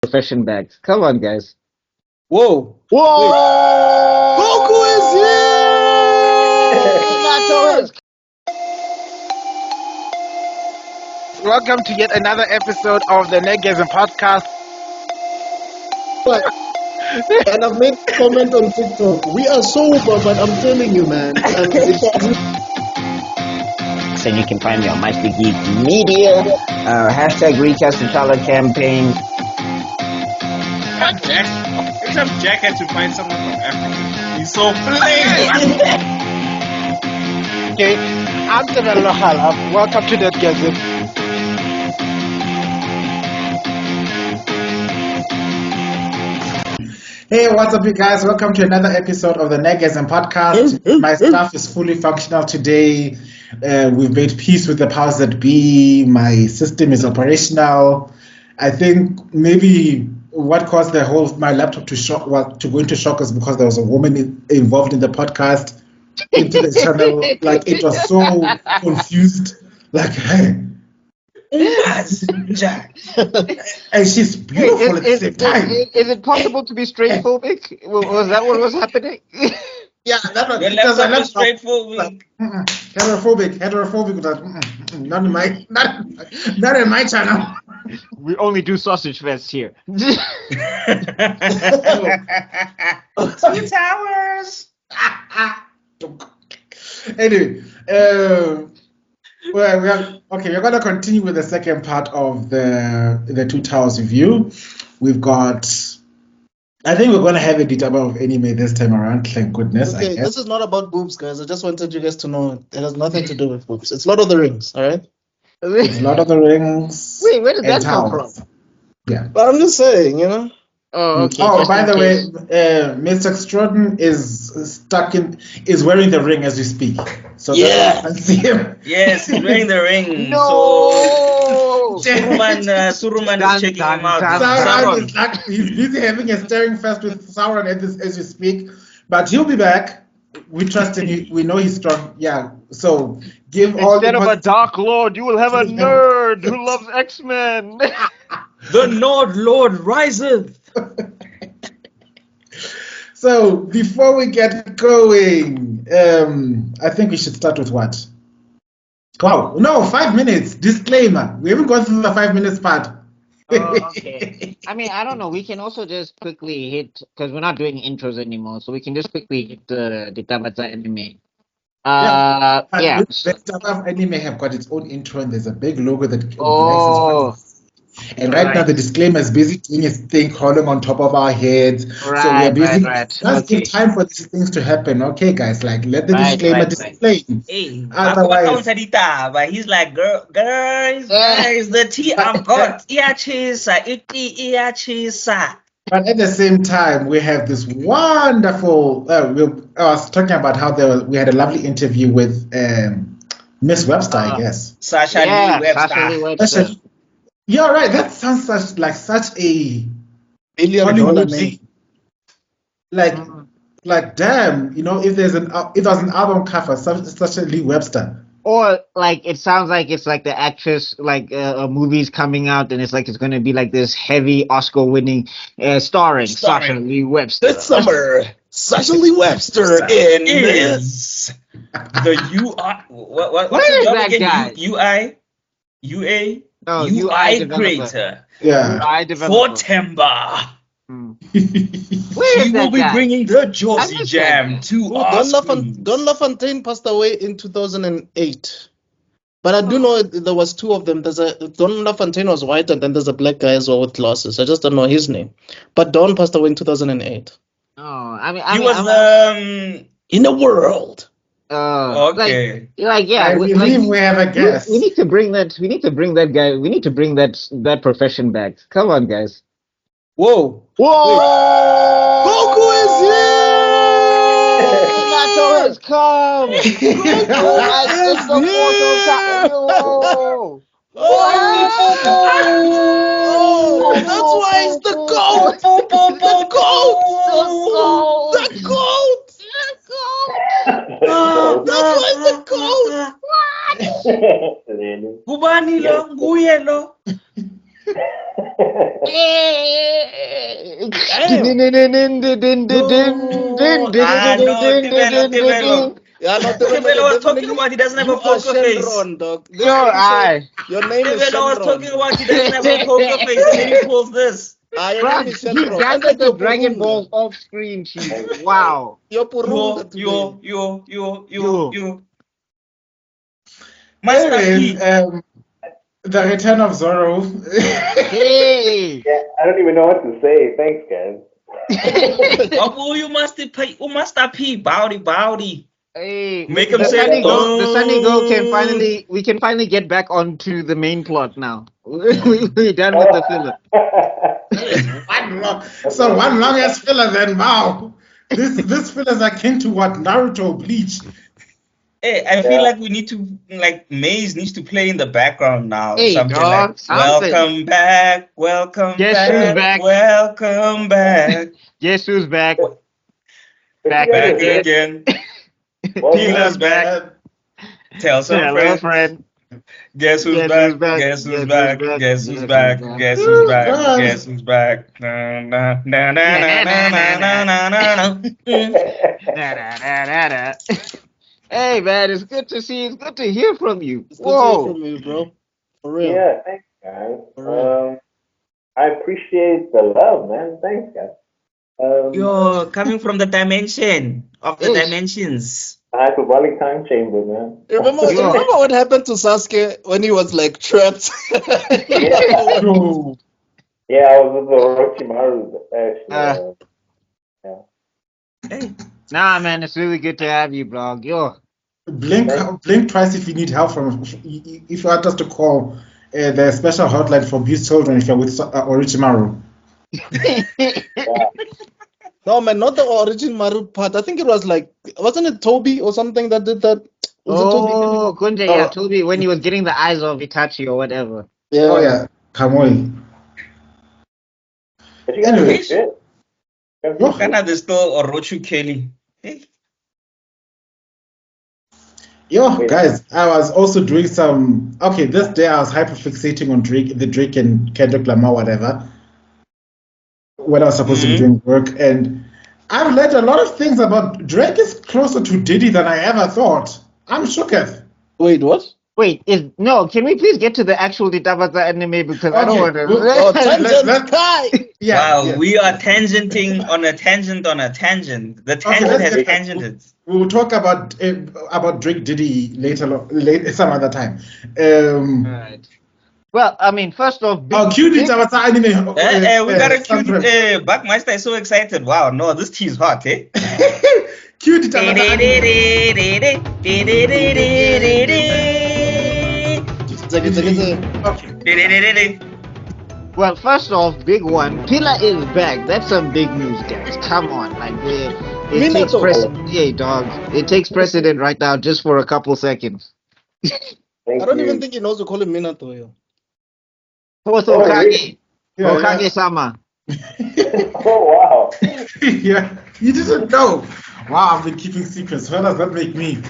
profession bags. Come on, guys. Whoa. Whoa! Goku is here! Welcome to yet another episode of the Nerdgasm podcast. And I've made a comment on TikTok. We are sober, but I'm telling you, man. So you can find me on Meister Geek Media. Hashtag Reach Us to Thala campaign. Jack. Every time Jack had to find someone from Africa, he's so plain. Okay, I'm tebellokhala. Welcome to Nerdgasm. Hey, what's up, you guys? Welcome to another episode of the Nerdgasm podcast. My staff is fully functional today. We've made peace with the powers that be. My system is operational. I think maybe what caused my laptop to go into shock is because there was a woman involved in the podcast into the channel. Like, it was so confused. Like, hey. And she's beautiful at the same time. Is it possible to be straightphobic? Was that what was happening? Yeah, that was Your laptop is straightforward. Heterophobic. Not in my channel. We only do sausage fest here. 2 towers. Anyway, we're going to continue with the second part of the Two Towers review. I think we're going to have a detail of anime this time around. Thank goodness. Okay, this is not about boobs, guys. I just wanted you guys to know it has nothing to do with boobs. It's Lord of the Rings, all right? It's Lord of the Rings. Wait, where did that come from? Yeah. But I'm just saying, you know. Oh, okay. Oh, by the way, Mr Extrodin is wearing the ring as we speak. So Yeah. I can see him. Yes, he's wearing the ring. No! So Suruman is checking him out. Sauron is like, he's busy having a staring fest with Sauron as we speak, but he'll be back. We trust in you. We know he's strong. Yeah. So Instead of a Dark Lord, you will have a nerd who loves X-Men. The Nord Lord riseth. So before we get going, I think we should start with what? Wow, no, 5 minutes. Disclaimer. We haven't gone through the 5 minutes part. Okay. I mean, I don't know. We can also just quickly hit, because we're not doing intros anymore, so we can just quickly hit the Tabata anime. Yeah. The Tabata anime have got its own intro, and there's a big logo that. Oh. And right now the disclaimer is busy doing its thing, crawling on top of our heads. Right, so we're busy. Right. Let's give time for these things to happen, okay, guys? Like, let the disclaimer display. Hey, Otherwise, but he's like, guys, the tea I've got. But at the same time, we have this wonderful. I was talking about how we had a lovely interview with Miss Webster, I guess. Sasha Lee Webster. Yeah, right. That sounds such a $1 name. Like damn, you know, if there's an album cover, such a Lee Webster. Or like it sounds like it's like the actress, like a movie's coming out, and it's going to be like this heavy Oscar-winning, starring Sasha Lee Webster. This summer, Sasha Lee Webster in this. The UI. What is that guy? UA. No, UI creator. Yeah. UI developer. Fortemba. He will be bringing the Josie Jam to us. Don LaFontaine passed away in 2008. But I do know there was two of them. Don LaFontaine was white, and then there's a black guy as well with glasses. I just don't know his name. But Don passed away in 2008. Oh, I mean, he was in the world. Okay. Yeah. I believe we have a guest. We need to bring that. We need to bring that guy. We need to bring that profession back. Come on, guys. Whoa. Goku is here! Nato has come! It's the portal. That's why it's the goat! The goat! The goat! That's why it's the goat! Kubani lo, nguye lo. Tebello. Yeah, no, Tebello was talking about he doesn't have you a poker face. Shenron, dog. Yo, I. Your name is Tebello was talking Shenron. about he doesn't have a poker face, and then he pulls this. Your Bruh, name is he Shenron. dances Unlike the your Dragon Purunga. Balls off screen, chief. Wow. Your Purunga today. Yo. Master Anyways, P. the return of Zorro. Hey. Yeah, I don't even know what to say. Thanks, guys. Oh, you Master P. Bowdy. Hey, Make him the say, Sunny Girl. The Sunny Girl can "Oh." we can finally get back onto the main plot now. We're done with the filler. One long ass filler then. Wow. This filler is akin to what Naruto Bleach. Hey, I feel like we need to, like, Maze needs to play in the background now. Hey, Something dog, like, something. welcome back, welcome Guess back, who's back? welcome back, Guess who's back? Back back again. Phila's back. Tell some Hello, friends. friend. Guess who's Guess back? who's back? Guess who's Guess back? who's back? Guess who's Guess back? who's back? Guess who's back? Guys. Guess who's back? Na na na na na na na na na na. Da-da-da-da-da. Hey man, it's good to see you. It's good to hear from you. It's good to hear from you, bro. For real. Yeah, thanks, guys. For real. I appreciate the love, man. Thanks, guys. You're coming from the dimension of the Yes. dimensions. Hyperbolic time chamber, man. Remember what happened to Sasuke when he was like trapped? Bro. Yeah, I was with the Orochimaru, actually. Hey, Nah, man, it's really good to have you, bro. Yo. Blink twice if you need help from. If you want us to call the special hotline for abused children if you're with Orochimaru. No, man, not the origin Maru part. I think it was like, wasn't it Toby or something that did that? Was it Toby? Oh, Kunja, yeah, Toby, when he was getting the eyes of Itachi or whatever. Yeah. Oh yeah, Kamui. But you guys Anyway. did shit. Kana there's still Orochu Kelly. Hey. Yo, guys, I was also doing some. Okay, this day I was hyperfixating on the Drake and Kendrick Lamar, whatever, when I was supposed to be doing work, and I've learned a lot of things about Drake is closer to Diddy than I ever thought. I'm shooketh. Wait, what? Wait, can we please get to the actual Ditabata anime because I don't want to. Oh, tangent Kai! Yeah, Wow, we are tangenting on a tangent on a tangent. The tangent has tangented. We will talk about Drake Diddy later some other time. Right. Well, I mean, first off, cue Ditabata anime. We gotta cue BuckMeister is so excited. Wow, no, this tea is hot, eh? Cue Ditabata Okay. Well, first off, big one. Phila is back. That's some big news, guys. Come on, like it takes precedent. Yeah, dog. It takes precedent right now, just for a couple seconds. I don't even think he knows to call him Minato. Yo. Okage. Yeah, Okage-sama. Oh, wow. Yeah, you didn't know. Wow, I've been keeping secrets. What does that make me?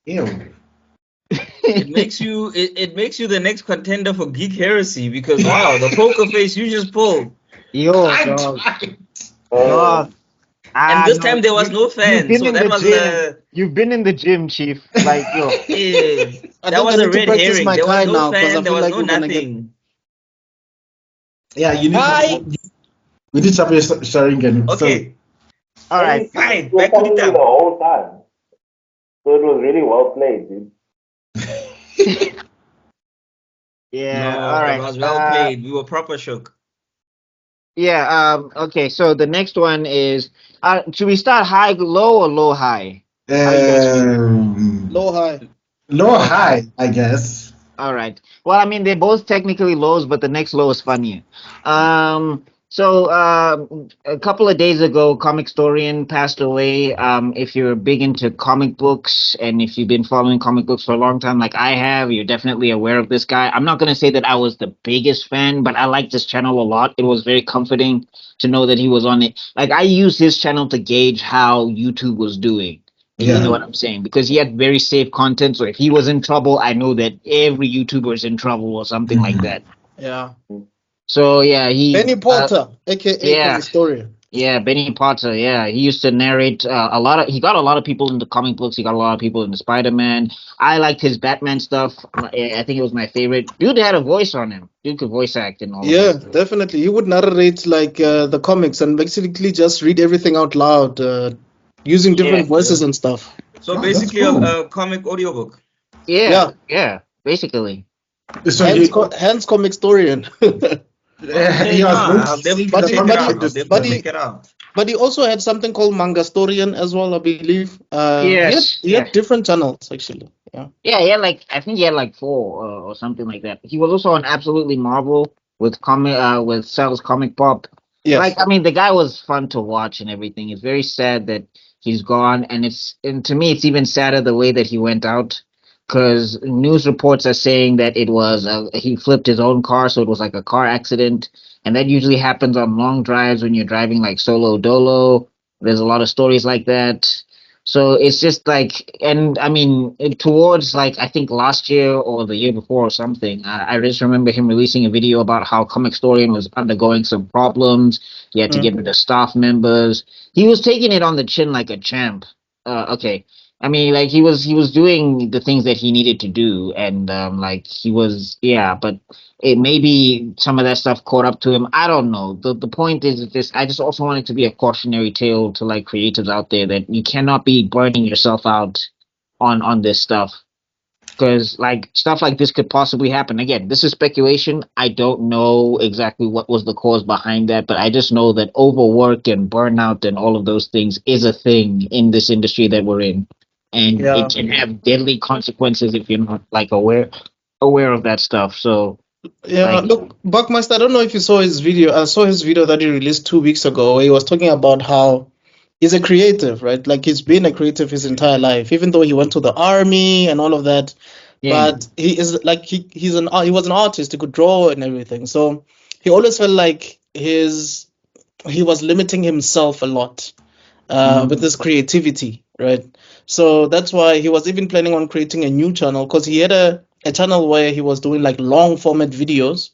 Ew. It makes you the next contender for Geek Heresy because wow, the poker face you just pulled. Yo, dog. Dog. And this time there was no fan, so that was You've been in the gym, chief. Like, yo. That was a red herring. There was no fan, there was no nothing. Yeah, you need we need to sharing again. Okay. All right. Fine. Back to the the whole time. So it was really well played, dude. Yeah, No, all right. it was well played. We were proper shook. Yeah, okay, so the next one is should we start high, low, or low, high? Low, high. Low, high, I guess. All right. Well, I mean, they're both technically lows, but the next low is funnier. So a couple of days ago, Comic Storian passed away. If you're big into comic books and if you've been following comic books for a long time, like I have, you're definitely aware of this guy. I'm not going to say that I was the biggest fan, but I liked this channel a lot. It was very comforting to know that he was on it. Like, I used his channel to gauge how YouTube was doing. You know what I'm saying? Because he had very safe content. So if he was in trouble, I know that every YouTuber is in trouble or something like that. Yeah. So yeah, Benny Potter, aka yeah. historian. Yeah, Benny Potter. Yeah, he used to narrate a lot of. He got a lot of people into comic books. He got a lot of people into Spider-Man. I liked his Batman stuff. I think it was my favorite. Dude had a voice on him. Dude could voice act and all of Yeah, that. definitely. He would narrate like the comics and basically just read everything out loud, using different voices and stuff. So Oh, basically that's cool. a comic audiobook. Yeah, basically. So Hence comic historian. Okay, he no, was I'll going definitely to check it out. I'll but definitely he check it out. but he also had something called Manga Storian as well, I believe. Yes, He had different channels actually. Yeah. yeah. He had like I think he had like four or something like that. He was also on Absolutely Marvel with Cell's Comic Pop. Like Yes. I mean, the guy was fun to watch and everything. It's very sad that he's gone, and to me, it's even sadder the way that he went out. Because news reports are saying that it was he flipped his own car, so it was like a car accident, and that usually happens on long drives when you're driving like solo dolo. There's a lot of stories like that. So it's just like, and I mean, towards like I think last year or the year before or something, I just remember him releasing a video about how Comic Historian was undergoing some problems. He had to get rid of staff members. He was taking it on the chin like a champ. Okay, I mean, like he was doing the things that he needed to do, and like he was, yeah, but it maybe some of that stuff caught up to him. I don't know. The point is that this. I just also want it to be a cautionary tale to like creatives out there that you cannot be burning yourself out on this stuff because like stuff like this could possibly happen. Again, this is speculation. I don't know exactly what was the cause behind that, but I just know that overwork and burnout and all of those things is a thing in this industry that we're in, and Yeah. it can have deadly consequences if you're not like aware of that stuff. So Yeah, like, look, BuckMeister, I don't know if you saw his video. I saw his video that he released 2 weeks ago where he was talking about how he's a creative, right? Like he's been a creative his entire life, even though he went to the army and all of that. yeah. But he is like he was an artist, he could draw and everything. So he always felt like he was limiting himself a lot with his creativity, right? So that's why he was even planning on creating a new channel because he had a channel where he was doing like long format videos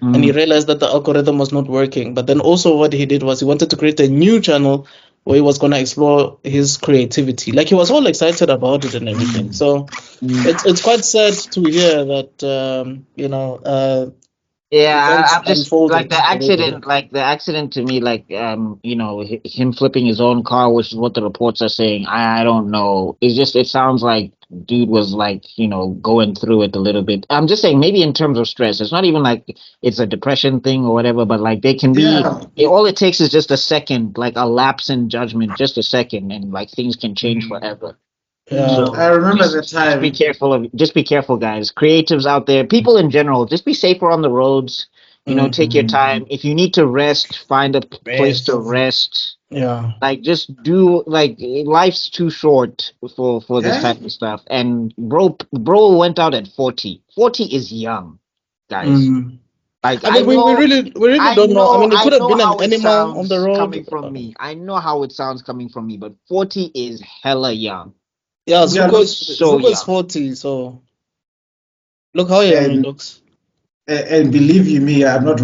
and he realized that the algorithm was not working. But then also what he did was he wanted to create a new channel where he was going to explore his creativity. Like he was all excited about it and everything. So it's quite sad to hear that Yeah, events I'm just unfolded the way they did. like the accident to me, like him flipping his own car, which is what the reports are saying. I don't know. It sounds like dude was like going through it a little bit. I'm just saying maybe in terms of stress. It's not even like it's a depression thing or whatever, but like they can be. All it takes is just a second, like a lapse in judgment, just a second, and like things can change forever. So I remember the just be time. careful just be careful, guys. Creatives out there, people in general, just be safer on the roads. Take your time. If you need to rest, find a place to rest. Yeah. Like just do like life's too short for this type of stuff. And bro went out at 40. 40 is young, guys. Like I mean, we really don't know. I mean, it I could have know been an how it animal on the sounds road. coming from me. I know how it sounds coming from me, but 40 is hella young. Yeah, Zuko so is young. 40, so look how young he looks. And believe you me, I'm not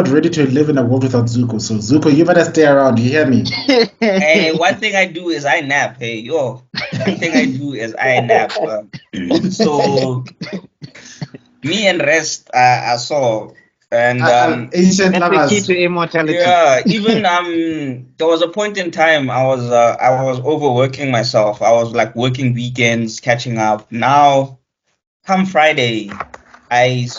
ready to live in a world without Zuko. So Zuko, you better stay around. You hear me? Hey, one thing I do is I nap. Hey, yo, one thing I do is I nap. So me and rest, I saw, and ancient That's the key lovers. to immortality. yeah, even there was a point in time I was overworking myself. I was like working weekends, catching up. Now, come Friday,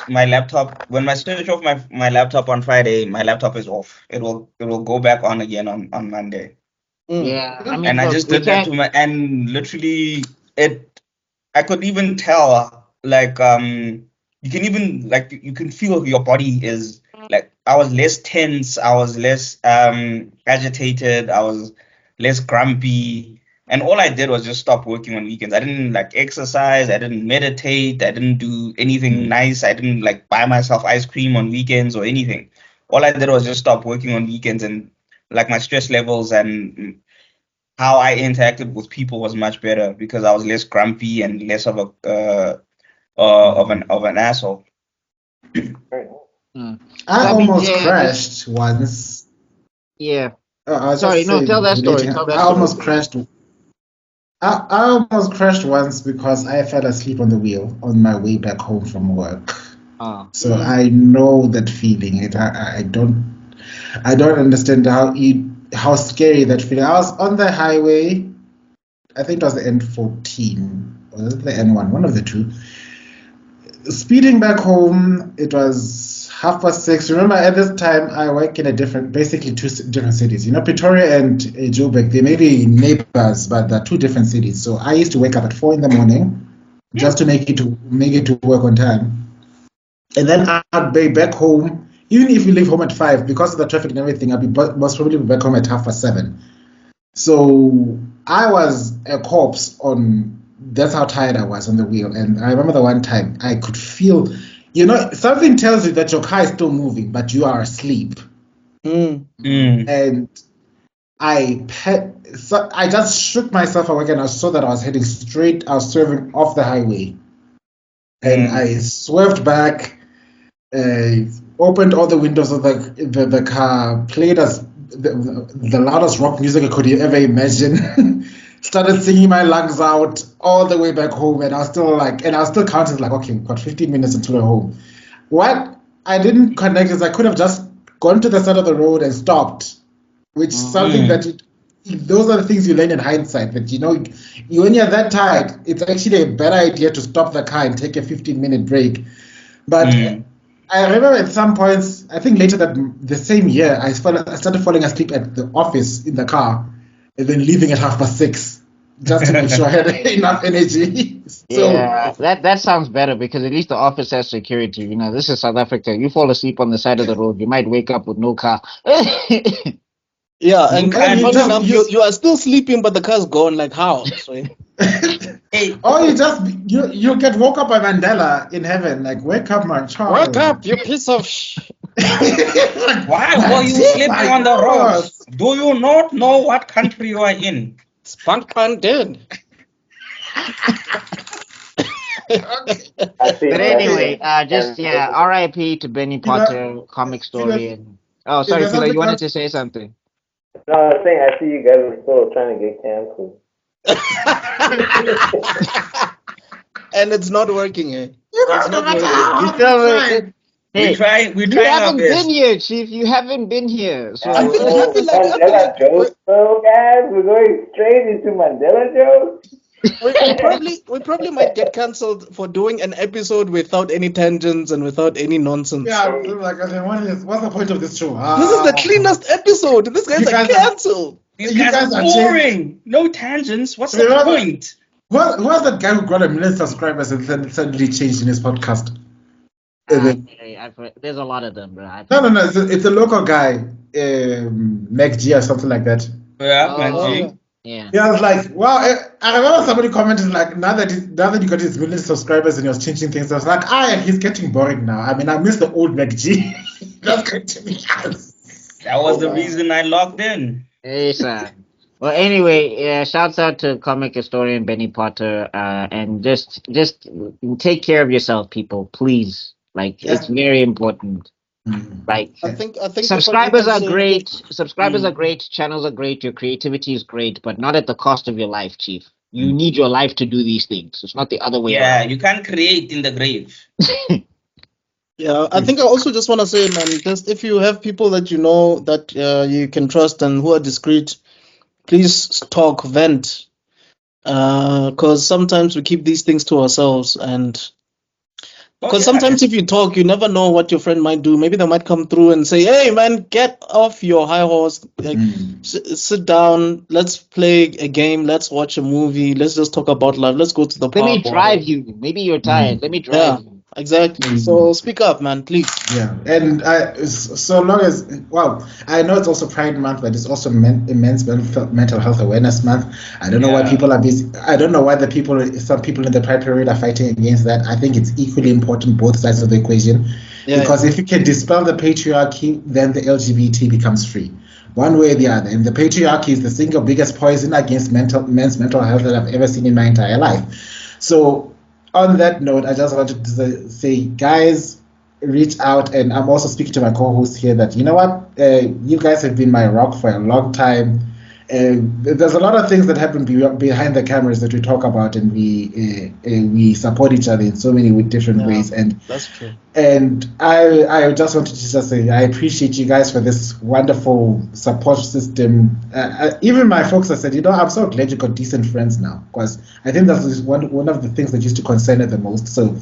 my laptop when I switch off my laptop on Friday, my laptop is off. It will go back on again on Monday. Yeah, I mean, And I look, just we did that can't. to and literally I could even tell like you can even like you can feel your body is like I was less tense, I was less agitated, I was less grumpy. And all I did was just stop working on weekends. I didn't like exercise, I didn't meditate, I didn't do anything nice, I didn't like buy myself ice cream on weekends or anything. All I did was just stop working on weekends, and like my stress levels and how I interacted with people was much better because I was less grumpy and less of an asshole. Right. Mm. I So I mean, almost yeah, crashed once. yeah. I was Sorry, just no, saying, tell that story. relating. Tell that I story. almost crashed. I almost crashed once because I fell asleep on the wheel on my way back home from work. Oh. So I know that feeling. I don't understand how scary that feeling. I was on the highway. I think it was the N14 or was it the N1, one of the two. Speeding back home, it was 6:30. Remember, at this time, I work in basically two different cities. You know, Pretoria and Joburg, they may be neighbors, but they're two different cities. So I used to wake up at 4 in the morning just to make it to work on time, and then I'd be back home. Even if you leave home at 5, because of the traffic and everything, I'd be most probably back home at 7:30. So I was a corpse on. That's how tired I was on the wheel. And I remember the one time I could feel, something tells you that your car is still moving, but you are asleep. And I just shook myself awake and I saw that I was heading straight. I was swerving off the highway, and I swerved back, opened all the windows of the car, played as the loudest rock music I could ever imagine. Started singing my lungs out all the way back home, and I was still counting like, okay, we've got 15 minutes until we're home. What I didn't connect is I could have just gone to the side of the road and stopped, which is something those are the things you learn in hindsight. But when you're that tired, it's actually a better idea to stop the car and take a 15-minute break. But I remember at some points, I think later the same year, I started falling asleep at the office in the car, and then leaving at 6:30 just to make sure I had enough energy. Yeah, that sounds better because at least the office has security. You know, this is South Africa. You fall asleep on the side of the road, you might wake up with no car. Yeah, and funny just- enough, you are still sleeping, but the car's gone. Like how? So, Or you get woke up by Mandela in heaven, like, wake up, my child. wake up, you piece of Why were you sleeping on the roads? Do you not know what country you are in? spunk pan dead. But anyway, R.I.P. to Benny Potter, comic story. And oh, sorry, Phila, you wanted to say something? No, I was saying I see you guys are still trying to get canceled. And it's not working, eh? It's not working. Hey, we you try our haven't best. been here, Chief. You haven't been here. So I feel like Mandela jokes, so guys, we're going straight into Mandela jokes. we probably might get cancelled for doing an episode without any tangents and without any nonsense. Yeah, like, what's the point of this show? This is the cleanest episode. These guys are cancelled. These guys are boring. No tangents. What's the point? Who was that guy who got 1 million subscribers and then suddenly changed in his podcast? there's a lot of them, bro. No. It's a local guy, Mac G or something like that. Yeah, Manji. Yeah. Yeah, I was like, wow. I remember somebody commented like, now that he got his million subscribers and he was changing things, I was like, he's getting boring now. I mean, I miss the old Mac G. That's going to be us. That was the reason I logged in. Hey, son. Well, anyway, shouts out to comic historian Benny Potter, and just take care of yourself, people, please. Like, it's very important. Like, I think subscribers are great. Subscribers are great. Channels are great. Your creativity is great, but not at the cost of your life, Chief. You need your life to do these things. It's not the other way around. Yeah, you can't create in the grave. Yeah, I think I also just want to say, man, just if you have people that you know that you can trust and who are discreet, please talk, vent, because sometimes we keep these things to ourselves, and because sometimes if you talk, you never know what your friend might do. Maybe they might come through and say, "Hey, man, get off your high horse. Like, sit down. Let's play a game. Let's watch a movie. Let's just talk about life. Let's go to the park. Let me drive you. Maybe you're tired. Let me drive you." Exactly. So speak up, man, please. Yeah, and so long as I know it's also Pride Month, but it's also Men's Mental Health Awareness Month. I don't know why people are busy. I don't know why some people in the Pride Parade are fighting against that. I think it's equally important, both sides of the equation, because if you can dispel the patriarchy, then the LGBT becomes free, one way or the other. And the patriarchy is the single biggest poison against men's mental health that I've ever seen in my entire life. So, on that note, I just wanted to say, guys, reach out, and I'm also speaking to my co-host here that you know what, you guys have been my rock for a long time. There's a lot of things that happen behind the cameras that we talk about, and we support each other in so many different ways. And that's true. And I just wanted to just say I appreciate you guys for this wonderful support system. Even my folks have said, I'm so glad you got decent friends now, because I think that's one of the things that used to concern her the most. So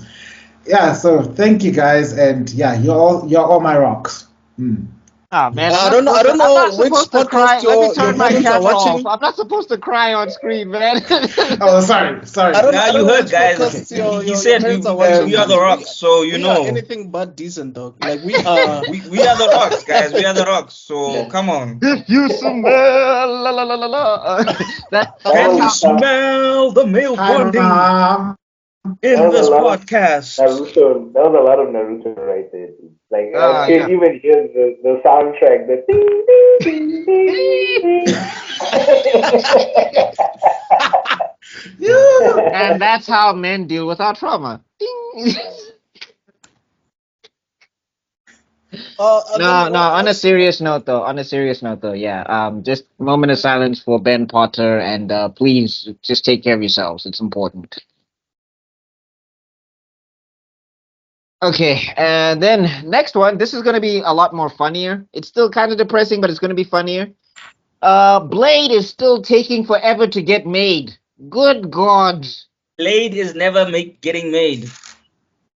yeah, so thank you guys, and yeah, you're all my rocks. Oh man, I don't know I'm not which supposed to cry. podcast Let me your turn my parents are camera off. watching. I'm not supposed to cry on screen, man. Oh, sorry. I don't you know heard, which guys. podcasts He your said parents are we watching. are the rocks, so you we know. are anything but decent, dog. Like we are. we are the rocks, guys. We are the rocks. So come on. If you smell la la la la la, Can you that's how. smell the male Hi, bonding Mom. in That was this a lot of podcast? Naruto. That was a lot of Naruto right there. Like I Yeah. can even hear the soundtrack, the ding ding ding ding ding. And that's how men deal with our trauma. Ding. No. On a serious note, though, yeah. Just moment of silence for Ben Potter, and please just take care of yourselves. It's important. Okay, and then next one. This is gonna be a lot more funnier. It's still kind of depressing, but it's gonna be funnier. Blade is still taking forever to get made. Good God. Blade is never getting made.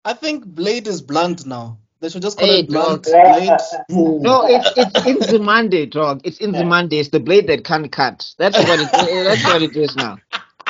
I think Blade is blunt now. They should just call Hey, it blunt dog. Blade. No, it's in Zimande, dog. It's in Zimande. It's the blade that can't cut. That's what it is now.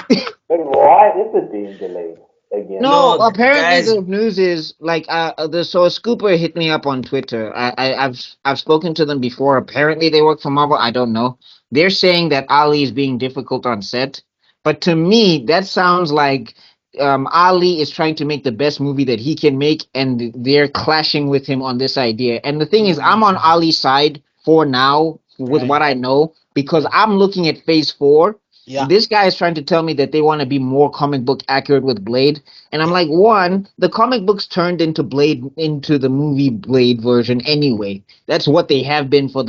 But why is it being delayed again? No, No, apparently guys. the news is like so a scooper hit me up on Twitter. I've spoken to them before. Apparently they work for Marvel. I don't know. They're saying that Ali is being difficult on set, but to me that sounds like Ali is trying to make the best movie that he can make, and they're clashing with him on this idea. And the thing is, I'm on Ali's side for now with Right. what I know because I'm looking at Phase 4. Yeah. This guy is trying to tell me that they want to be more comic book accurate with Blade. And I'm like, one, the comic books turned into Blade into the movie Blade version anyway. That's what they have been for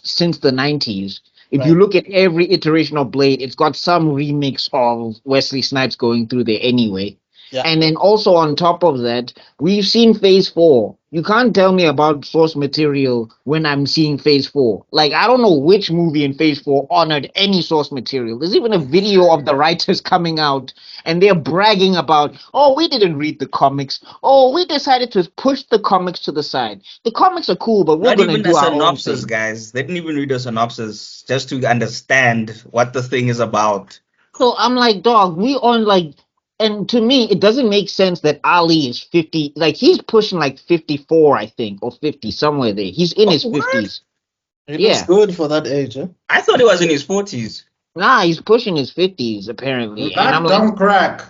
since the 90s. If you Right. look at every iteration of Blade, it's got some remix of Wesley Snipes going through there anyway. Yeah. And then also on top of that, we've seen Phase 4. You can't tell me about source material when I'm seeing Phase 4. Like, I don't know which movie in Phase 4 honored any source material. There's even a video of the writers coming out and they're bragging about, oh, we didn't read the comics. Oh, we decided to push the comics to the side. The comics are cool, but we're Not going to even do a our own synopsis, thing. guys. They didn't even read a synopsis just to understand what the thing is about. So I'm like, dog, we on like, and to me, it doesn't make sense that Ali is 50. Like, he's pushing like 54, I think, or 50, somewhere there. He's in his What? 50s. He looks Yeah. good for that age, huh? I thought he was in his 40s. Nah, he's pushing his 50s, apparently. And I'm That like, don't crack.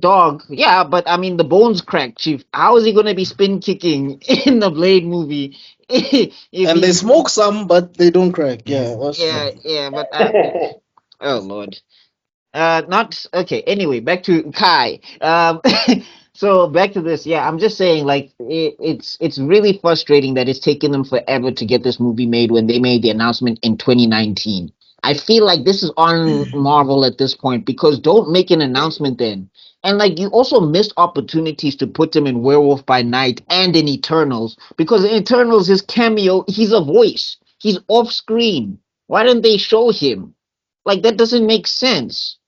dog, yeah, but I mean, the bones cracked, Chief. How is he going to be spin kicking in the Blade movie? if And they he's, smoke some, but they don't crack. Yeah. yeah, but, oh, Lord. Not okay. Anyway, back to Kai. So back to this. Yeah, I'm just saying, like, it's really frustrating that it's taken them forever to get this movie made when they made the announcement in 2019. I feel like this is on Marvel at this point because don't make an announcement then. And like you also missed opportunities to put him in Werewolf by Night and in Eternals because in Eternals his cameo, he's a voice. He's off screen. Why didn't they show him? Like that doesn't make sense.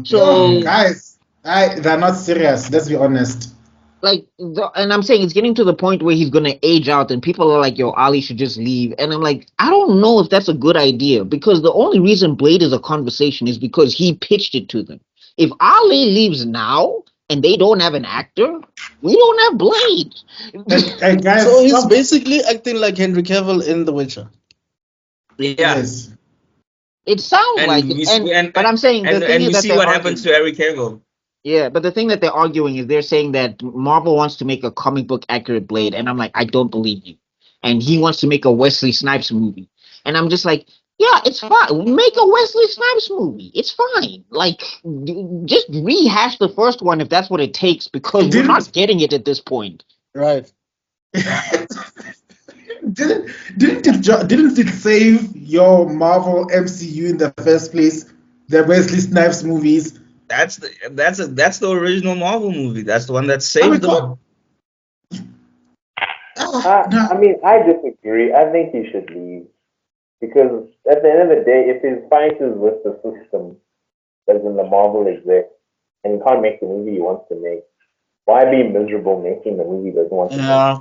So, Guys, they're not serious. Let's be honest. like, and I'm saying it's getting to the point where he's gonna age out, and people are like, "Yo, Ali should just leave." And I'm like, I don't know if that's a good idea because the only reason Blade is a conversation is because he pitched it to them. If Ali leaves now and they don't have an actor, we don't have Blade. Hey, guys, So he's stop. basically acting like Henry Cavill in The Witcher. Yeah. Yes. It sounds like it, but I'm saying the thing is we that see they're what arguing. happens to Harry Cavill. Yeah, but the thing that they're arguing is they're saying that Marvel wants to make a comic book accurate Blade, and I'm like, I don't believe you. And he wants to make a Wesley Snipes movie, and I'm just like, yeah, it's fine. Make a Wesley Snipes movie. It's fine. Like, just rehash the first one if that's what it takes, because we're not getting it at this point. Right. didn't it save your Marvel MCU in the first place? The Wesley Snipes movies. That's the original Marvel movie. That's the one that I saved mean, them. no. I mean, I disagree. I think he should leave because at the end of the day, if his fight is with the system that's in the Marvel exec and he can't make the movie he wants to make, why be miserable making the movie he doesn't want to make? Yeah.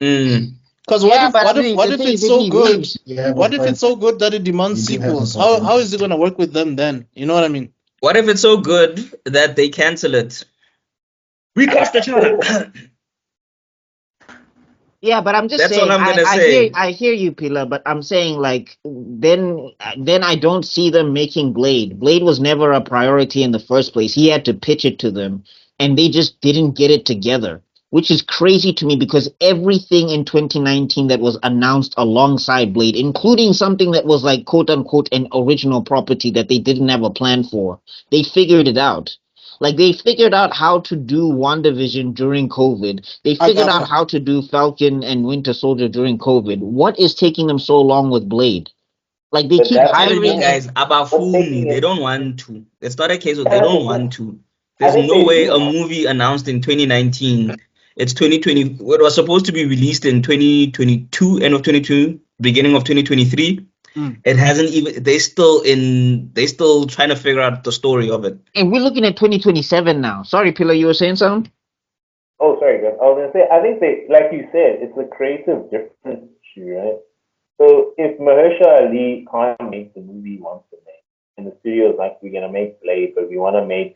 Mm. Because Yeah, but I mean, what the if thing it's is, if so he good? leaves, Yeah, What if it's so good that it demands you do have a sequels? point. How is it gonna work with them then? You know what I mean? What if it's so good that they cancel it? Recast the child. yeah, but I'm just That's all saying, I'm gonna I say. I hear you, Pila, but I'm saying like then I don't see them making Blade. Blade was never a priority in the first place. He had to pitch it to them, and they just didn't get it together, which is crazy to me because everything in 2019 that was announced alongside Blade, including something that was like quote unquote an original property that they didn't have a plan for, they figured it out. Like they figured out how to do WandaVision during COVID. They figured out Agatha. how to do Falcon and Winter Soldier during COVID. What is taking them so long with Blade? Like they But keep I'm that's the telling you hiring thing. and guys, about What's me. taking They it? don't want to. It's not a case of they That's don't the thing. want to. I There's think no they way a do. movie announced in 2019. It's 2020. It was supposed to be released in 2022, end of 22, beginning of 2023. Mm. It hasn't even. They still trying to figure out the story of it. we're looking at 2027 now. Sorry, Pillar, you were saying something? Oh, sorry, guys. I was gonna say. I think they, like you said, it's a creative difference issue, right? So if Mahershala Ali can't make the movie he wants to make, and the studio's like, we're gonna make Blade, but we want to make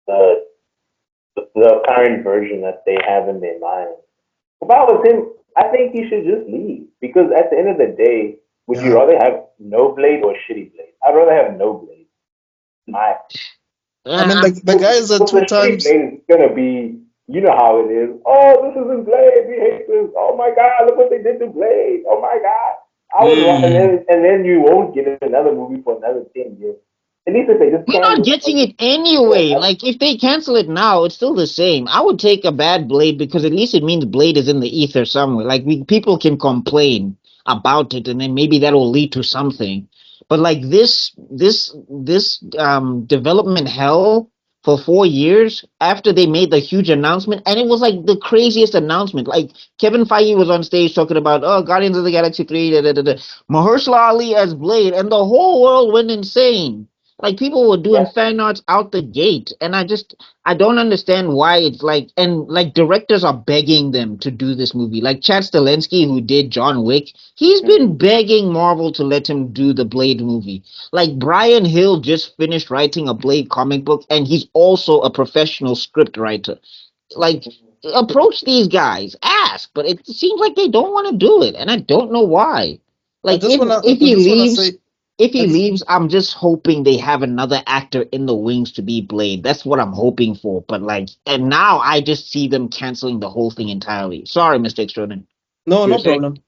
the the current version that they have in their mind. If I was him, I think he should just leave because at the end of the day, would you Yeah. rather have no Blade or shitty Blade? I'd rather have no Blade. My I mean, I'm the guy is a because the two shitty times. Blade is gonna be, you know how it is. Oh, this isn't Blade. We hate this. Oh my God, look what they did to Blade. Oh my God. I would, Mm. and then you won't get another movie for another 10 years. At least if they just We're not cancel getting it yeah, anyway. Like if they cancel it now, it's still the same. I would take a bad Blade because at least it means Blade is in the ether somewhere. Like people can complain about it, and then maybe that will lead to something. But like this development hell for 4 years after they made the huge announcement, and it was like the craziest announcement. Like Kevin Feige was on stage talking about Guardians of the Galaxy 3, Mahershala Ali as Blade, and the whole world went insane. Like people were doing yeah. fan arts out the gate, and I don't understand why it's like, and like directors are begging them to do this movie. Like Chad Stahelski, who did John Wick, he's been begging Marvel to let him do the Blade movie. Like Brian Hill just finished writing a Blade comic book, and he's also a professional script writer. Like approach these guys, ask, but it seems like they don't want to do it, and I don't know why. Like if I he just wanna say. leaves, if I he just, leaves, I'm just hoping they have another actor in the wings to be Blade. That's what I'm hoping for. But like, and now I just see them canceling the whole thing entirely. Sorry, Mr. Extrodin. no, You were no saying? problem.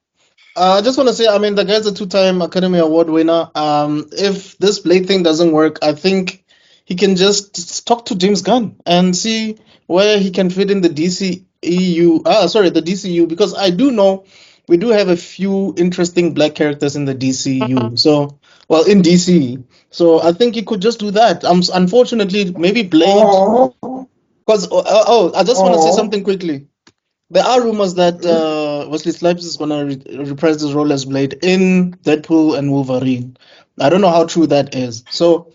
I just want to say, I mean, the guy's a two-time Academy Award winner. If this Blade thing doesn't work, I think he can just talk to James Gunn and see where he can fit in the DCEU. Sorry, the DCU, because I do know we do have a few interesting black characters in the DCU. So, well, in DC. So I think he could just do that. Unfortunately, maybe Blade, Oh, because I just want to say oh. something quickly. There are rumors that Wesley Snipes is gonna reprise his role as Blade in Deadpool and Wolverine. I don't know how true that is. So,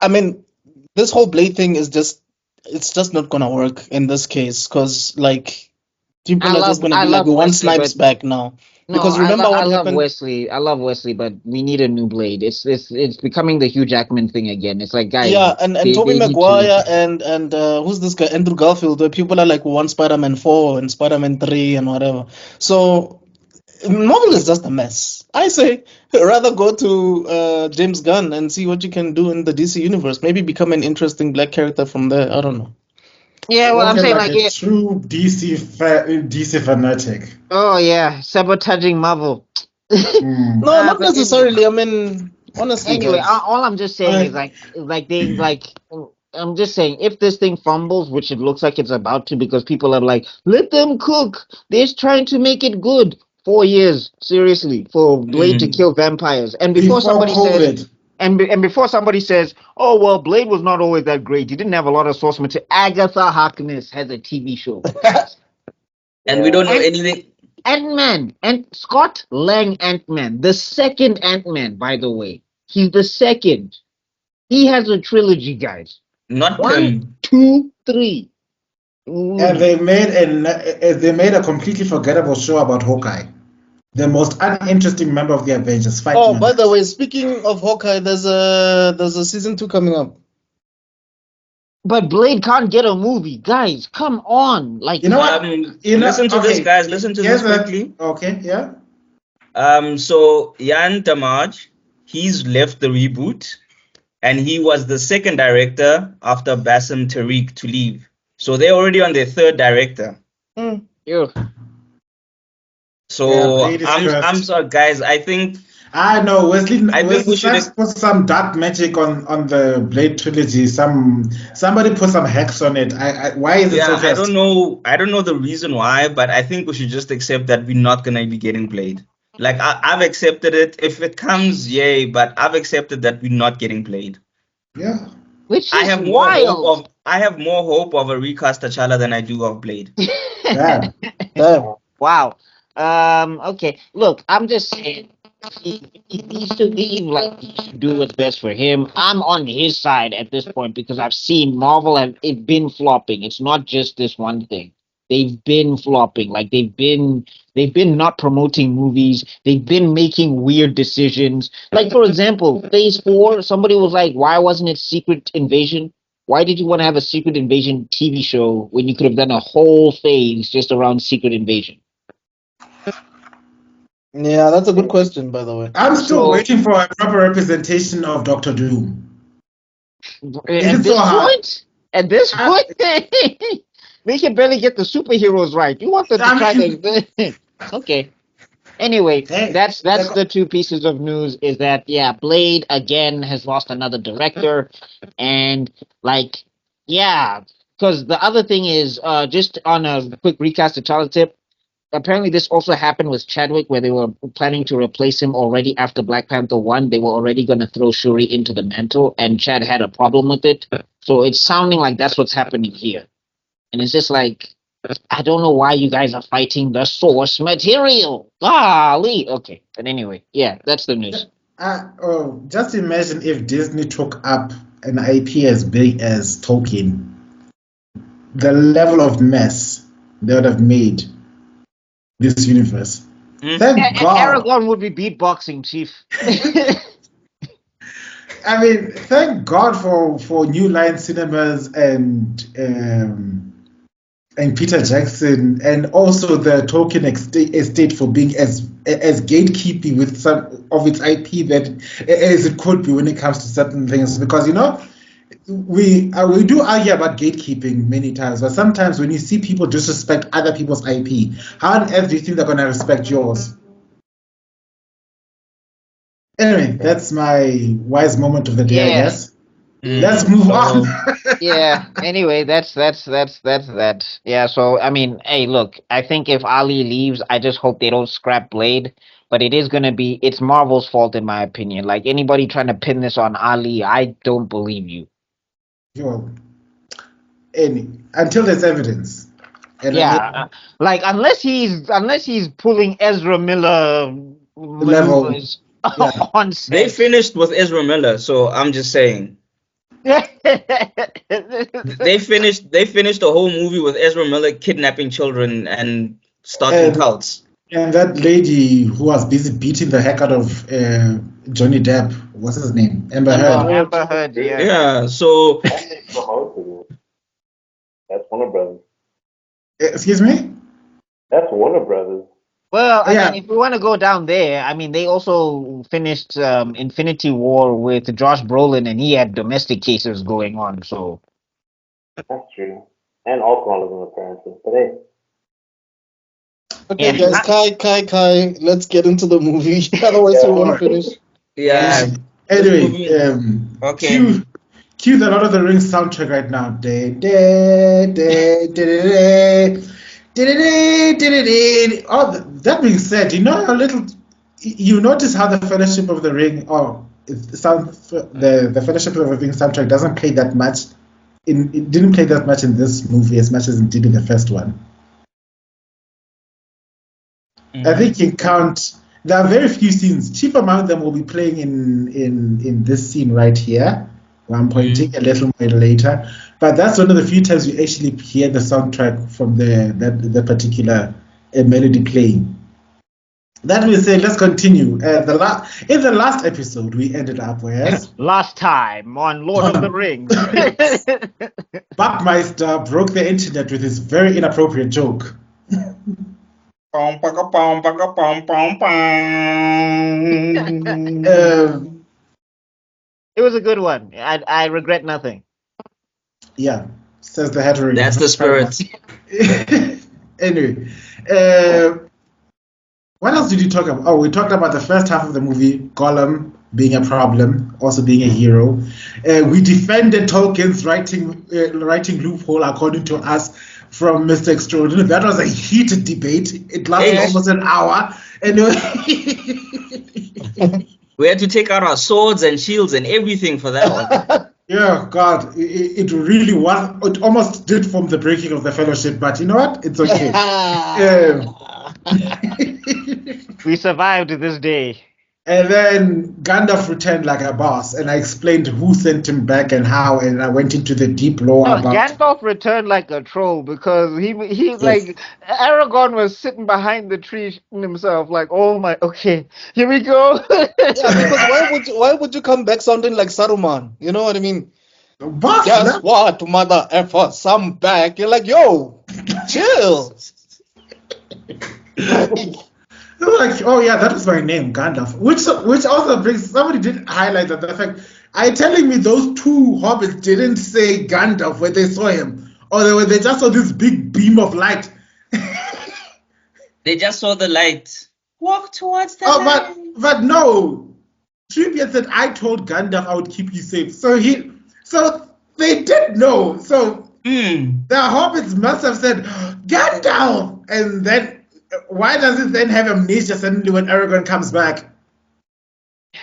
I mean, this whole Blade thing is it's just not gonna work in this case because like people are just gonna I be like, love we want Wesley, Snipes but back now. no, Because remember I what love happened? Wesley. I love Wesley, but we need a new Blade. It's becoming the Hugh Jackman thing again. It's like guys, Yeah, and Tobey they need to. Maguire and who's this guy? Andrew Garfield, where people are like, we want Spider-Man 4 and Spider-Man 3 and whatever. So Marvel is just a mess. I say rather go to James Gunn and see what you can do in the DC universe. Maybe become an interesting black character from there. I don't know. Yeah, well, I'm Spoken saying like like a yeah. true DC fanatic. Oh yeah, sabotaging Marvel. Hmm. No, not But anyway, necessarily. I mean, honestly, anyway, guys. all I'm just saying is I, like they like I'm just saying, if this thing fumbles, which it looks like it's about to, because people are like, let them cook. They're trying to make it good. 4 years, seriously, for Blade to kill vampires. And before Before somebody says, COVID. and before somebody says, oh well, Blade was not always that great. He didn't have a lot of source material. Agatha Harkness has a TV show. And we don't know And anything. Ant-Man and Scott Lang Ant-Man, the second Ant-Man, by the way. He's the second. He has a trilogy, guys. Not 1, him. 2, 3. And they made a completely forgettable show about Hawkeye, the most uninteresting member of the Avengers. Oh, by the way, speaking of Hawkeye, there's a season 2 coming up. But Blade can't get a movie, guys. Come on, like You know what? Listen to this, guys. Listen to this quickly. Okay, yeah. So Jan Damaj, he's left the reboot, and he was the second director after Bassem Tariq to leave. So they're already on their third director. Yeah. So I'm sorry, guys. I know Wesley. I think we should put some dark magic on the Blade trilogy. Somebody put some hex on it. Why is it so fast? I don't know the reason why, but I think we should just accept that we're not gonna be getting Blade. Like I've accepted it. If it comes, yay! But I've accepted that we're not getting Blade. Yeah. Which is I have wild. I have more hope of a recast T'Challa than I do of Blade. Yeah. Wow. Okay. Look, I'm just saying. He needs to leave. Like, he should do what's best for him. I'm on his side at this point because I've seen Marvel and it been flopping. It's not just this one thing. They've been flopping. Like they've been not promoting movies. They've been making weird decisions. Like for example, Phase 4. Somebody was like, "Why wasn't it Secret Invasion? Why did you want to have a Secret Invasion TV show when you could have done a whole phase just around Secret Invasion?" Yeah, that's a good question, by the way. I'm still waiting for a proper representation of Doctor Doom. At this point, they can barely get the superheroes right. You want them to try to... Okay. Anyway, that's the two pieces of news. Is that Blade again has lost another director, and like because the other thing is just on a quick recast of Charlie tip. Apparently, this also happened with Chadwick, where they were planning to replace him already after Black Panther 1. They were already going to throw Shuri into the mantle, and Chad had a problem with it. So it's sounding like that's what's happening here. And it's just like, I don't know why you guys are fighting the source material. Golly. Okay, but anyway, that's the news. Just imagine if Disney took up an IP as big as Tolkien. The level of mess they would have made this universe. Thank God. Aragorn would be beatboxing, Chief. I mean, thank God for New Line Cinemas and Peter Jackson, and also the Tolkien estate for being as gatekeeping with some of its IP that as it could be when it comes to certain things. Because we do argue about gatekeeping many times, but sometimes when you see people disrespect other people's IP, how on earth do you think they're going to respect yours? Anyway, that's my wise moment of the day, I guess. Let's move on. Anyway, that's that. Yeah, so I mean, hey, look, I think if Ali leaves, I just hope they don't scrap Blade. But it's Marvel's fault in my opinion. Like anybody trying to pin this on Ali, I don't believe you. Until there's evidence. Like unless he's pulling Ezra Miller maneuvers on set. They finished with Ezra Miller, so I'm just saying. They finished the whole movie with Ezra Miller kidnapping children and starting cults. And that lady who was busy beating the heck out of Johnny Depp, what's his name? Amber Heard. Amber Heard, yeah. So that's Warner Brothers. Excuse me? That's Warner Brothers. Well, I mean, if we want to go down there, I mean, they also finished Infinity War with Josh Brolin, and he had domestic cases going on. So that's true, and alcoholism apparently. But hey. Okay, guys, Kai, let's get into the movie. Otherwise, we won't finish. Yeah. Anyway, cue the Lord of the Rings soundtrack right now. Oh, that being said, you notice how the Fellowship of the Ring, the Fellowship of the Ring soundtrack doesn't play that much. It didn't play that much in this movie as much as it did in the first one. I think you count. There are very few scenes. Chief among them will be playing in this scene right here. Where I'm pointing a little more later. But that's one of the few times you actually hear the soundtrack from the particular melody playing. That being said, let's continue. In the last episode, we ended up with last time on Lord of the Rings. BuckMeister broke the internet with his very inappropriate joke. It was a good one. I regret nothing. Yeah, says the heteroid. That's the spirit. Anyway, what else did you talk about? Oh, we talked about the first half of the movie, Gollum being a problem, also being a hero. We defended Tolkien's writing loophole, according to us, from Mr. Extrodin. That was a heated debate. It lasted almost an hour. Anyway. We had to take out our swords and shields and everything for that one. Yeah, God, it really was. It almost did form the breaking of the Fellowship, but you know what? It's okay. We survived this day. And then Gandalf returned like a boss, and I explained who sent him back and how, and I went into the deep lore about. Gandalf returned like a troll because he like Aragorn was sitting behind the tree himself, like, oh my, okay, here we go. Because why would you come back sounding like Saruman? You know what I mean? Boss, guess what, mother effer, some back. You're like, yo, chill. Like, oh yeah, that was my name, Gandalf. Which also brings, somebody did highlight that the fact, are you telling me those two hobbits didn't say Gandalf when they saw him, or they just saw this big beam of light? They just saw the light. Walk towards the light. But no, Tribute said, I told Gandalf I would keep you safe. So they did know. So the hobbits must have said Gandalf, and then. Why does it then have amnesia suddenly when Aragorn comes back?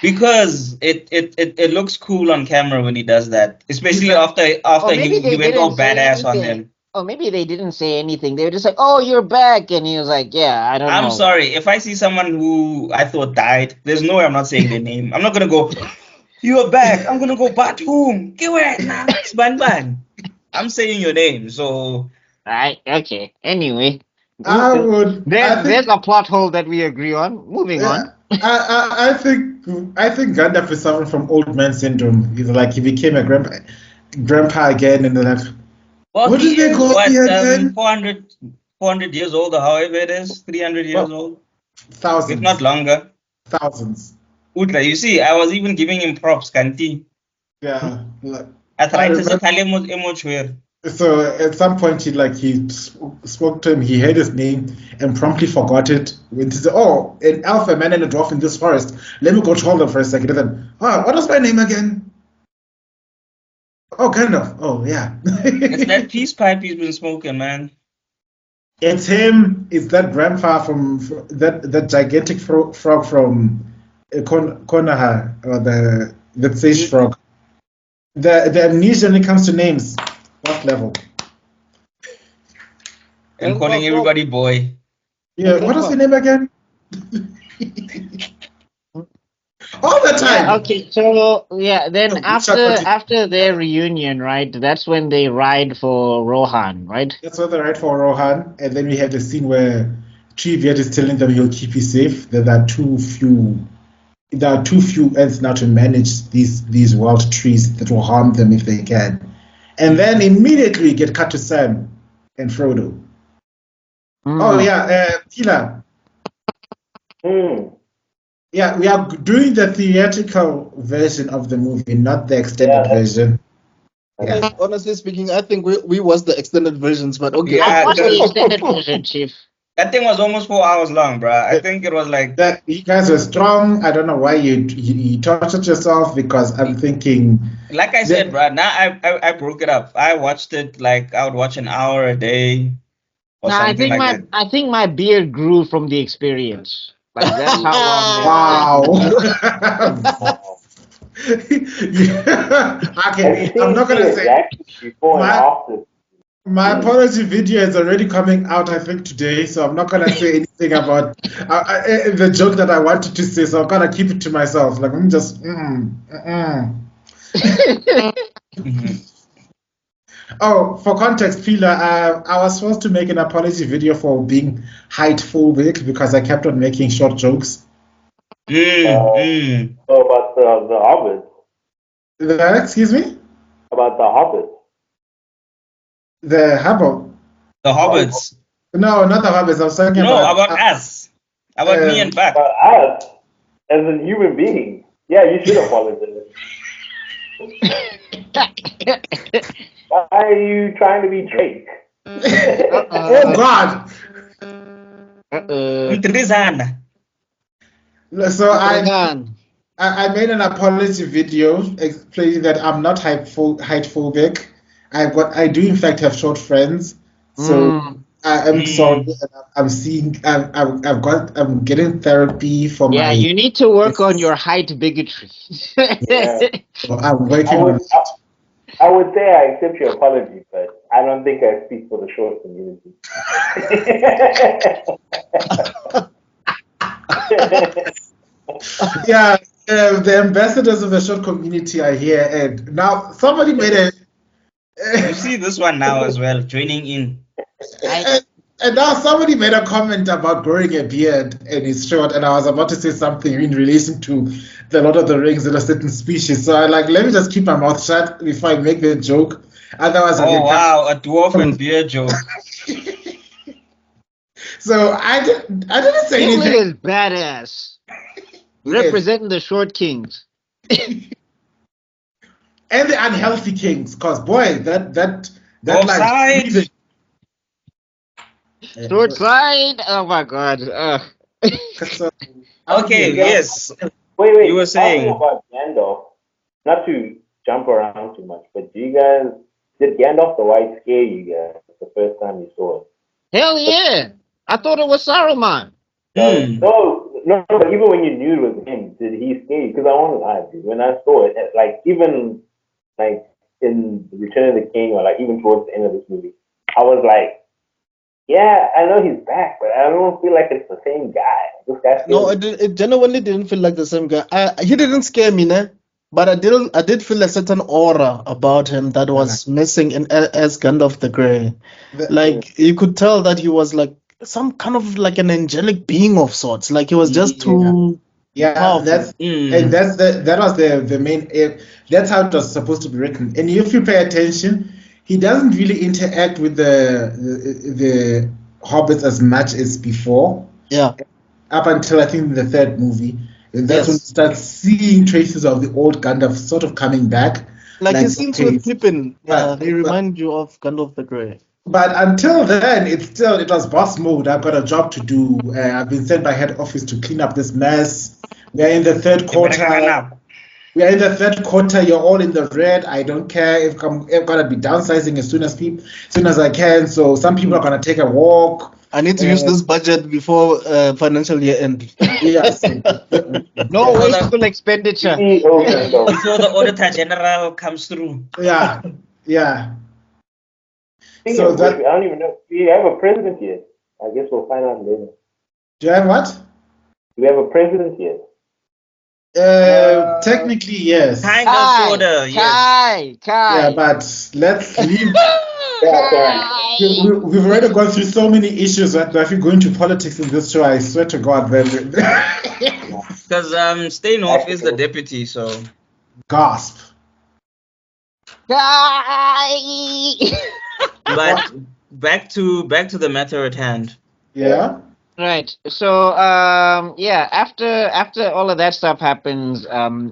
Because it looks cool on camera when he does that, especially after he went all badass on him. Oh, maybe they didn't say anything. They were just like, "Oh, you're back," and he was like, "Yeah, I don't know." I'm sorry if I see someone who I thought died. There's no way I'm not saying their name. I'm not gonna go. You're back. I'm gonna go. But whom? Get away now. Ban. I'm saying your name. So. Right. Okay. Anyway. There's a plot hole that we agree on. Moving on. I think Gandalf is suffering from old man syndrome. He's like he became a grandpa again, and then like, what did they call me again? 400 years old, or however it is, 300 years old. Thousands, if not longer. Thousands. Utla, you see, I was even giving him props, Kanti. Yeah. So at some point he spoke to him, he heard his name and promptly forgot it. When he said, "Oh, an elf, a man, and a dwarf in this forest. Let me go troll them for a second." And then, what was my name again? Oh, Gandalf. Oh, yeah. It's that peace pipe he's been smoking, man. It's him. It's that grandpa from that gigantic frog from Konoha, or the sage frog. The amnesia when it comes to names. What level? I'm calling everybody boy. Yeah, what is the name again? All the time. Yeah, okay, so yeah, then after their reunion, right? That's when they ride for Rohan, right? That's when they ride for Rohan, and then we have the scene where Triviat is telling them he'll keep you safe. That there are too few ends now to manage these wild trees that will harm them if they can. And then immediately get cut to Sam and Frodo. Oh yeah, Phila. Yeah, we are doing the theatrical version of the movie, not the extended version. Yeah. Honestly speaking, I think we was the extended versions, but okay. What's the extended version, Chief? That thing was almost 4 hours long, bro. I think it was like, That you guys were strong. I don't know why you tortured yourself because I'm thinking like I said, that bro. Now I broke it up. I watched it like I would watch an hour a day or Nah, something like that. I think my beard grew from the experience. Like that's how long this wow. Have you Okay, I'm seen not gonna the say reaction before and my after? my apology video is already coming out, I think, today, so I'm not gonna say anything about the joke that I wanted to say. So I'm gonna keep it to myself. Like I'm just. Mhm. Oh, for context, Phila, I was supposed to make an apology video for being height phobic because I kept on making short jokes. Mm. So about the hobbits, Excuse me? about the hobbits. The Hubble. The Hobbits. No, not the Hobbits. I was talking No, about. about us. About me and Buck. But us, as a human being, yeah, you should apologize. Why are you trying to be Drake? Oh God! Mtrizana. So Hold I made an apology video explaining that I'm not height phobic. I do in fact have short friends. So Mm. I am sorry. Mm. And I'm getting therapy for Yeah, my. you need to work on your height bigotry. Yeah, I'm I working on would, it. I would say I accept your apology, but I don't think I speak for the short community. Yeah, the ambassadors of the short community are here, and now somebody made a. You see this one now as well, joining in. And now somebody made a comment about growing a beard and it's short, and I was about to say something in relation to the Lord of the Rings in a certain species. So I like let me just keep my mouth shut before I make the joke. Otherwise, I'll Oh get wow, a dwarf and beer joke. So I didn't say This anything. nigga's badass. Yes. Representing the short kings. And the unhealthy kings, because boy, that line Offside. Short side. Oh my god. So, Okay, yes. Wait, You were talking saying. about Gandalf, not to jump around too much, but did Gandalf the White scare you guys the first time you saw it? Hell yeah. I thought it was Saruman. No, but even when you knew it was him, did he scare you? Because I won't lie, dude. When I saw it, like even like in Return of the King, or like even towards the end of this movie, I was like, yeah, I know he's back, but I don't feel like it's the same guy. This guy No, feels it genuinely didn't feel like the same guy. He didn't scare me, ne? But I did feel a certain aura about him that was missing in as Gandalf the Grey. Like you could tell that he was like some kind of like an angelic being of sorts. Like he was just too powerful. That was the main. That's how it was supposed to be written. And if you pay attention, he doesn't really interact with the hobbits as much as before. Yeah. Up until I think the third movie, and that's when you start seeing traces of the old Gandalf sort of coming back. Like his scenes with Pippin, but- they remind you of Gandalf the Grey. But until then, it was boss mode. I've got a job to do. I've been sent by head office to clean up this mess. We are in the third quarter. You're all in the red. I don't care if I'm gonna be downsizing as soon as I can. So some people are gonna take a walk. I need to use this budget before financial year end. Yes. No wasteful expenditure. Before the Auditor General comes through. Yeah. Speaking of which, I don't even know. Do you have a president yet? I guess we'll find out later. Do you have what? Do we have a president yet? Technically, yes. Kind of, sorta, yes. Yeah, but let's leave. We've already gone through so many issues that if you go into politics in this show, I swear to God, then Because Steinhoff is the deputy, so gasp. But back to the matter at hand. Yeah. Right. So after all of that stuff happens,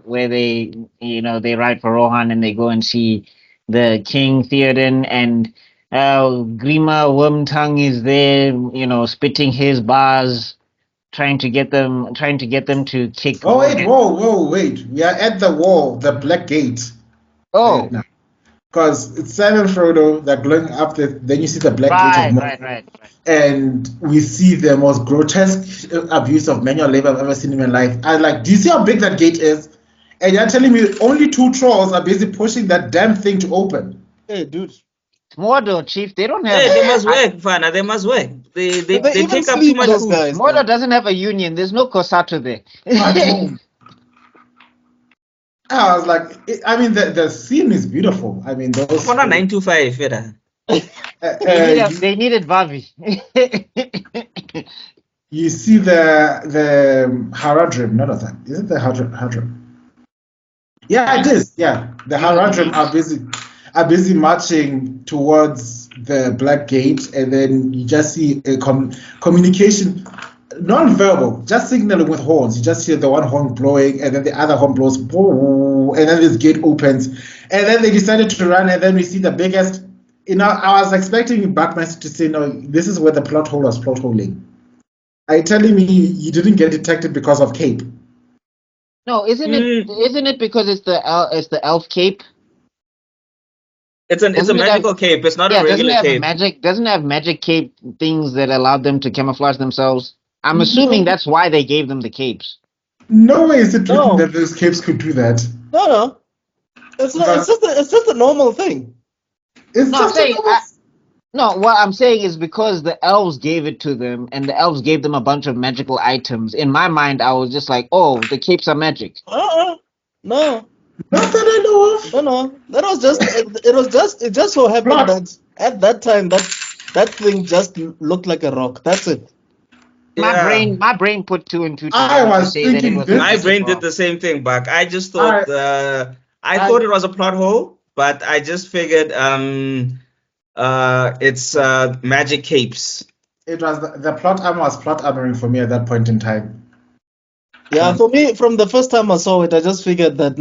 where they ride for Rohan and they go and see the King Theoden, and Grima Wormtongue is there, spitting his bars, trying to get them to kick. Oh wait, whoa, wait. We are at the wall, the Black Gate. Oh, Now. Because it's Sam and Frodo, they're glowing up then you see the Black Gate of Mordor. right. And we see the most grotesque abuse of manual labor I've ever seen in my life. I was like, do you see how big that gate is? And you're telling me only 2 trolls are busy pushing that damn thing to open. Hey, dude. Mordor, Chief, they don't have. Hey, they must work, Fana. They must work. They even take up too sleep, much those food. guys. Mordor doesn't have a union. There's no Kosato there. I was like, the scene is beautiful. I mean, those. Fana 925, yeah. They needed Vavi. You see the Haradrim, not of that. Is it the Haradrim? Yeah, it is. Yeah, the Haradrim are busy marching towards the Black Gate, and then you just see a communication, non-verbal, just signaling with horns. You just hear the one horn blowing, and then the other horn blows, and then this gate opens, and then they decided to run, and then we see the biggest. I was expecting BuckMeister to say, no, this is where the plot hole was plot holing. Are you telling me you didn't get detected because of cape? No, isn't it because it's the elf cape? It's a magical cape. It's not a regular cape. Doesn't it have magic cape things that allow them to camouflage themselves? I'm assuming that's why they gave them the capes. No way is it written that those capes could do that. No. It's not. It's just a normal thing. What I'm saying is because the elves gave it to them, and the elves gave them a bunch of magical items. In my mind, I was just like, "Oh, the capes are magic." No. Not that I know of. No. That was just. It just so happened that at that time that thing just looked like a rock. That's it. My brain put 2 and 2 together. I was thinking my brain did the same thing, Buck. I just thought I thought it was a plot hole, but I just figured it's magic capes. It was the plot armor was plot armoring for me at that point in time. Yeah, for me, from the first time I saw it, I just figured that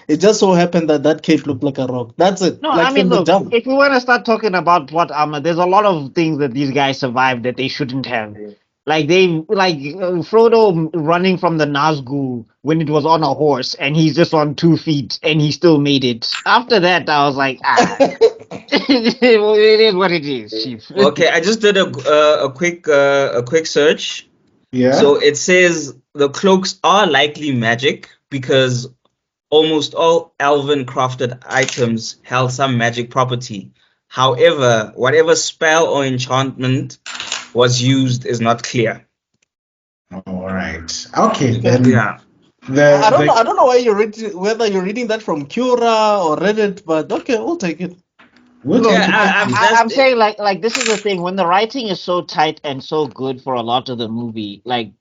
it just so happened that cape looked like a rock. That's it. No, like I mean, look, jump. if we want to start talking about plot armor, there's a lot of things that these guys survived that they shouldn't have. Like Frodo running from the Nazgul when it was on a horse, and he's just on 2 feet, and he still made it. After that, I was like, it is what it is, Chief. Okay, I just did a quick search. Yeah. So it says the cloaks are likely magic because almost all elven crafted items held some magic property. However, whatever spell or enchantment was used is not clear. All right. Okay. Then, yeah. I don't know whether you're reading that from Cura or Reddit, but okay, we'll take it. I'm saying like this is the thing, when the writing is so tight and so good for a lot of the movie, like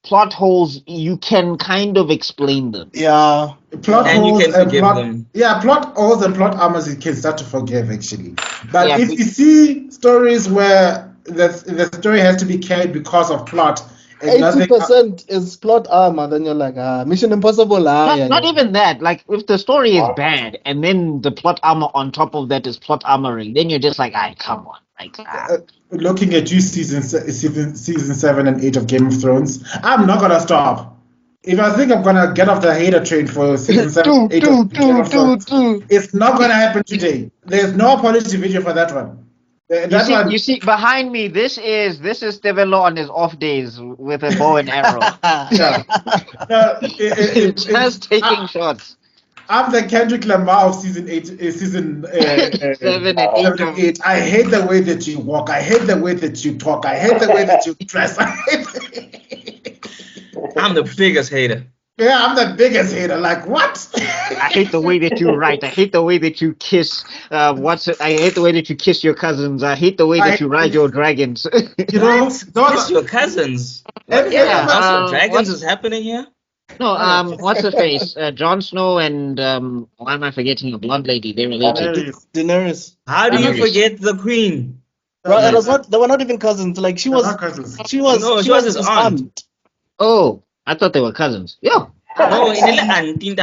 plot holes, you can kind of explain them. Yeah. Plot holes you can forgive them. Yeah, plot holes and plot armors you can start to forgive actually. But if you see stories where the story has to be carried because of plot, 80% is plot armor, then you're like, Mission Impossible. Not even that. Like, if the story is bad and then the plot armor on top of that is plot armoring, then you're just like, come on. Like, looking at you, season 7 and 8 of Game of Thrones, I'm not gonna stop. If I think I'm gonna get off the hater train for season 7, 8 of Game of Thrones, it's not gonna happen today. There's no apology video for that one. You see, behind me, this is Tebello on his off days with a bow and arrow. Just taking shots. I'm the Kendrick Lamar of season 7 and 8. I hate the way that you walk. I hate the way that you talk. I hate the way that you dress. I'm the biggest hater. Yeah, I'm the biggest hater. Like, what? I hate the way that you write. I hate the way that you kiss. I hate the way that you kiss your cousins. I hate the way that you ride your dragons. Kiss your cousins? Dragons is happening here? No, what's her face? Jon Snow and why am I forgetting a blonde lady? They're related. Daenerys. How do you forget the queen? Bro, it was not. They were not even cousins. Like she was. She was his aunt. Oh, I thought they were cousins. Yeah. No, auntie.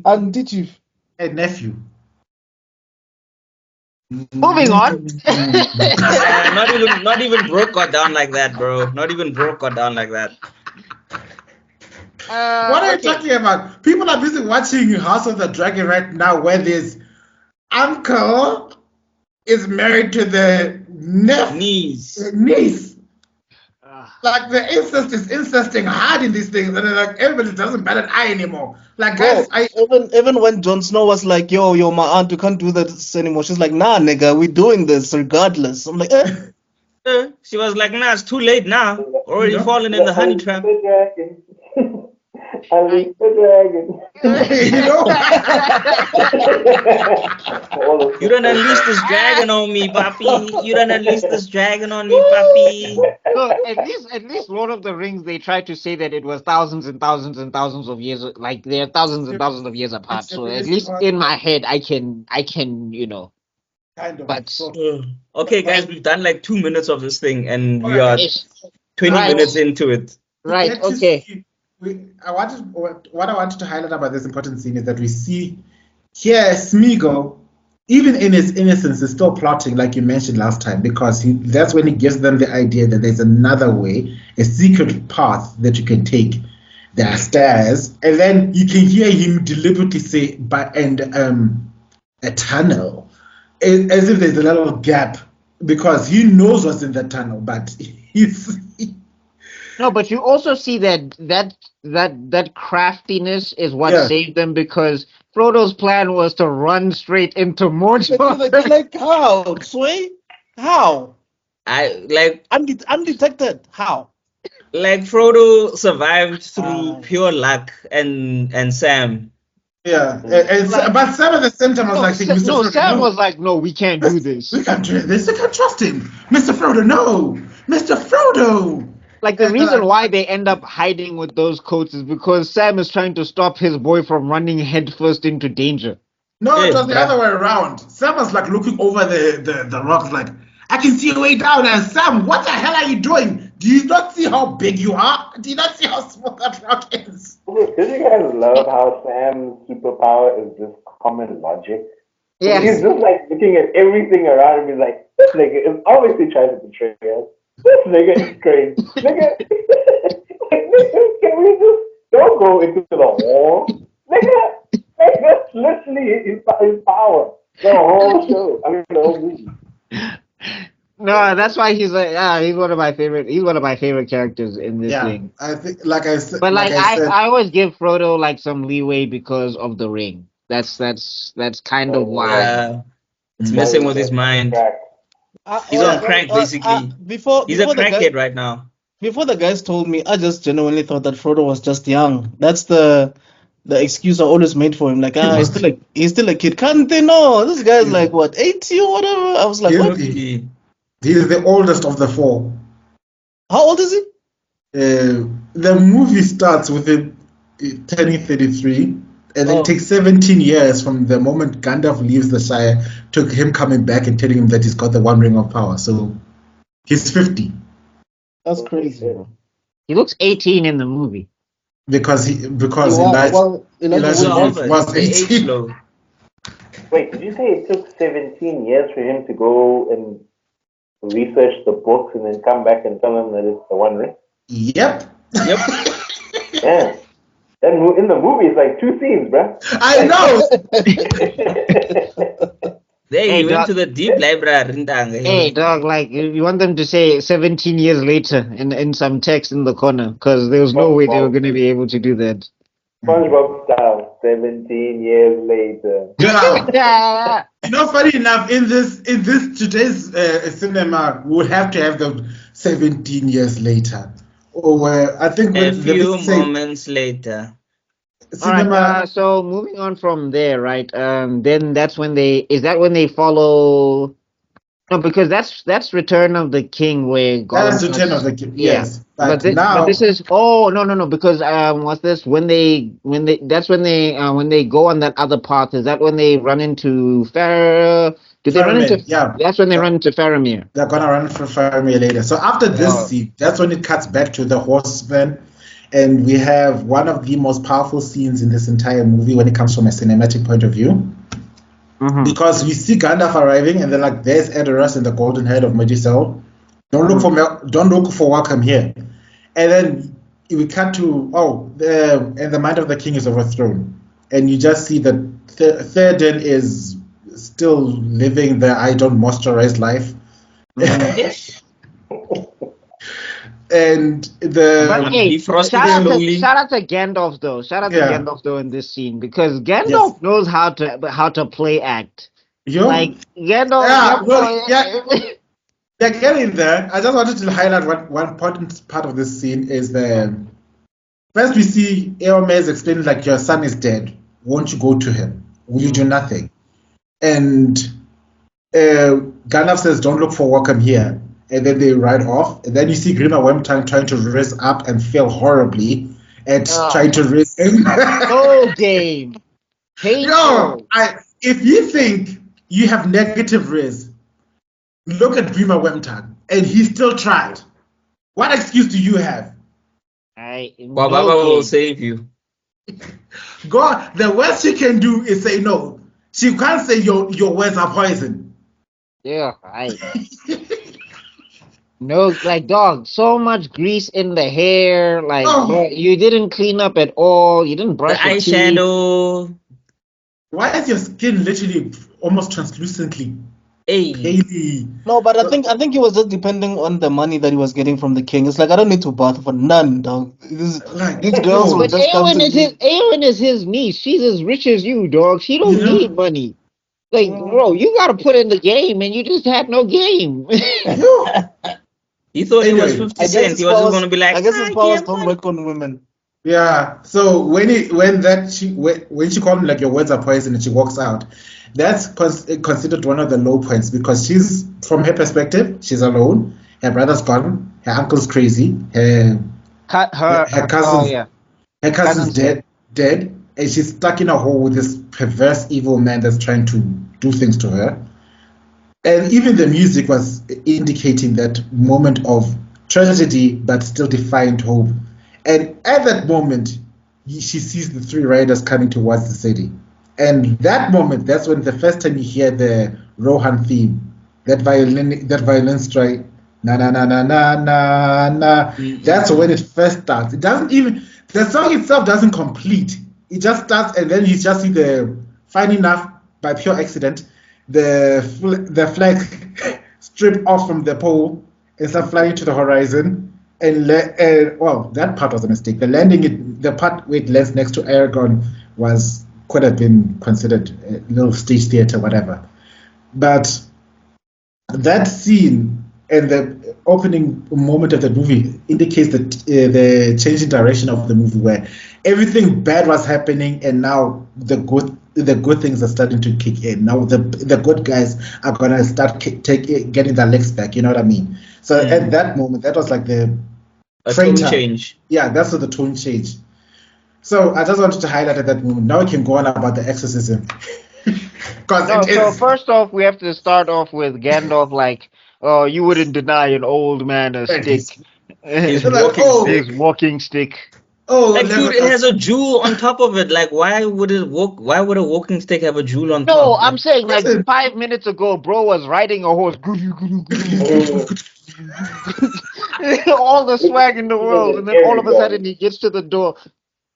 Auntie chief. A nephew. Moving on. Not even Broke got down like that, bro. Not even Broke got down like that. What are you talking about? People are busy watching House of the Dragon right now, where this uncle is married to the niece. Like the incest is incesting hard in these things, and then like everybody doesn't bat an eye anymore. Like guys, even when Jon Snow was like, yo, my aunt, you can't do this anymore. She's like, nah, nigga, we're doing this regardless. I'm like, She was like, nah, it's too late now. Already fallen in the honey trap. Unleash the dragon. You don't unleash this dragon on me, papi. You don't unleash this dragon on me, papi. So at least Lord of the Rings, they tried to say that it was thousands and thousands and thousands of years, like they're thousands and thousands of years apart. So at least in my head, I can, kind of. But okay, guys, we've done like 2 minutes of this thing, and we are 20 minutes into it. Right. Okay. What I wanted to highlight about this important scene is that we see here Smeagol, even in his innocence, is still plotting, like you mentioned last time, because that's when he gives them the idea that there's another way, a secret path that you can take. There are stairs, and then you can hear him deliberately say, a tunnel, as if there's a little gap, because he knows what's in the tunnel, but he's... No, but you also see that craftiness is what saved them, because Frodo's plan was to run straight into Mordor. like how? Sway? How? I undetected. How? Like Frodo survived through pure luck, and Sam. Yeah, but Sam at the same time was like, Sam was like, no, we can't do this. We can't do this. We can't trust him, Mr. Frodo. No, Mr. Frodo. Like, the reason why they end up hiding with those coats is because Sam is trying to stop his boy from running headfirst into danger. No, it was the other way around. Sam was like looking over the rocks like, I can see a way down. And Sam, what the hell are you doing? Do you not see how big you are? Do you not see how small that rock is? Did you guys love how Sam's superpower is just common logic? Yes. He's just like looking at everything around him. He's like, this nigga is obviously trying to betray us. This nigga is crazy. Nigga, can we just don't go into the war? Nigga, that's literally his power. The whole show. I mean, the whole movie. No, that's why he's like, he's one of my favorite characters in this thing. I think, like I said, but I always give Frodo like some leeway because of the ring. That's kind of why. It's messing with his mind. He's on crack, basically. He's a crackhead right now. Before the guys told me, I just genuinely thought that Frodo was just young. That's the excuse I always made for him. Like, he's still a kid. Can't they know? This guy's like, what, 80 or whatever? I was like, what? He is the oldest of the four. How old is he? The movie starts with him turning 33. And it takes 17 years from the moment Gandalf leaves the Shire to him coming back and telling him that he's got the One Ring of Power. So he's 50. That's crazy. He looks 18 in the movie. Because Elijah was 18. Wait, did you say it took 17 years for him to go and research the books and then come back and tell him that it's the One Ring? Yep. Yeah. And in the movie, it's like 2 scenes, bruh. I know. They went to the deep library. Hey, dog, like, you want them to say 17 years later in some text in the corner, because there was no way they were going to be able to do that. SpongeBob style, 17 years later. Yeah. Funny enough, in this today's cinema, we would have to have the 17 years later. Or I think a few moments later. Alright, so moving on from there, right? Then that's when they follow. No, because that's Return of the King where that's Return of the King. Yes, but this is no because what's this when they when they go on that other path? Is that when they run into Faramir? Did they run into? Yeah, that's when they run into Faramir. They're gonna run into Faramir later. So after this scene, that's when it cuts back to the horsemen, and we have one of the most powerful scenes in this entire movie when it comes from a cinematic point of view. because we see Gandalf arriving, and they're like, "There's Edoras and the golden head of Medicel. Don't look for welcome here." And then we cut to and the mind of the king is overthrown, and you just see that Théoden is still living the I don't moisturize life. And But hey, defrosting shout slowly. out to Gandalf though. Shout out to Gandalf though in this scene, because Gandalf knows how to play act. Like Gandalf. Yeah, getting there. I just wanted to highlight one important part of this scene is first we see Eomer explaining like, your son is dead. Won't you go to him? Will you do nothing? And Gandalf says, don't look for welcome here. And then they ride off. And then you see Grima Wormtongue trying to raise up and fail horribly at trying to raise him. Whole game. If you think you have negative riz, look at Grima Wormtongue, and he still tried. What excuse do you have? Baba will save you. God, the worst she can do is say no. She can't say your words are poison. Yeah, no, like dog, so much grease in the hair. Like you didn't clean up at all. You didn't brush your teeth. Eyeshadow. Why is your skin literally almost translucently paly? No, but I think he was just depending on the money that he was getting from the king. It's like, I don't need to bath for none, dog. These girls will just come to me. Eowyn is his niece. She's as rich as you, dog. She don't need money. Like, bro, you got to put in the game, and you just had no game. He thought he was 50 Cent. He was just going to be like, I guess his powers don't work on women. Yeah. So when she called him like, your words are poison, and she walks out, that's considered one of the low points, because she's, from her perspective, she's alone. Her brother's gone. Her uncle's crazy. Her cousin's dead, and she's stuck in a hole with this perverse evil man that's trying to do things to her. And even the music was indicating that moment of tragedy, but still defiant hope. And at that moment, she sees the three riders coming towards the city. And that moment, that's when the first time you hear the Rohan theme, that violin strike, na na na na na na na. That's when it first starts. It doesn't even, the song itself doesn't complete. It just starts, and then you just see funny enough, by pure accident, the flag strip off from the pole and start flying to the horizon. And that part was a mistake. The part where it lands next to Aragorn could have been considered a little stage theater, whatever. But that scene and the opening moment of the movie indicates that the changing direction of the movie, where everything bad was happening, and now the good things are starting to kick in. Now the good guys are gonna start getting their legs back. You know what I mean? So at that moment, that was like the tone change. Yeah, that's the tone change. So I just wanted to highlight at that moment. Now we can go on about the exorcism. So first off, we have to start off with Gandalf like, oh, you wouldn't deny an old man a stick. His walking stick. Oh, like, dude, it has a jewel on top of it. Like, why would a walking stick have a jewel on top? No, I'm saying like 5 minutes ago, bro was riding a horse. All the swag in the world, and then all of a sudden he gets to the door.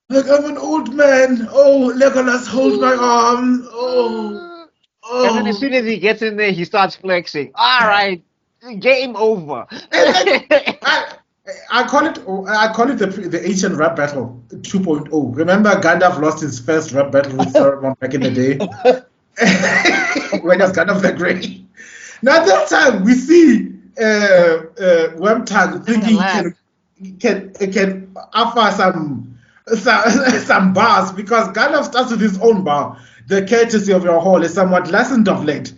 Like, I'm an old man. Oh, Legolas, hold my arm. Oh. And then as soon as he gets in there, he starts flexing. All right, game over. I call it the ancient rap battle 2.0. Remember, Gandalf lost his first rap battle with Saruman back in the day when he was Gandalf the Grey. Now this time we see Wormtongue thinking he can offer some bars, because Gandalf starts with his own bar. The courtesy of your hall is somewhat lessened of late,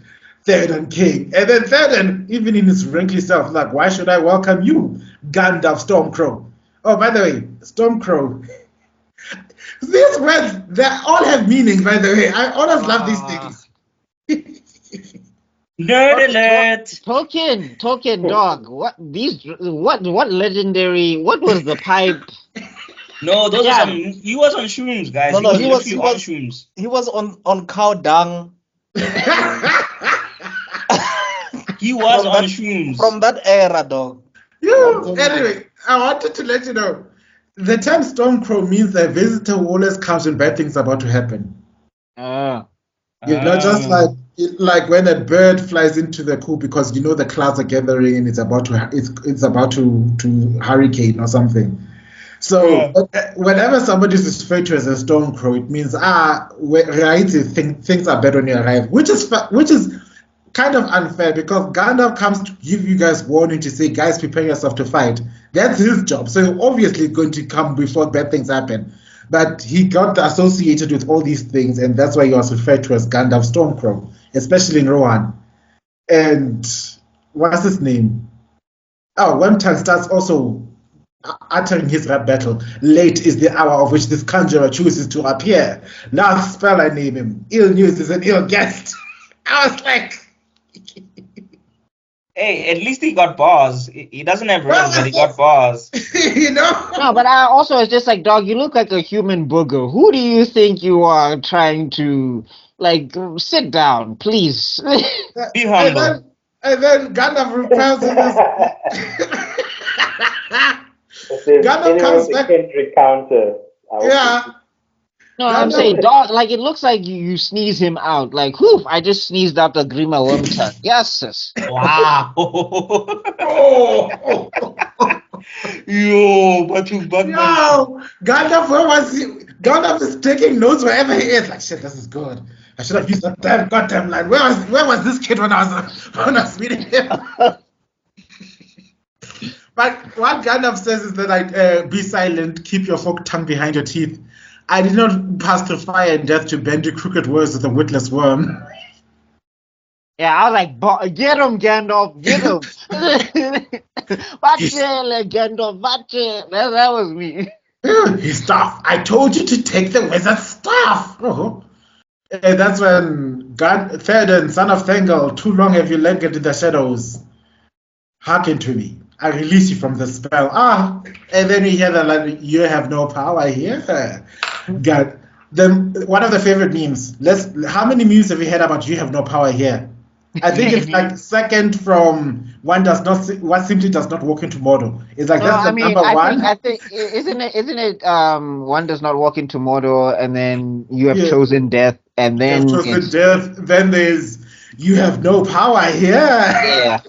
Théoden King. And then Théoden, even in his wrinkly self, like, why should I welcome you, Gandalf Stormcrow? Oh, by the way, Stormcrow. These words, they all have meaning, by the way. I always love these things. Nerd alert! Tolkien, dog. What legendary? What was the pipe? No, those are some. He was on shrooms, guys. No, he was on shrooms. He was on cow dung. He was From on that- shrooms. From that era, dog. Anyway, I wanted to let you know, the term Stormcrow means a visitor who always comes when bad things are about to happen. Just like when a bird flies into the coop because the clouds are gathering and it's about to hurricane or something. So whenever somebody is referred to as a Stormcrow, it means things are bad when you arrive, which is kind of unfair because Gandalf comes to give you guys warning to say, guys, prepare yourself to fight. That's his job. So obviously going to come before bad things happen. But he got associated with all these things, and that's why he was referred to as Gandalf Stormcrow, especially in Rohan. And what's his name? Oh, Wormtongue starts also uttering his rap battle. Late is the hour of which this conjurer chooses to appear. Last spell I name him. Ill news is an ill guest. I was like... Hey, at least he got bars. He doesn't have rims, but he got bars. No, but I also, it's just like, dog, you look like a human booger. Who do you think you are trying to, sit down, please? Be humble. And then Gandalf repels him as... Gandalf comes back. Recounter. Yeah. No, I'm saying, dog, it looks like you sneeze him out. Like, whoof, I just sneezed out the Grima Wormtongue. Yes, sis. Wow. Yo, but you bug Yo, Gandalf, where was he? Gandalf is taking notes wherever he is. Like, shit, this is good. I should have used that damn goddamn line. Where was this kid when I was meeting him? But what Gandalf says is that be silent, keep your forked tongue behind your teeth. I did not pass through fire and death to bend your crooked words with a witless worm. Yeah, I was like, get him, Gandalf, get him. Gandalf, that was me. His staff. I told you to take the wizard's staff. Oh. And that's when Theoden, son of Thengel, too long have you lingered in the shadows. Hearken to me. I release you from the spell. And then we hear that like, you have no power here. God. One of the favorite memes. How many memes have you heard about you have no power here? I think it's like second from what simply does not walk into Mordor. It's like that's the number one. I think isn't it one does not walk into Mordor, and then you have chosen death, and then then there's you have no power here. Yeah.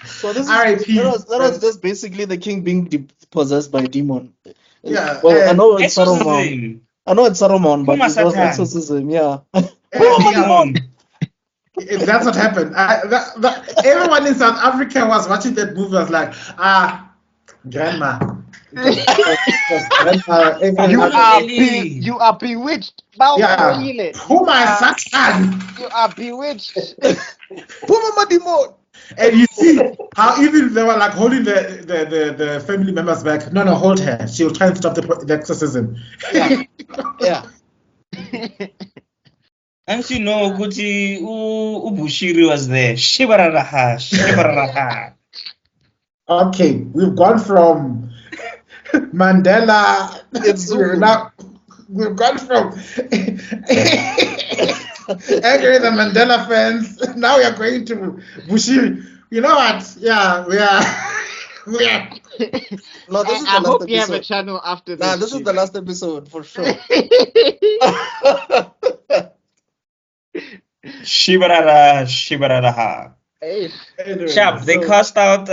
So this that was just basically the king being possessed by a demon. Yeah. Well, I know it's Saruman. But it was exorcism. Yeah. That's what happened. Everyone in South Africa was watching that movie. Was like, grandma. You are bewitched. Yeah. Puma Satan. You are bewitched. Puma demon. And you see how even they were like holding the family members back. No, hold her. She'll try and stop the exorcism. Yeah. And you know, Gucci Ubushiri was there. Shibaraha. Okay, we've gone from Mandela. We've gone from angry the Mandela fans. Now we are going to Bushiri. You know what? Yeah, we are. No, this is I the last hope episode. you have a channel after this. Nah, this is the last episode for sure. Shibaraha. Sharp, they cast out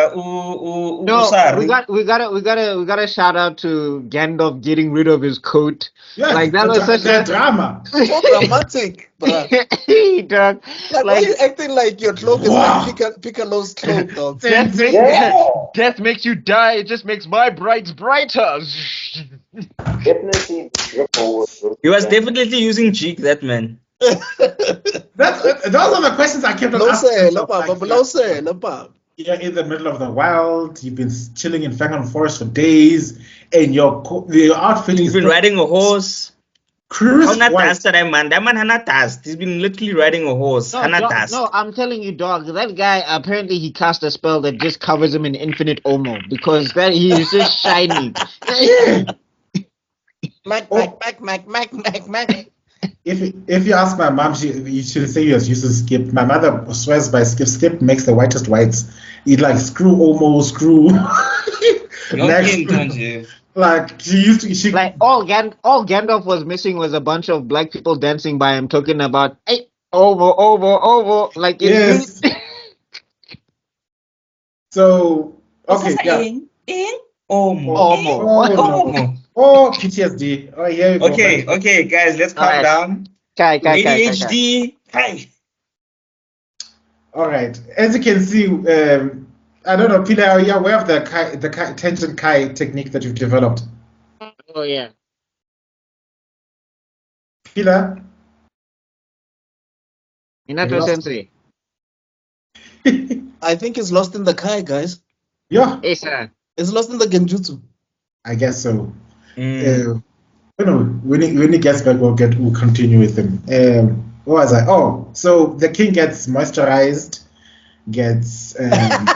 Usari. we gotta shout out to Gandalf getting rid of his coat. Yes, like that was such a drama. So dramatic, bro. Dog. Like, why are you acting like your cloak is like Piccolo's cloak, dog? Death makes you die. It just makes my brights brighter. Definitely. He was definitely using cheek, that man. Those are the questions I kept on asking. You're in the middle of the wild. You've been chilling in Fangon Forest for days, and your outfit He's been riding a horse. Cruise white. That man hana dust. He's been literally riding a horse. No, I'm telling you, dog. That guy apparently he cast a spell that just covers him in infinite Omo because he's just shiny. Mac. if you ask my mom, she say yes, use skip. My mother swears by skip. Skip makes the whitest whites. It like screw almost screw. Yonke into nje. Like she used to she Like all Gandalf was missing was a bunch of black people dancing by him, talking about hey over. Like it's really yes. So okay, Osasa yeah. ing omo. Omo. Oh no. Omo. Oh PTSD. Oh here we go. Okay, guys, let's All calm right, down. Kai. ADHD. Hi. All right. As you can see, I don't know, Phila, are you aware of the tangent Kai technique that you've developed? Oh yeah. Phila? Minato Lost. Sensei. I think it's lost in the Kai, guys. Yeah, Hey sir. It's lost in the Genjutsu. I guess so. Mm. When he gets back, we'll continue with him. What was I? Oh, so the king gets moisturized, gets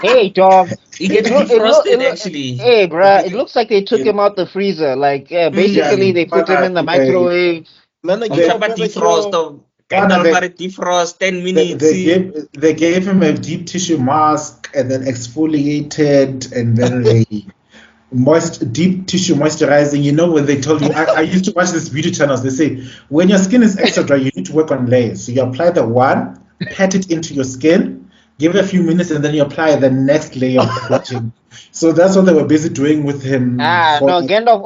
Hey dog. He gets defrosted actually. Hey bruh, it looks like they took him out the freezer. Like basically they put him in the microwave. Manicure, I'm talking about defrost of kind of defrost 10 minutes. they gave him a deep tissue mask and then exfoliated and then they deep tissue moisturizing. You know when they told you, I used to watch these beauty channels. They say when your skin is extra dry, you need to work on layers. So you apply the one, pat it into your skin, give it a few minutes, and then you apply the next layer of coating. So that's what they were busy doing with him. No, Gandalf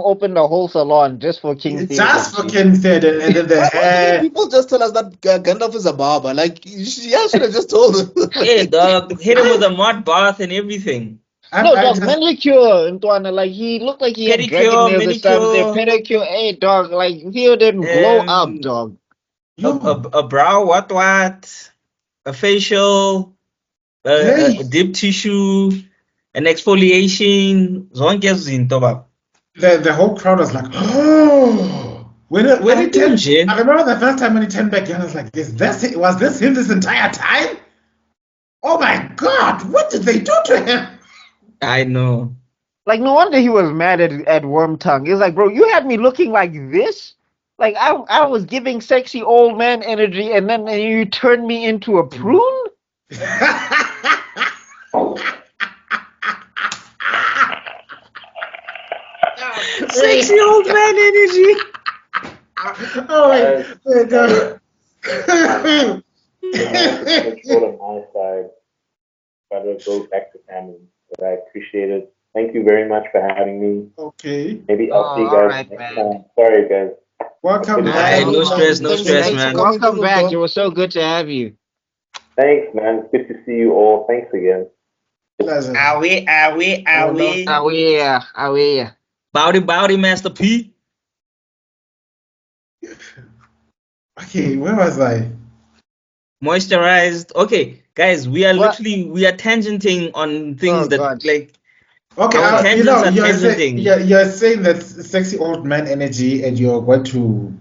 opened a whole salon just for King Theoden. Just for King Theoden, and then the Why hair. didn't people just tell us that Gandalf is a barber? Like, yeah, should have just told us. Hey dog, hit him with a mud bath and everything. Dog, manicure, Antoine. Like he looked like he had dragon Pedicure, nails or something. Pedicure, hey dog, like Theoden glow up, dog. A brow, what? A facial, a deep tissue, an exfoliation. Zonke izinto baba. The whole crowd was like, oh. When he turned, I remember the first time when he turned back, and I was like, was this him this entire time? Oh my God, what did they do to him? I know. Like no wonder he was mad at Wormtongue. He's like, bro, you had me looking like this. Like I was giving sexy old man energy, and then you turned me into a prune. Sexy old man energy. Oh my God. On my side, try to go back to family, but I appreciate it. Thank you very much for having me. Okay. Maybe I'll see you guys next time. Sorry, guys. Welcome back. No stress, man. Welcome back. It was so good to have you. Thanks, man. It's good to see you all. Thanks again. Are we? Bowdy, Master P. Okay, where was I? Moisturized. Okay, guys, we are tangenting on things like. Okay, you're saying that sexy old man energy, and you're going to.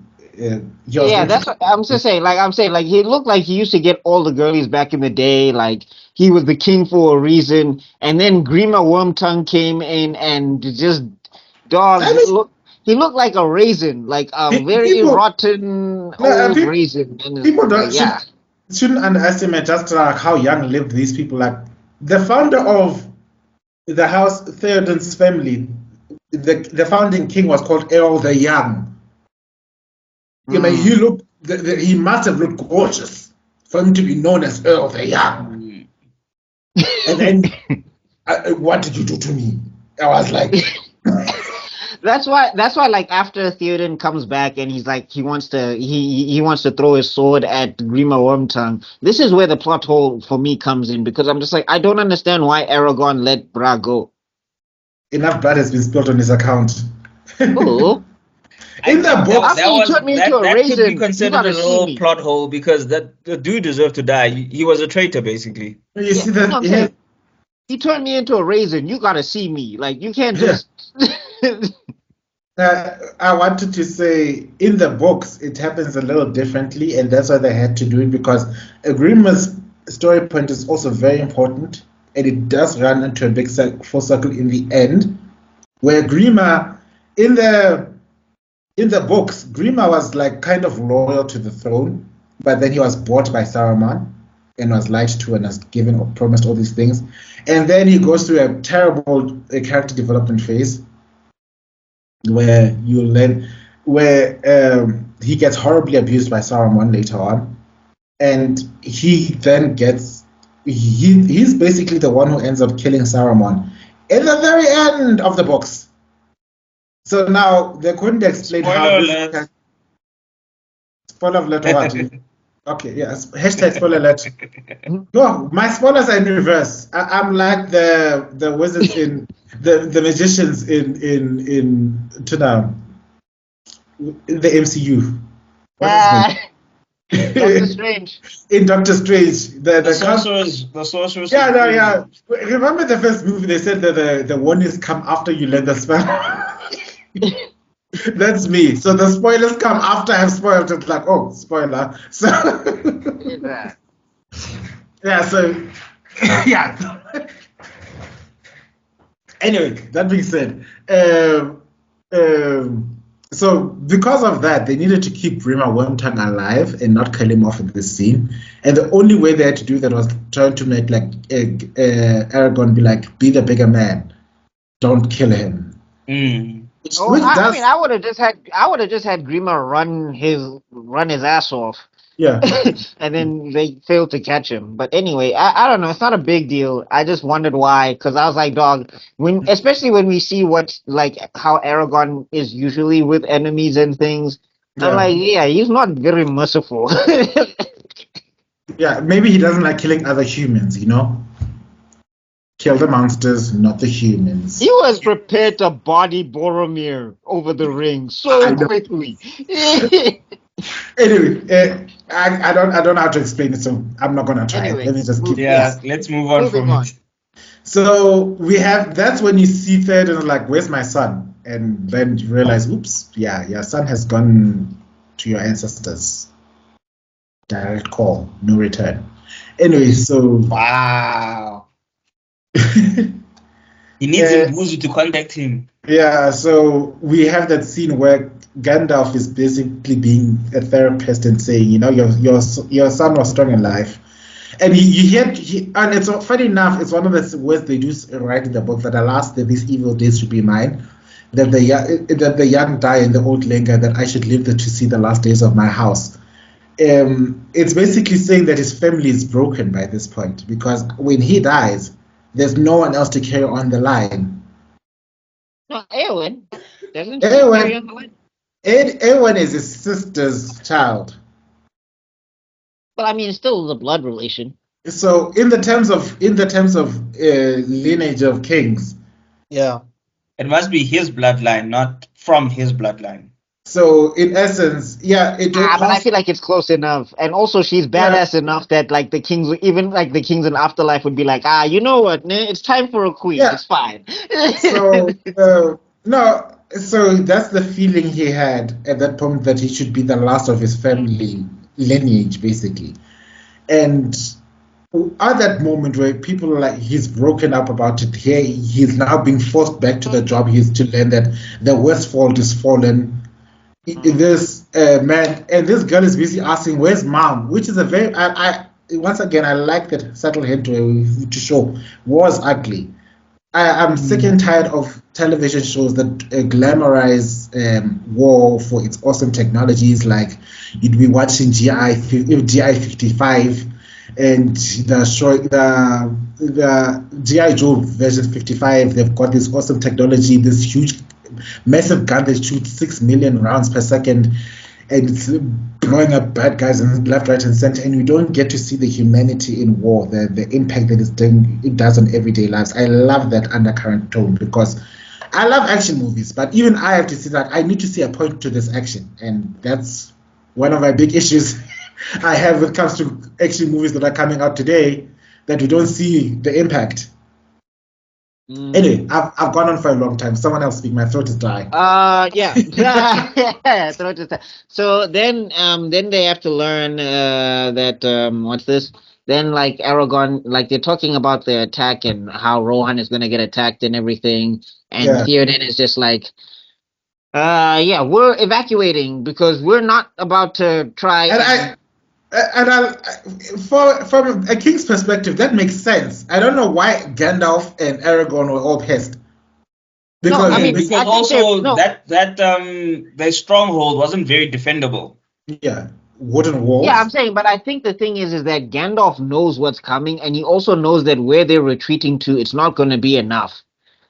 That's what I'm just saying. Like he looked like he used to get all the girlies back in the day. Like he was the king for a reason, and then Grima Wormtongue came in and just he looked like a raisin, like a very rotten old raisin. And people shouldn't underestimate just how young lived these people. Like the founder of the house Theoden's family, the founding king was called Earl the Young. I mean, he must have looked gorgeous for him to be known as Earl the Young. And then, what did you do to me? I was like. That's why. Like after Theoden comes back and he's like he wants to throw his sword at Grima Wormtongue. This is where the plot hole for me comes in, because I'm just like, I don't understand why Aragorn let Bra go. Enough blood has been spilled on his account. Oh. In the book, that could be considered a little plot hole, because the dude deserved to die. He was a traitor, basically. You see that? He turned me into a raisin. You gotta see me. Like you can't just. I wanted to say, in the books, it happens a little differently, and that's why they had to do it, because Grima's story point is also very important, and it does run into a big full circle in the end, where Grima, in the in the books, Grima was like kind of loyal to the throne, but then he was bought by Saruman and was lied to and was given or promised all these things. And then he goes through a terrible character development phase where you learn where he gets horribly abused by Saruman later on, and he then gets he's basically the one who ends up killing Saruman in the very end of the books. So now they couldn't explain how Spoiler this alert. spoiler alert what? Okay, yes. Hashtag spoiler alert. No, my spoilers are in reverse. I'm like the wizards in the magicians in Tuna, the MCU. What's his Doctor name? Strange. In Doctor Strange, The sorcerer's yeah, no, Supreme. yeah. Remember the first movie? They said that the warnings come after you learn the spell. That's me. So the spoilers come after I've spoiled. It's like, oh, spoiler. So Yeah. yeah. So yeah. Anyway, that being said, so because of that, they needed to keep Grima Wormtongue alive and not kill him off in this scene. And the only way they had to do that was trying to make like Aragorn be like, be the bigger man, don't kill him. Which I does, mean, I would have just had Grima run his ass off. yeah. And then they failed to catch him. But anyway, I don't know. It's not a big deal. I just wondered why, because I was like, dog, especially when we see how Aragorn is usually with enemies and things, I'm Yeah. like, yeah, he's not very merciful. Yeah, maybe he doesn't like killing other humans, you know? Kill the monsters, not the humans. He was prepared to body Boromir over the ring I so know. quickly. Anyway, I don't know how to explain it, so I'm not gonna try. Anyway, Let me just keep Yeah, let's move on moving from on. it. So that's when you see Third and like, where's my son? And then you realize, oops, yeah, your son has gone to your ancestors. Direct call, no return. Anyway, so Wow. He needs Yeah. Mbuzi to contact him. yeah, so we have that scene where Gandalf is basically being a therapist and saying, you know, your son was strong in life. And and it's funny enough, it's one of the words they do write in the book that alas, that these evil days should be mine, that the young die and the old linger, that I should live to see the last days of my house. It's basically saying that his family is broken by this point because when he dies, there's no one else to carry on the line. No, Eowyn doesn't she carry on the line? Eowyn is his sister's child. But I mean, it's still the blood relation. So in the terms of lineage of kings, Yeah. It must be his bloodline, not from his bloodline. so in essence, yeah, it will But I cost. feel like it's close enough. And also, she's badass enough that like the kings, even like the kings in Afterlife, would be like, you know what? It's time for a queen. Yeah. It's fine. So no, so that's the feeling he had at that point, that he should be the last of his family lineage, basically. And at that moment where people are like, he's broken up about it, here he's now being forced back to the job. He's to learn that the Westfold is fallen. This man and this girl is busy asking, "Where's mom?" Which is a very I once again I like that subtle hint to show war's ugly. I'm sick and tired of television shows that glamorize war for its awesome technologies. Like you'd be watching GI 55 and the GI Joe version 55. They've got this awesome technology, this huge, massive gun that shoots 6 million rounds per second, and it's blowing up bad guys and left, right, and center. And we don't get to see the humanity in war, the impact that it does on everyday lives. I love that undercurrent tone because I love action movies, but even I have to see that I need to see a point to this action, and that's one of my big issues I have when it comes to action movies that are coming out today, that we don't see the impact. Anyway, I've gone on for a long time. Someone else speak. My throat is dry. Yeah. So then they have to learn that what's this? Then like Aragorn, like they're talking about the attack and how Rohan is gonna get attacked and everything, and Yeah. Theoden is just like, Yeah, we're evacuating because we're not about to try. From a king's perspective, that makes sense. I don't know why Gandalf and Aragorn were all pissed. No, I mean, Because I think also no. that their stronghold wasn't very defendable. Yeah, wooden Yeah, walls. I'm saying, but I think the thing is that Gandalf knows what's coming, and he also knows that where they're retreating to, it's not going to be enough.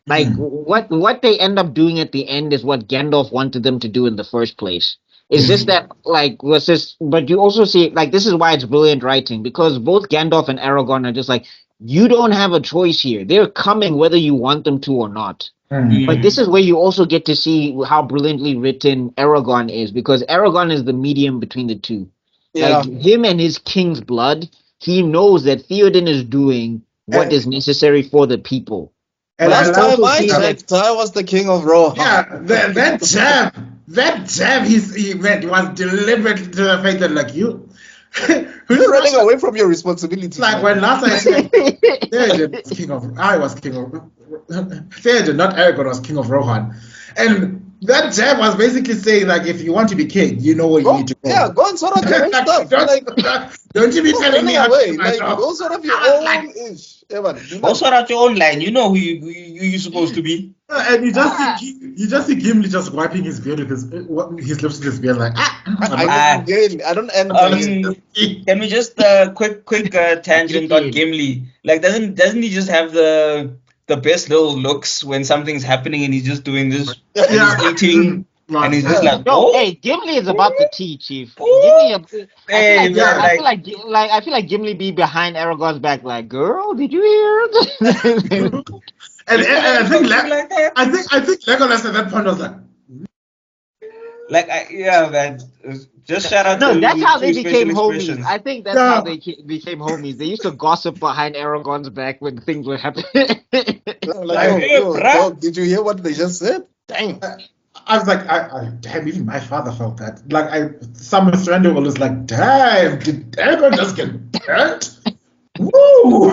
Like Mm. what they end up doing at the end is what Gandalf wanted them to do in the first place. It's just that like was this, but you also see like this is why it's brilliant writing because both Gandalf and Aragorn are just like you don't have a choice here. They're coming whether you want them to or not. Mm. But this is where you also get to see how brilliantly written Aragorn is because Aragorn is the medium between the two. Like Yeah. him and his king's blood, he knows that Theoden is doing what And, is necessary for the people. and But I Last you love, time also I see yeah, that checked, I was the king of Rohan. yeah, that jab he made was deliberate to the fact that like you, You're running away from your responsibilities. like man. when last I checked, Theoden was king of. I was king of. Theoden, not Aragorn, was king of Rohan, and that jab was basically saying like, if you want to be king, you know where you need to go. Yeah, go and sort out your own stuff. Like, don't you be stop telling me running how to away. do my Like, job. go sort out your I was like, own ish. Evan, do Go not. sort out your own line. You know who you're supposed to be. and you just see Gimli just wiping his beard with his lips with his beard like I don't end games. Can we just quick tangent on Gimli? Like, doesn't he just have the best little looks when something's happening and he's just doing this and he's eating and he's just like, no, oh, hey, Gimli is about the tea, Chief. oh, Gimli, hey, man, I feel like Gimli be behind Aragorn's back, like, girl, did you hear? and I think like that. I think Legolas at that point was like, Like, yeah, man. Just shout out No, to that's how to they special became homies. expressions. I think that's how they became homies. They used to gossip behind Aragorn's back when things were happening. Like, Hey, yo, bruh. dog, did you hear what they just said? Dang. I was like, damn, even my father felt that. Like, some surrender was like, damn, did Aragorn just get burnt? Woo!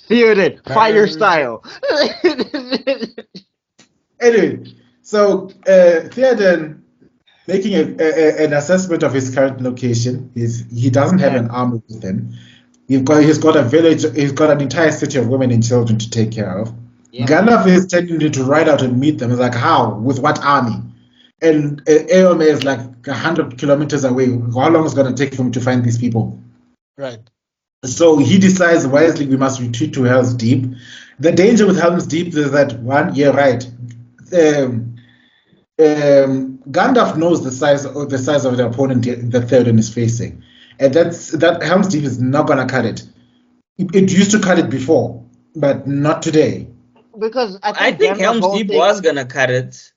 Theoden, fire style. Anyway, so Theoden making an assessment of his current location. He doesn't have an army with him. He's got a village. He's got an entire city of women and children to take care of. Yeah. Gandalf is telling him to ride out and meet them. He's like, how? With what army? And Eomer is like 100 kilometers away. How long is it going to take him to find these people? Right. So he decides wisely we must retreat to Helm's Deep. The danger with Helm's Deep is that right. Gandalf knows the size of the opponent that Theoden is facing, and that Helm's Deep is not gonna cut it. It used to cut it before, but not today. Because I think Helm's Deep was gonna cut it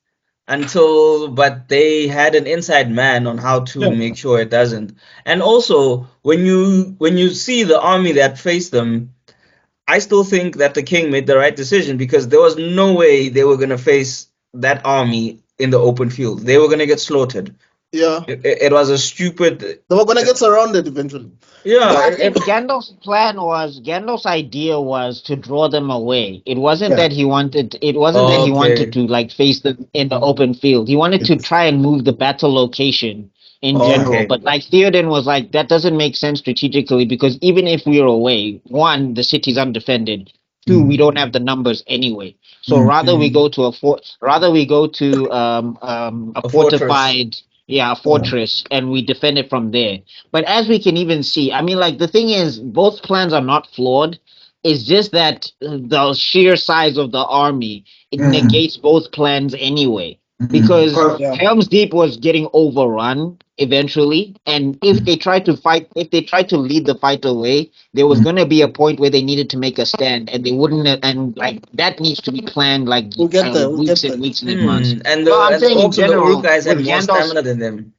but they had an inside man on how to make sure it doesn't. And also, when you see the army that faced them, I still think that the king made the right decision because there was no way they were gonna face that army in the open field. They were gonna get slaughtered. Yeah. It was a stupid. They were gonna get surrounded eventually. Yeah. I think Gandalf's idea was to draw them away. It wasn't that he wanted to like face them in the open field. He wanted to try and move the battle location in general. But like Theoden was like, that doesn't make sense strategically because even if we are away, one, the city's undefended. Two, we don't have the numbers anyway. So rather we go to a fortified fortress and we defend it from there. But as we can even see, I mean, like the thing is, both plans are not flawed. It's just that the sheer size of the army it negates both plans anyway. Because Helm's Deep was getting overrun eventually, and if they tried to lead the fight away, there was going to be a point where they needed to make a stand, and they wouldn't. And like that needs to be planned like weeks in advance. And I'm saying in also general, the old guys had with more Gandalf's- stamina than them.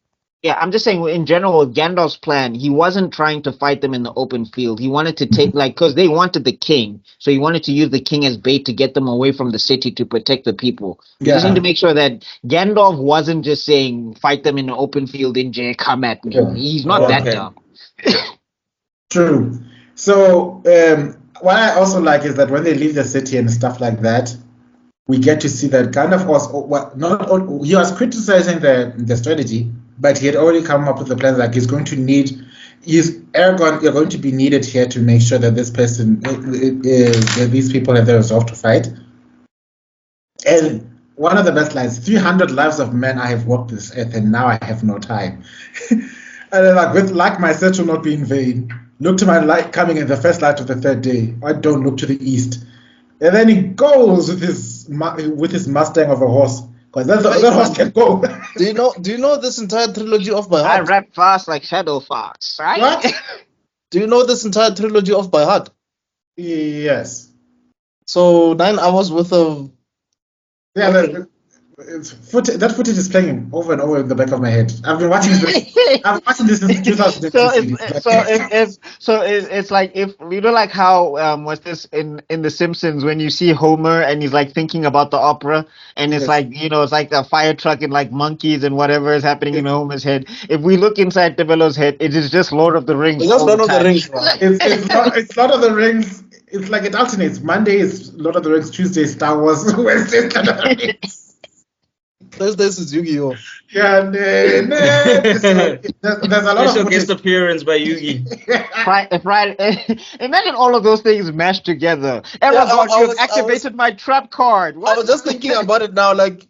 Yeah, I'm just saying in general, with Gandalf's plan, he wasn't trying to fight them in the open field. He wanted to take because they wanted the king, so he wanted to use the king as bait to get them away from the city to protect the people. We just need to make sure that Gandalf wasn't just saying fight them in the open field in Jay, come at me. He's not that dumb. True. So what I also like is that when they leave the city and stuff like that, we get to see that kind of he was criticizing the strategy, but he had already come up with the plan. Like he's going to need, Aragorn, you're going to be needed here to make sure that this person, that these people have the resolve to fight. And one of the best lines: 300 lives of men I have walked this earth, and now I have no time. And then, like, with like my search will not be in vain. Look to my light coming in the first light of the third day. I don't look to the east. And then he goes with his Mustang of a horse, because that horse can go. Do you know this entire trilogy off by I heart? rap fast like Shadow Fox, right? What? Do you know this entire trilogy off by heart? Yes. So 9 hours worth of Yeah, that footage is playing over and over in the back of my head. I've been watching this. I've been watching this since 2002. It's like, if you know, like how was this in The Simpsons, when you see Homer and he's like thinking about the opera, and it's Yes. like, you know, it's like a fire truck and like monkeys and whatever is happening in Homer's head. If we look inside Tebello's head, it is just Lord of the Rings. It's just all Lord of the time. Rings, bro. It's Lord of the Rings. It's like it alternates. Monday is Lord of the Rings, Tuesday is Star Wars, Wednesday is Lord of the Rings. Thursdays is Yu-Gi-Oh. Yeah, there's a lot Special of guest footage. appearance by Yugi. Friday. Imagine all of those things mashed together. I Aragorn, was- you've activated my trap card. I What? was just thinking about it now, like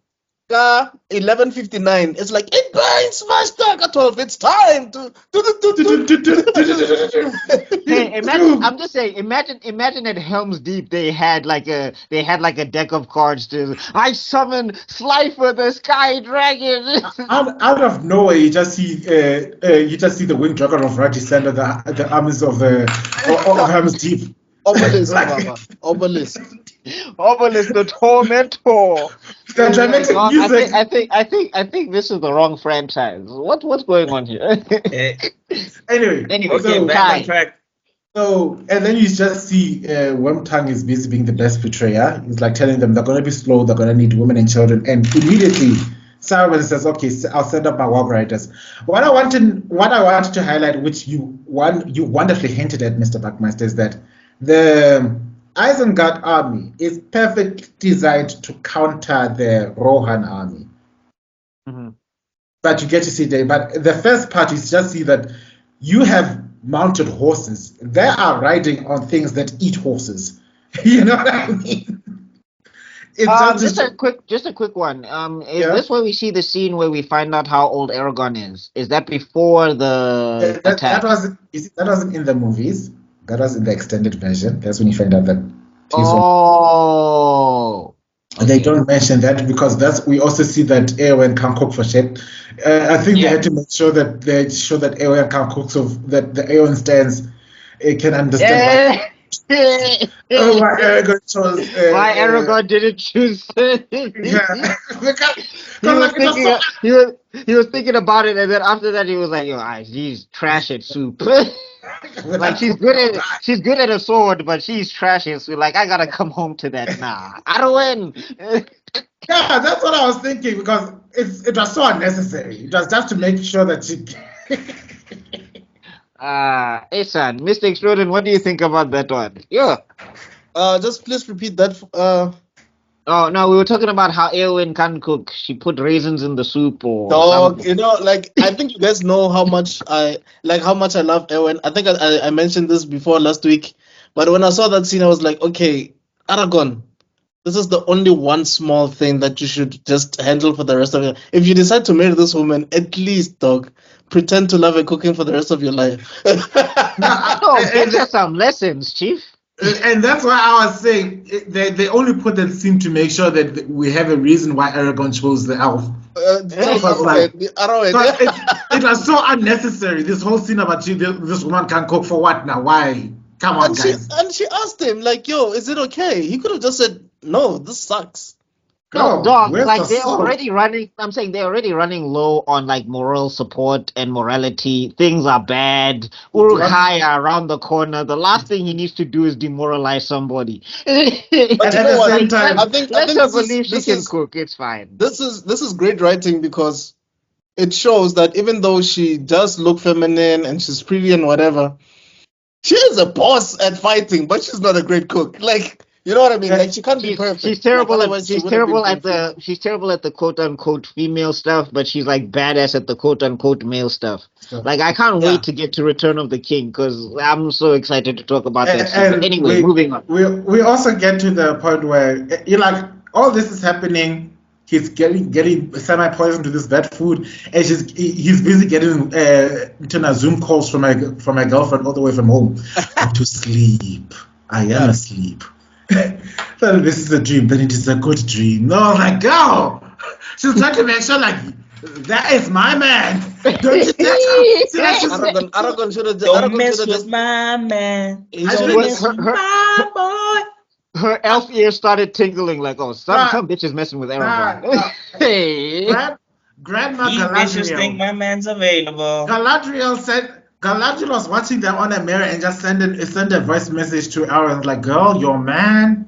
11:59. It's like it burns Master 12. It's time to Hey, imagine! I'm just saying. Imagine at Helm's Deep they had like a deck of cards to. I summon Slifer, the Sky Dragon. Out of nowhere, you just see the winged dragon of Ra descend on the armies of Helm's Deep. Obelisk, Like- Baba. Obelisk. Obelisk, the Tormentor. The dramatic Oh, music. I think this is the wrong franchise. What's going on here? Anyway, Anyway, Okay, so, back on track. and then you just see Wormtongue is busy being the best betrayer. He's like telling them they're going to be slow, they're going to need women and children, and immediately Saruman says, "Okay, I'll send up my warg riders." What I wanted to highlight, which you wonderfully hinted at, Mr. BuckMeister, is that the Isengard army is perfectly designed to counter the Rohan army. Mhm. But you get to see but the first part is just see that you have mounted horses. They are riding on things that eat horses. You know what I mean? It's Just a quick one. Is Yeah. this where we see the scene where we find out how old Aragorn is? Is that before the attack? that wasn't in the movies. That was in the extended version. That's when you find out that he's Oh. They don't mention that because we also see that Eowyn can't cook for shit. I think they had to make sure that Eowyn can't cook so that the Eowyn stands can understand why Aragorn chose. Why Aragorn didn't choose? Yeah. He was thinking about it, and then after that he was like, "Yo, she's trash at soup." Like she's good at a sword, but she's trash at soup. Like I gotta come home to that. Nah, I don't win. Yeah, that's what I was thinking because it was so unnecessary. It was just to make sure that she. Hey son, Mr. Extrodin, what do you think about that one? Yeah. Just please repeat that. Oh no, we were talking about how Eowyn can't cook. She put raisins in the soup or Dog, something. you know, like I think you guys know how much I love Eowyn. I think I mentioned this before last week, but when I saw that scene, I was like, okay, Aragorn, this is the only one small thing that you should just handle for the rest of your. If you decide to marry this woman, at least, dog, pretend to love her cooking for the rest of your life. No, give her some lessons, Chief. And that's why I was saying they only put that scene to make sure that we have a reason why Aragorn chose the elf. It was so unnecessary. This whole scene about this woman can't cook for what now? Why? Come on, guys. She asked him like, "Yo, is it okay?" He could have just said, "No, this sucks." No, Oh, dog, where's like the they're soul? already running. I'm saying they're already running low on like moral support and morality. Things are bad. Uruk-hai are around the corner. The last thing he needs to do is demoralize somebody. But And you at know the what? same time, I think Let her this believe she this can is cook. It's fine. this is great writing because it shows that even though she does look feminine and she's pretty and whatever, she is a boss at fighting, but she's not a great cook. Like You know what I mean? Like she can't be perfect. She's terrible like, at otherwise she would have been she's terrible at the quote unquote female stuff, but she's like badass at the quote unquote male stuff. Like I can't wait to get to Return of the King because I'm so excited to talk about that. And anyway, moving on. We also get to the point where you like all this is happening. He's getting semi-poisoned to this bad food, and he's busy getting Zoom calls from my girlfriend all the way from home. Go to sleep. I am asleep. So this is a dream, but it is a good dream. No, like girl, she's trying to make sure like that is my man. Don't you dare! Aragon should have Don't mess with my man. Don't mess with my boy. Her elf ear started tingling like, oh, some bitch is messing with Aragorn. Hey. Grandma You bitches think my man's available. Galadriel was watching them on a mirror and just sent a voice message to Aragorn like, girl, your man,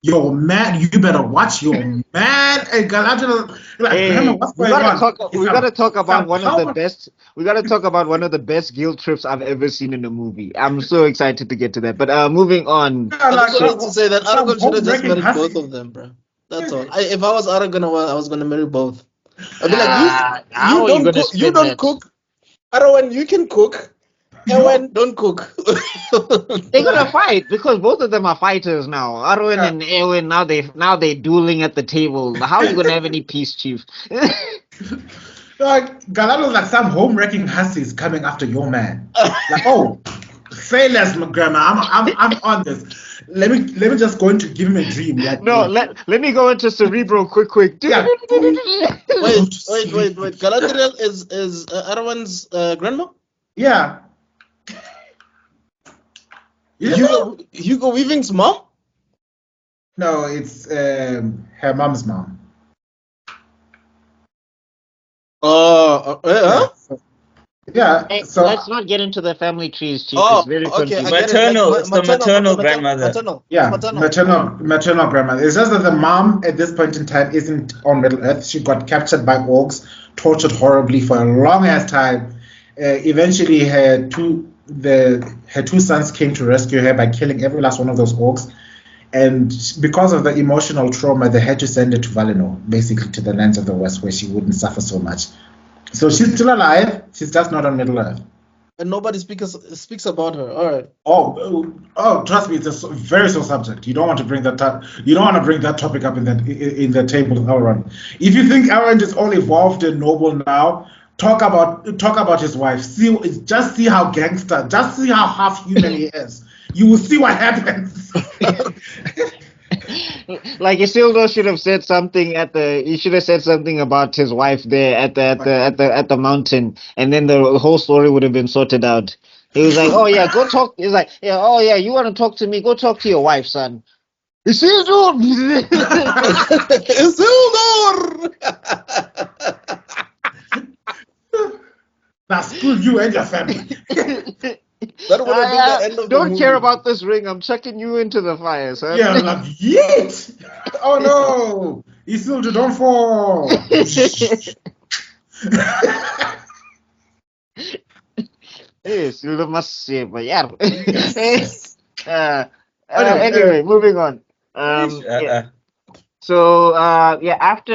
you better watch your man. And Galadriel, like, hey, what's going on? We gotta talk about one of the best guilt trips I've ever seen in a movie. I'm so excited to get to that. But moving on. I just wanted to say that Aragorn should have just married both of them, bro. That's all. If I was Aragorn, I was gonna marry both. I'd be like, you don't cook. Aragorn, you can cook. Eowyn, don't cook. They're gonna fight because both of them are fighters now. Arwen and Eowyn now they dueling at the table. How are you gonna have any peace, Chief? Like Galadriel's like some home-wrecking hussy is coming after your man. Like, oh, say less, grandma. I'm on this. Let me just go into give him a dream. Like, no, let me go into cerebral quick. Yeah. Wait. Galadriel is Arwen's grandma? Yeah. Hugo Weaving's mom? No, it's her mom's mom. Yeah. Hey, so let's not get into the family trees, Chief. Oh, it's very okay. confusing. It's the maternal grandmother. Maternal grandmother. It's just that the mom at this point in time isn't on Middle Earth. She got captured by orcs, tortured horribly for a long ass time. Eventually, her two sons came to rescue her by killing every last one of those orcs. And because of the emotional trauma, they had to send her to Valinor, basically to the lands of the West, where she wouldn't suffer so much. So she's still alive. She's just not on Middle Earth. And nobody speaks about her. All right. Oh! Trust me, it's a very sore subject. You don't want to bring that topic up in the table of Elrond. If you think Elrond is all evolved and noble now, talk about his wife. Just see how gangster. Just see how half human he is. You will see what happens. Like Isildur should have said something he should have said something about his wife there at the mountain, and then the whole story would have been sorted out. He was like, "Oh yeah, go talk." He's like, "Yeah, oh yeah, you want to talk to me? Go talk to your wife, son." Isildur. Isildur. Now screw you and your family. That would have been the end of the Don't movie. care about this ring. I'm chucking you into the fire, son. Yeah, like yeet. Oh no, Isildur, don't fall. Isildur must save, but yeah. Anyway, moving on. Yeah. So after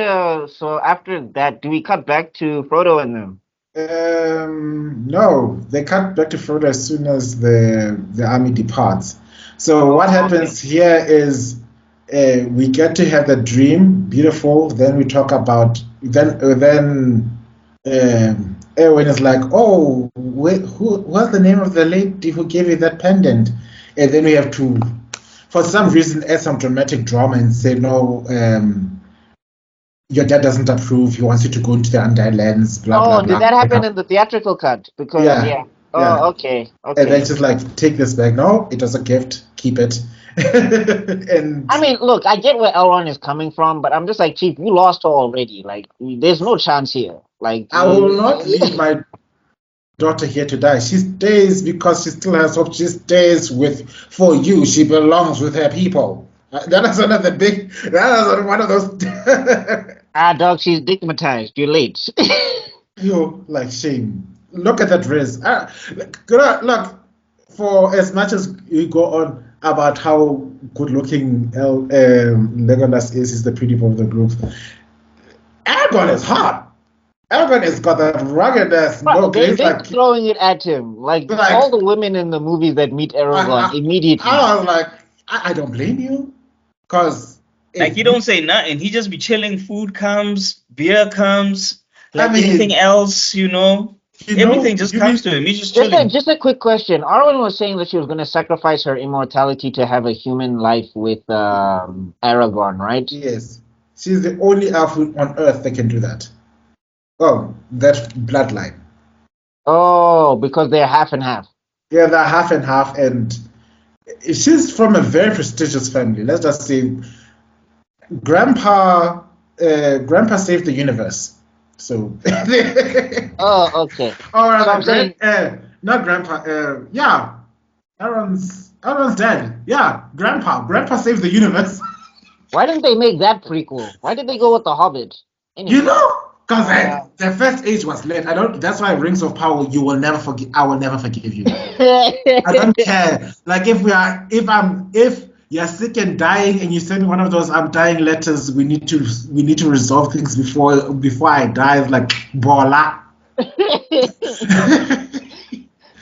that, do we cut back to Frodo and them? No, they cut back to Frodo as soon as the army departs. So what happens here is we get to have the dream, beautiful. Then we talk about then Eowyn is like, oh, what's the name of the lady who gave you that pendant? And then we have to, for some reason, add some dramatic drama and say no. Your dad doesn't approve. He wants you to go into the Undying Lands. Blah blah blah. Did that happen in the theatrical cut? Because yeah. Okay. And then just like take this back. No, it was a gift. Keep it. And I mean, look, I get where Elrond is coming from, but I'm just like, Chief, you lost her already. Like, there's no chance here. Like, I will not leave my daughter here to die. She stays because she still has hope. She stays for you. She belongs with her people. That is one of those. Dog, she's stigmatized. You're late. You like shame. Look at that dress. Look, for as much as you go on, about how good-looking Legolas is. He's the pretty boy of the group. Aragorn is hot. Aragorn has got that ruggedness look. They He's like, throwing it at him. Like all the women in the movies that meet Aragorn immediately. I was like, I don't blame you, because Like, he don't say nothing. He just be chilling. Food comes, beer comes, like anything else, everything just comes to him. He's just chilling. Just a quick question. Arwen was saying that she was going to sacrifice her immortality to have a human life with Aragorn, right? Yes. She's the only elf on Earth that can do that. Oh, that bloodline. Oh, because they're half and half. Yeah, they're half and half, and she's from a very prestigious family. Let's just say Grandpa saved the universe. So Oh, okay. All right, So I'm saying, not Grandpa. Yeah, Aaron's dad. Yeah, Grandpa saved the universe. why didn't they make that prequel? Why did they go with the Hobbit? Anyway. You know, because the first age was late. I don't. That's why Rings of Power. You will never forgive. I will never forgive you. I don't care. Like if you're sick and dying, and you send me one of those "I'm dying" letters, we need to resolve things before I die. It's like bola.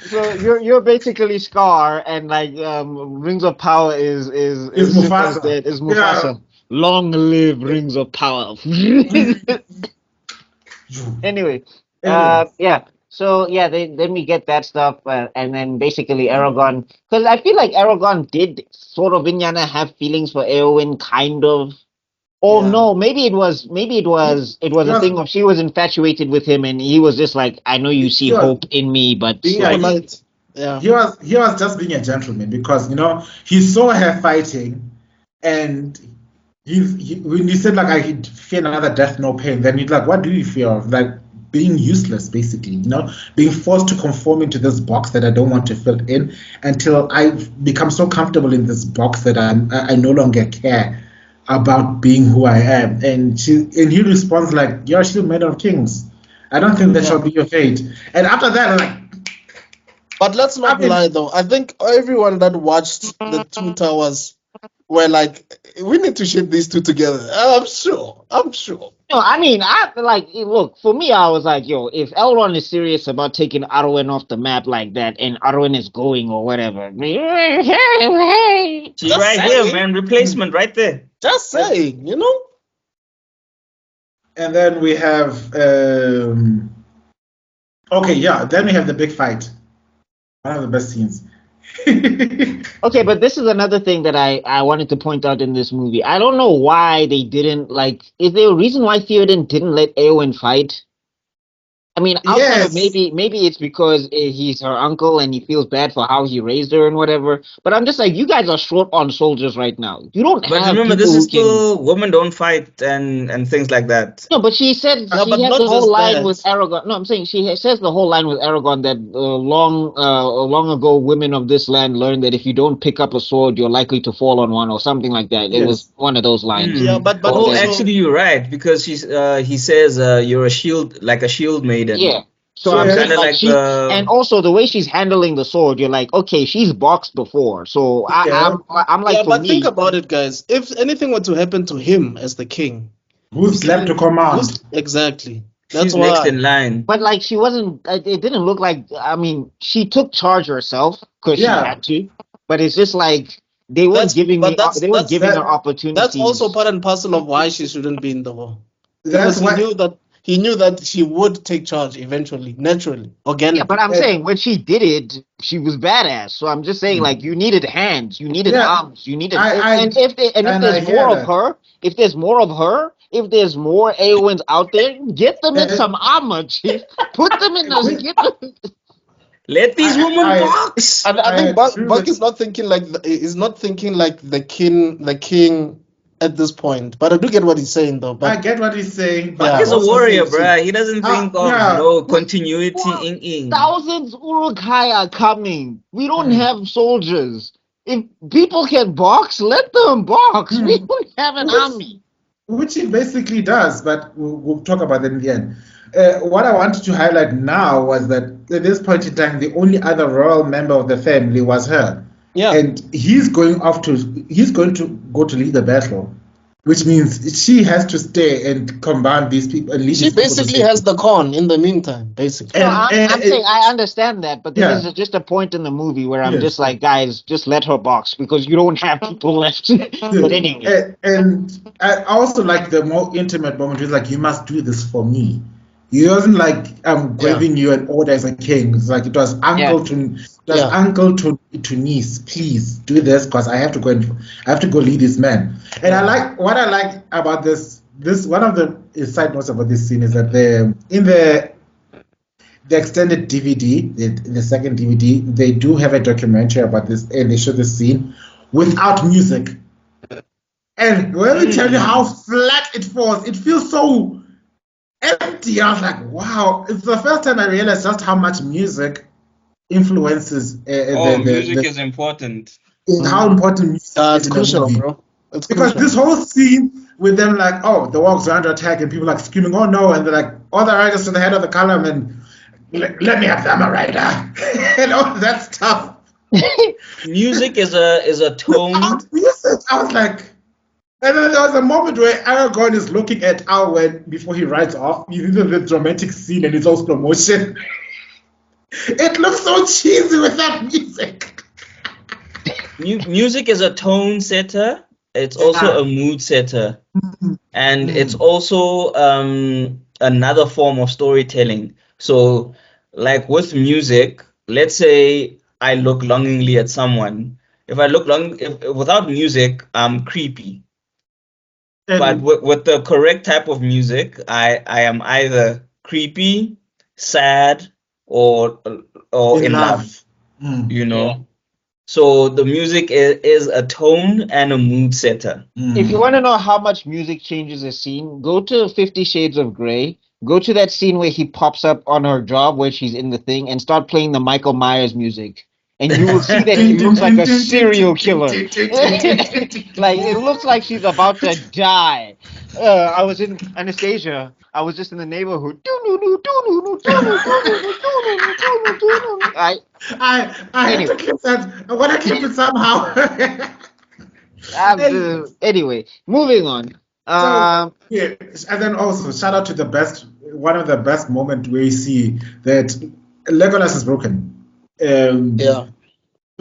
So you're basically Scar, and like Rings of Power is Mufasa. Is Mufasa. Yeah. Long live Rings of Power. Anyway, yeah. So yeah, then we get that stuff, and then basically Aragorn, because I feel like Aragorn did sort of have feelings for Eowyn, kind of. Oh no, maybe it was a thing of she was infatuated with him, and he was just like, I know you see hope in me, but like, yeah, he was just being a gentleman, because he saw her fighting, and when he said like I fear another death, no pain, then he's like, what do you fear of? Like being useless, basically, being forced to conform into this box that I don't want to fit in, until I become so comfortable in this box that I no longer care about being who I am. And he responds like, you're still made of kings. I don't think that shall be your fate. And after that, like, but let's not lie though. I think everyone that watched the Two Towers were like, we need to ship these two together. I'm sure. No, I mean, look, for me, I was like, yo, if Elrond is serious about taking Arwen off the map like that, and Arwen is going or whatever, she's right here, man. Replacement right there. Just saying, And then we have, then we have the big fight. One of the best scenes. Okay, but this is another thing that I wanted to point out in this movie. I don't know why they didn't, is there a reason why Theoden didn't let Eowyn fight? I mean, outside of maybe it's because he's her uncle and he feels bad for how he raised her and whatever. But I'm just like, you guys are short on soldiers right now. You don't have. But remember, this is still women don't fight and things like that. No, but she said she has the whole line with Aragorn. No, I'm saying she says the whole line with Aragorn that long ago women of this land learned that if you don't pick up a sword, you're likely to fall on one or something like that. Yes. It was one of those lines. Yeah, but also, actually, you're right, because he says you're a shield, like a shield maiden. Yeah. So I'm saying like and also the way she's handling the sword, you're like, okay, she's boxed before. So I'm like, yeah, but think about it, guys. If anything were to happen to him as the king, who's left to command? Exactly. That's why. Next in line. But like, she wasn't. It didn't look like. I mean, she took charge herself because she had to. But it's just like they weren't giving her opportunities. That's also part and parcel of why she shouldn't be in the war. That's why he knew that she would take charge eventually, naturally, organically. Yeah, but I'm saying when she did it, she was badass. So I'm just saying, like, you needed hands, you needed arms, you needed. And if there's more of her, if there's more Eowyn's out there, get them in some armor, chief. Put them in those. Let these women box. And I think Buck is not thinking like the king at this point, but I do get what he's saying, though. But I get what he's saying. But he's a warrior, bruh. He doesn't think of continuity in. Thousands Uruk-hai are coming. We don't have soldiers. If people can box, let them box. We don't have an army. Which he basically does, but we'll talk about that in the end. What I wanted to highlight now was that at this point in time, the only other royal member of the family was her. Yeah. And he's going to go to lead the battle, which means she has to stay and combine these people and lead She these people to basically safety. has the con in the meantime, basically. No, And I'm saying I understand that, but there Yeah. is just a point in the movie where I'm Yes. just like, guys, just let her box because you don't have people left. But anyway, And I also like the more intimate moment. He's like, you must do this for me. He wasn't like, I'm giving you an order as a king. It's like it was uncle to niece. Please do this because I have to go lead this man. And I like what I like about this one of the side notes about this scene is that in the extended DVD, the second DVD, they do have a documentary about this, and they show this scene without music. And let me tell you how flat it falls. It feels so empty. I was like, wow. It's the first time I realized just how much music influences music is important. how important music It's is in crucial, a movie. bro. It's Because crucial. this whole scene with them like, oh, the orcs are under attack, and people like screaming, oh no, and they're like, all the riders to the head of the column, and let me have them a rider, and all that stuff. Music is a tone. Without music, I was like, and then there was a moment where Aragorn is looking at Arwen before he rides off. You know the dramatic scene, and it's all slow motion. It looks so cheesy without music. Music is a tone setter. It's also a mood setter, and it's also another form of storytelling. So, like with music, let's say I look longingly at someone. If I look without music, I'm creepy. But with the correct type of music, I am either creepy, sad, or in love. You know. So the music is a tone and a mood setter. if you want to know how much music changes a scene, go to 50 Shades of Grey. Go to that scene where he pops up on her job where she's in the thing and start playing the Michael Myers music. And you will see that he looks like a serial killer. Like, it looks like she's about to die. I was in Anastasia. I was just in the neighborhood. I have to clip that. I want to clip it somehow. Anyway, moving on. And then also shout out to one of the best moments where you see that Legolas is broken.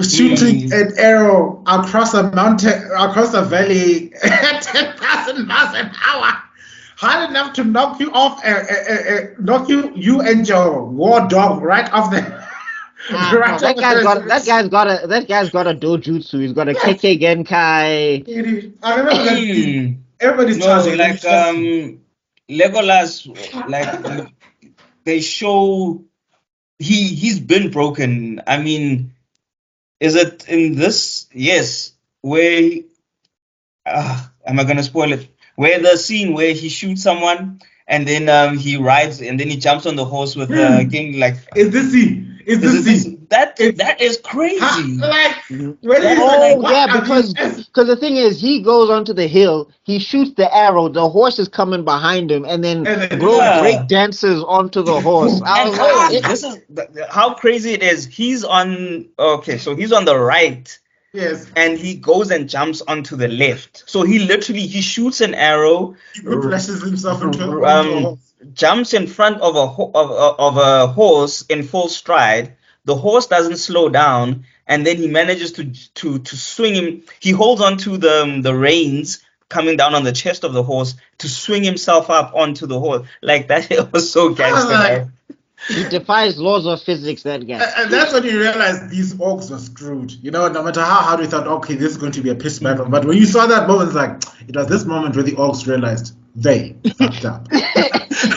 Shooting an arrow across a mountain, across a valley at 10,000 miles an hour, hard enough to knock you off, you and your war dog right off the. That guy's got a dojutsu. He's got a Keke Genkai. I remember that everybody's charging. Like Legolas, like they show he's been broken. I mean, is it in this? Yes, where am I gonna spoil it? Where the scene where he shoots someone and then he rides and then he jumps on the horse with the king. Like, is this scene? Is this scene? That is crazy. Because the thing is, he goes onto the hill, he shoots the arrow, the horse is coming behind him, and then break dances onto the horse. This is how crazy it is. He's on the right. Yes. And he goes and jumps onto the left. So he shoots an arrow. He flashes himself into a horse. Jumps in front of a horse in full stride. The horse doesn't slow down, and then he manages to swing him. He holds onto the reins coming down on the chest of the horse to swing himself up onto the horse. Like that, it was so gangster. He defies laws of physics, that guy. And that's when you realize these orcs were screwed. You know, no matter how hard we thought, okay, this is going to be a piss battle. But when you saw that moment, it was this moment where the orcs realized they fucked up.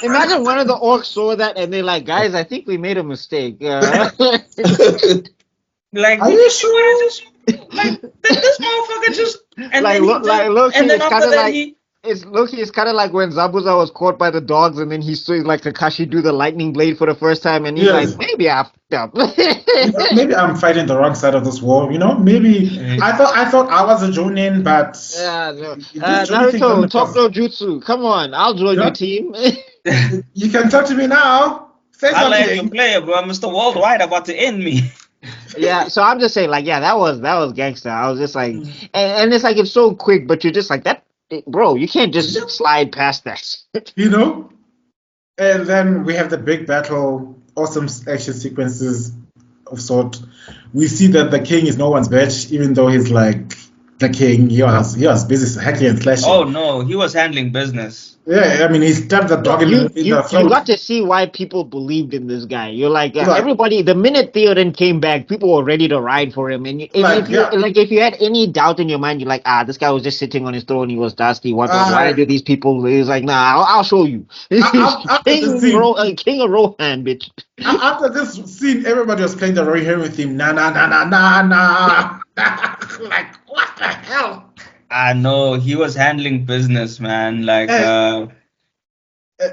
Imagine one of the orcs saw that and they're like, guys, I think we made a mistake. Like, are you sure? Like, this motherfucker just... And like, then after that, it's kind of like when Zabuza was caught by the dogs and then he saw like Kakashi do the lightning blade for the first time and he's like, maybe I fucked up. Maybe I'm fighting the wrong side of this war, you know? Maybe I thought I was a Jonin, but Naruto, talk no jutsu. Come on, I'll join your team. You can talk to me now. Say I something. like to play, bro. Mr. Worldwide about to end me. Yeah, so I'm just saying, like, yeah, that was gangster. I was just like, and it's like it's so quick, but you're just like that, bro. You can't just slide past that. You know? And then we have the big battle, awesome action sequences of sort. We see that the king is no one's bitch, even though he's like the king. He was busy hacking and slashing. Oh no, he was handling business. Yeah, I mean, he stabbed the dog in You the you throat. got to see why people believed in this guy. You're like Like- everybody. The minute Theoden came back, people were ready to ride for him. And if you had any doubt in your mind, you're like, this guy was just sitting on his throne. He was dusty. Why do these people? He's like, nah, I'll show you. After the scene- King of Rohan, bitch. After this scene, everybody was playing the Roy Henry theme. Na na na na na na. Like, what the hell? I know he was handling business, man. Like, And-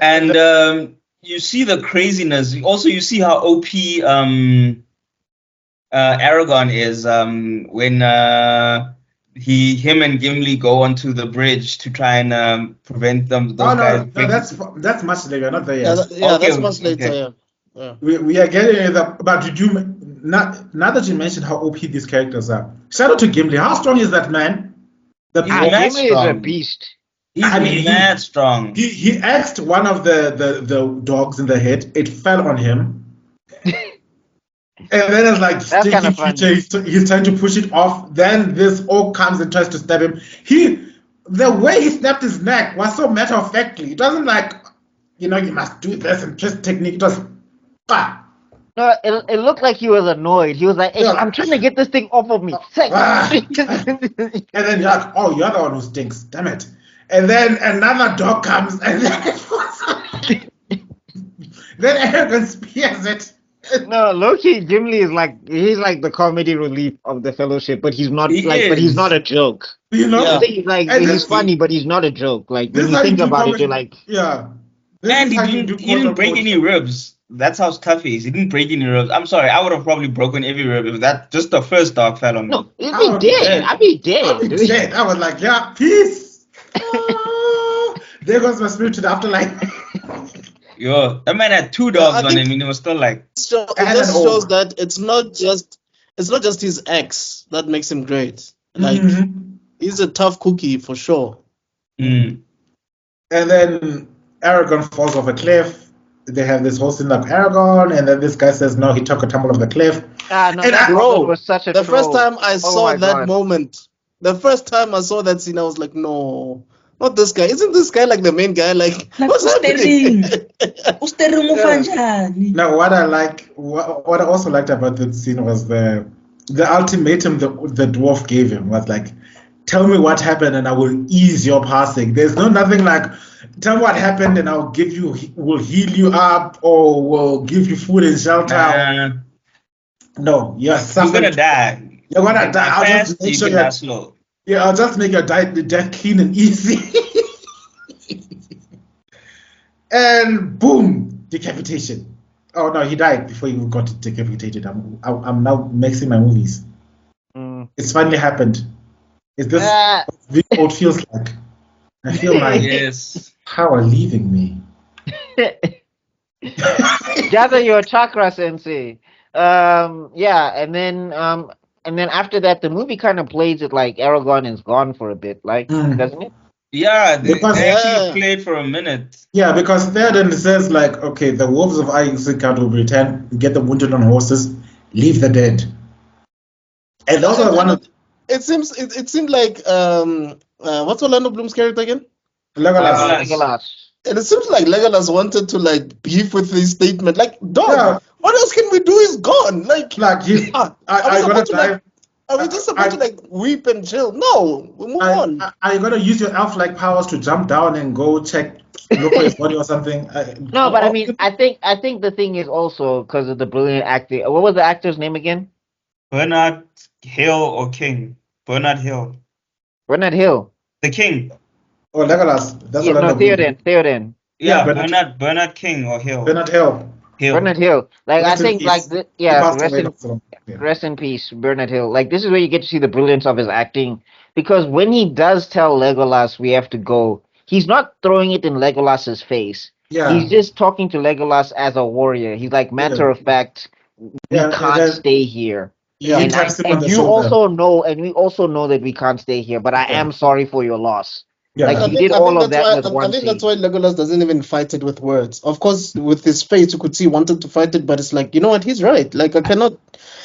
and you see the craziness. Also, you see how OP Aragon is when him and Gimli go onto the bridge to try and prevent them. Those guys No, that's much later, not there Yeah, yet. that's Okay, much later. okay. Yeah. We are getting it, but did you now that you mentioned how OP these characters are? Shout out to Gimli. How strong is that man? The He's mad Gimli is a strong. beast. He's I mean, mad strong. He axed one of the dogs in the head. It fell on him. And then it's like That's stinky kinda funny. creature. He's trying to push it off. Then this orc comes and tries to stab him. The way he snapped his neck was so matter of factly. It wasn't like, you must do this and just technique. It was, No, it looked like he was annoyed. He was like, hey, Yeah. I'm trying to get this thing off of me. Ah. And then you're like, oh, you're the one who stinks. Damn it. And then another dog comes and then Arrogant spears it. No, Loki, Gimli is he's like the comedy relief of the Fellowship, but he's not He but he's is. not a joke. You know? Yeah. I think And he's this- funny, but he's not a joke. Like This when is you how you think do about it, comedy. you're like, Yeah. This And is he how you didn't, do he didn't break quote-unquote- any ribs. That's how tough he is. He didn't break any ribs. I'm sorry, I would have probably broken every rib if that just the first dog fell on me. no, he'd I would be be dead. dead. I'd be I'll be dead. dead. I was like, yeah, peace. Ah, there goes my spirit to the afterlife. Yo, that man had two I dogs on think- him and he was still like, It And just an shows orc. that it's not just his ex that makes him great. Like Mhm. he's a tough cookie for sure. mm. And then Aragorn falls off a cliff. They have this whole scene of Aragorn, and then this guy says, no, he took a tumble off the cliff. No, And that bro, moment was such a The first troll. time I Oh saw my that God. moment, the first time I saw that scene, I was like, no, not this guy. Isn't this guy like the main guy? Like, what's happening? Now, what I also liked about that scene was the ultimatum the dwarf gave him was like, tell me what happened and I will ease your passing. There's nothing like, tell me what happened and will heal you up or will give you food and shelter. Nah, No, you're you're suffering. gonna die. You're gonna You die. can I'll fast, just make you sure can die slow. I'll just make your death clean and easy. And boom, decapitation. Oh no, he died before he got decapitated. I'm now mixing my movies. Mm. It's finally happened. Is this Ah. what it feels like? I feel like Yes. power leaving me. Gather your chakra, sensei. Yeah, and then after that, the movie kind of plays it like Aragorn is gone for a bit, like doesn't it? Yeah, they Because- actually Yeah. played for a minute. Yeah, because Theoden says like, okay, the wolves of Isengard will return, get the wounded on horses, leave the dead. And also one of It seemed like what's Orlando Bloom's character again? Legolas. Legolas. And it seems like Legolas wanted to like beef with his statement. Like, dog, Yeah. what else can we do? He's gone. Like, Like he's are I we gotta supposed to die. like? Are we just supposed to like weep and chill? No, we move on. Are you gonna use your elf-like powers to jump down and go look for his body or something? No, but I mean, I think the thing is also because of the brilliant acting. What was the actor's name again? Bernard Hill or King? Bernard Hill. Bernard Hill. The King. Oh, Legolas. That's Yeah, what no, I'm doing. Theoden. Yeah, Bernard- Bernard King or Hill. Bernard Hill. Hill. Bernard Hill. Like Rest I in think, peace. like He passed rest away in not so long. Yeah. rest in peace, Bernard Hill. Like this is where you get to see the brilliance of his acting because when he does tell Legolas we have to go, he's not throwing it in Legolas's face. Yeah. He's just talking to Legolas as a warrior. He's like, matter of fact, we Yeah, and can't then- stay here. Yeah. He And taps him on and the you shoulder. also know, and we also know that we can't stay here. But I Yeah. am sorry for your loss. Yeah. Like I he think did all of that's that why with I one think that's scene. why Legolas doesn't even fight it with words. Of course, with his face, you could see he wanted to fight it, but it's like, you know what, he's right. Like I cannot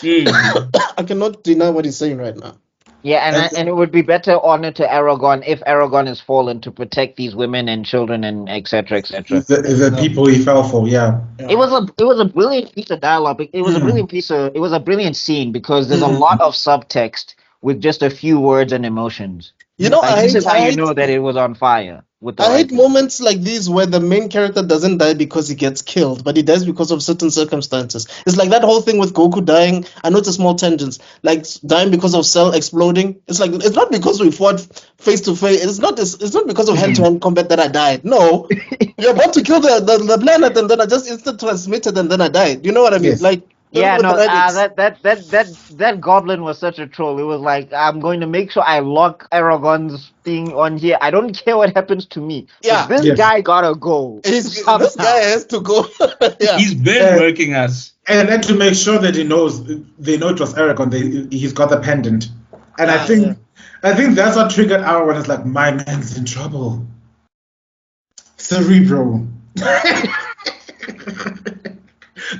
I cannot deny what he's saying right now. Yeah, And and it would be better honor to Aragon if Aragon is fallen to protect these women and children and etc. etc. the people he fell for, yeah. It was a brilliant piece of dialogue. It was a brilliant it was a brilliant scene because there's a lot of subtext with just a few words and emotions. You know, Like this is how you know that it was on fire with the I hate writing. moments like these where the main character doesn't die because he gets killed, but he dies because of certain circumstances. It's like that whole thing with Goku dying. I know it's a small tangent, like dying because of Cell exploding. It's like it's not because we fought face to face. It's not because of hand to hand combat that I died. No, you're about to kill the planet, and then I just instant transmitted, and then I died. You know what I mean? Yes. Like Yeah, with no, Radix. that goblin was such a troll. It was like, I'm going to make sure I lock Aragon's thing on here. I don't care what happens to me. Yeah. But this Yes. guy gotta go. This somehow. guy has to go. Yeah. He's been murking us. And then to make sure that they know it was Aragon, he's got the pendant. And I think that's what triggered Aragon. It's like, my man's in trouble. Cerebro.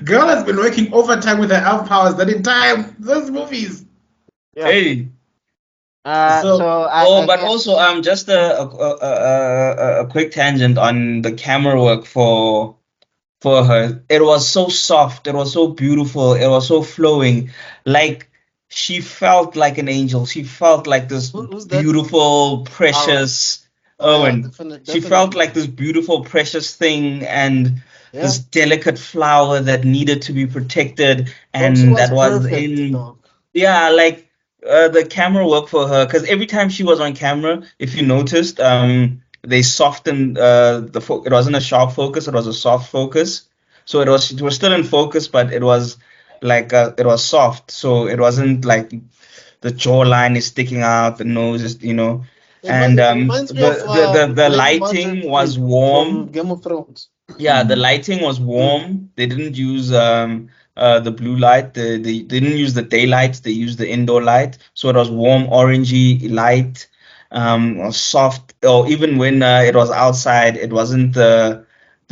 Girl has been working overtime with her elf powers that entire those movies. Yeah. Hey. But Also just a quick tangent on the camera work for her. It was so soft, it was so beautiful, it was so flowing. Like she felt like an angel. She felt like this Who's that? beautiful, precious Owen. Definitely. She felt like this beautiful, precious thing and Yeah. this delicate flower that needed to be protected, and She that was perfect, in dog. like the camera work for her, because every time she was on camera, if you noticed, they softened it wasn't a sharp focus, it was a soft focus. So it was still in focus, but it was like it was soft, so it wasn't like the jawline is sticking out, the nose is, and Reminds me of the Lady lighting Margaret was from warm. Game of Thrones. Yeah, the lighting was warm. They didn't use the blue light. They didn't use the daylight. They used the indoor light. So it was warm, orangey light, soft. Or even when it was outside, it wasn't the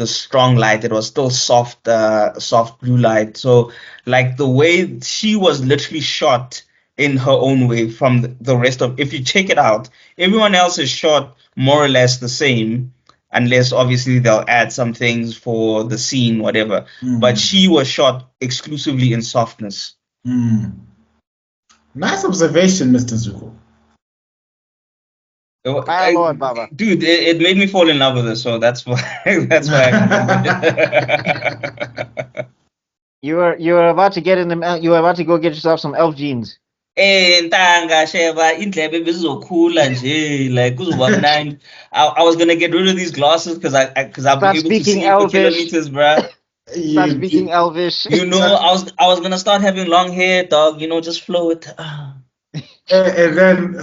strong light. It was still soft, soft blue light. So like the way she was literally shot in her own way from the rest of. If you check it out, everyone else is shot more or less the same, unless obviously they'll add some things for the scene, whatever. But she was shot exclusively in softness. Nice observation, Mr. Zuko. Lord, Baba. Dude, it made me fall in love with her, so that's why I remembered. You were about to get in the. You were about to go get yourself some elf jeans. Ntanga sheba indlebe bezizokhula nje, like kuzoba mnandi. I was gonna get rid of these glasses because I've been able to see for kilometers, bruh. Start speaking Elvish. I was gonna start having long hair, dog. Just flow it. And then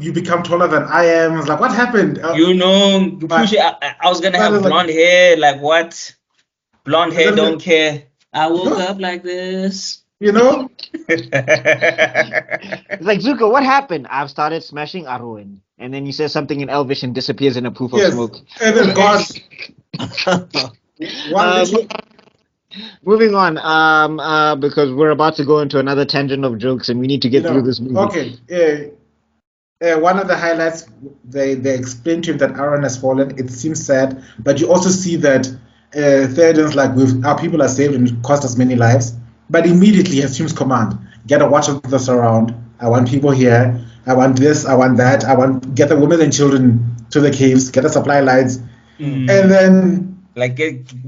you become taller than I am. It's like, what happened? You push it. I was gonna have blonde hair. Like what? Blonde hair, don't care. I woke up like this. It's like, Zuko, what happened? I've started smashing Arwen. And then he says something in Elvish and disappears in a poof of smoke. And then God. Moving on, because we're about to go into another tangent of jokes and we need to get through this movie. Okay. One of the highlights, they explain to him that Aaron has fallen. It seems sad, but you also see that Theoden's like, our people are saved and cost us many lives. But immediately assumes command. Get a watch of this around. I want people here. I want this. I want that. I want get the women and children to the caves. Get the supply lines, and then like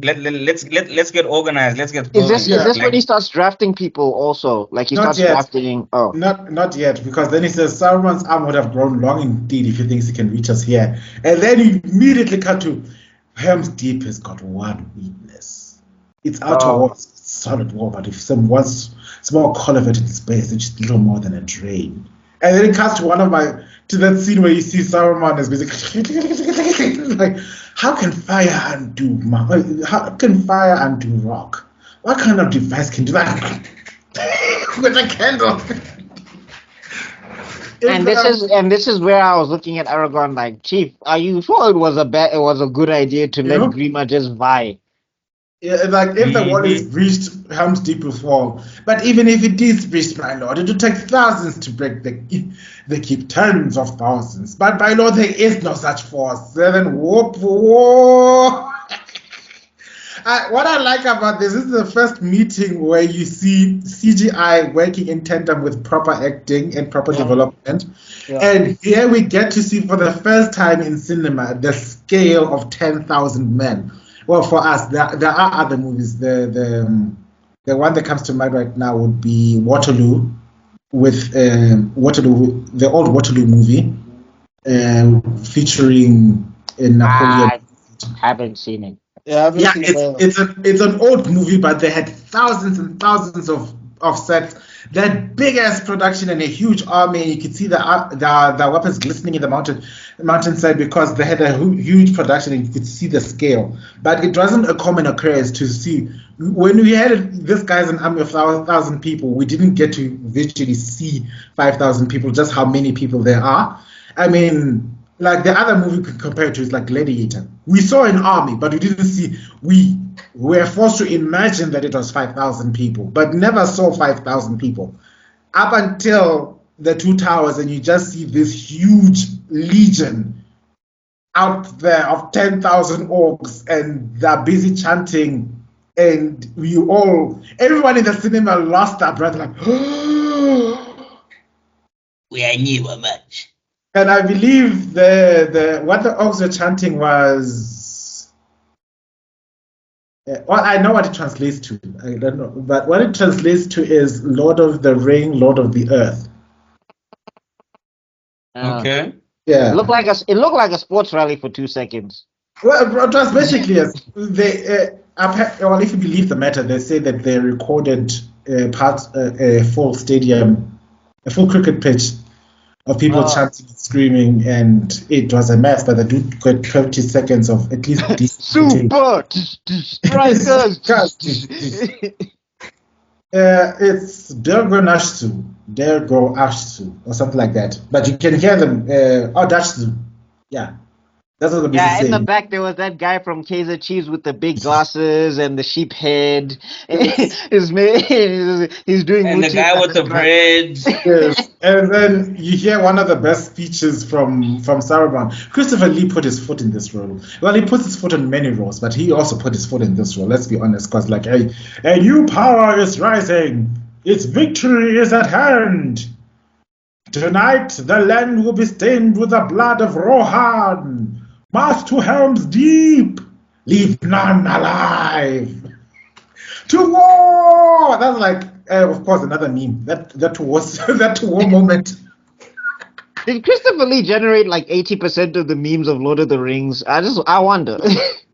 let's get organized. Let's get. Is this when he starts drafting people? Also, like he starts drafting. Oh, not yet, because then he says Sauron's arm would have grown long indeed if he thinks he can reach us here, and then he immediately cut to Helm's Deep has got one weakness. It's outer walls. Solid wall, but if some small culvert in space, it's just little more than a drain. And then it cuts to to that scene where you see Saruman is basically like, how can fire undo rock? What kind of device can do that? with a candle. And this is where I was looking at Aragorn like, Chief, are you sure it was a good idea to let Grima just vie? Yeah, like if the wall is breached, Helm's Deep will fall. But even if it is breached, my lord, it would take thousands to break the keep, tens of thousands. But my lord, there is no such force. Then whoop, whoop. What I like about this is the first meeting where you see CGI working in tandem with proper acting and proper development. Yeah. And here we get to see for the first time in cinema the scale of 10,000 men. Well, for us, there are other movies. The one that comes to mind right now would be Waterloo, with the old Waterloo movie, featuring Napoleon. I haven't seen it. Yeah, it's an old movie, but they had thousands and thousands of sets. They had big ass production and a huge army, and you could see the weapons glistening in the mountainside because they had a huge production, and you could see the scale. But it wasn't a common occurrence to see when we had this guy's an army of 1,000 people. We didn't get to visually see 5,000 people, just how many people there are. I mean, like the other movie we could compare to is like Gladiator. We saw an army, but we didn't see. We were forced to imagine that it was 5,000 people, but never saw 5,000 people. Up until the Two Towers, and you just see this huge legion out there of 10,000 orcs, and they're busy chanting, and everyone in the cinema lost their breath, like, we are new much. And I believe what the orcs were chanting was, well, I know what it translates to. I don't know, but what it translates to is Lord of the Ring, Lord of the Earth. Okay. Yeah. It looked like a sports rally for 2 seconds. Well, it was basically if you believe the matter, they say that they recorded a full stadium, a full cricket pitch of people chanting and screaming, and it was a mess, but they do got 20 seconds of at least super strikers. It's Dergo Ashtu, or something like that. But you can hear them. Dashtu. Yeah. That's what the Yeah, in the back there was that guy from Kaiser Chiefs with the big glasses and the sheep head. He's doing. And the guy with the braids. Yes. And then you hear one of the best speeches from Saruman. Christopher Lee put his foot in this role. Well, he puts his foot in many roles, but he also put his foot in this role. Let's be honest, because like a new power is rising. Its victory is at hand. Tonight the land will be stained with the blood of Rohan. March to Helm's Deep. Leave none alive. To war. That's like, of course, another meme. That was that war moment. Did Christopher Lee generate like 80% of the memes of Lord of the Rings? I wonder.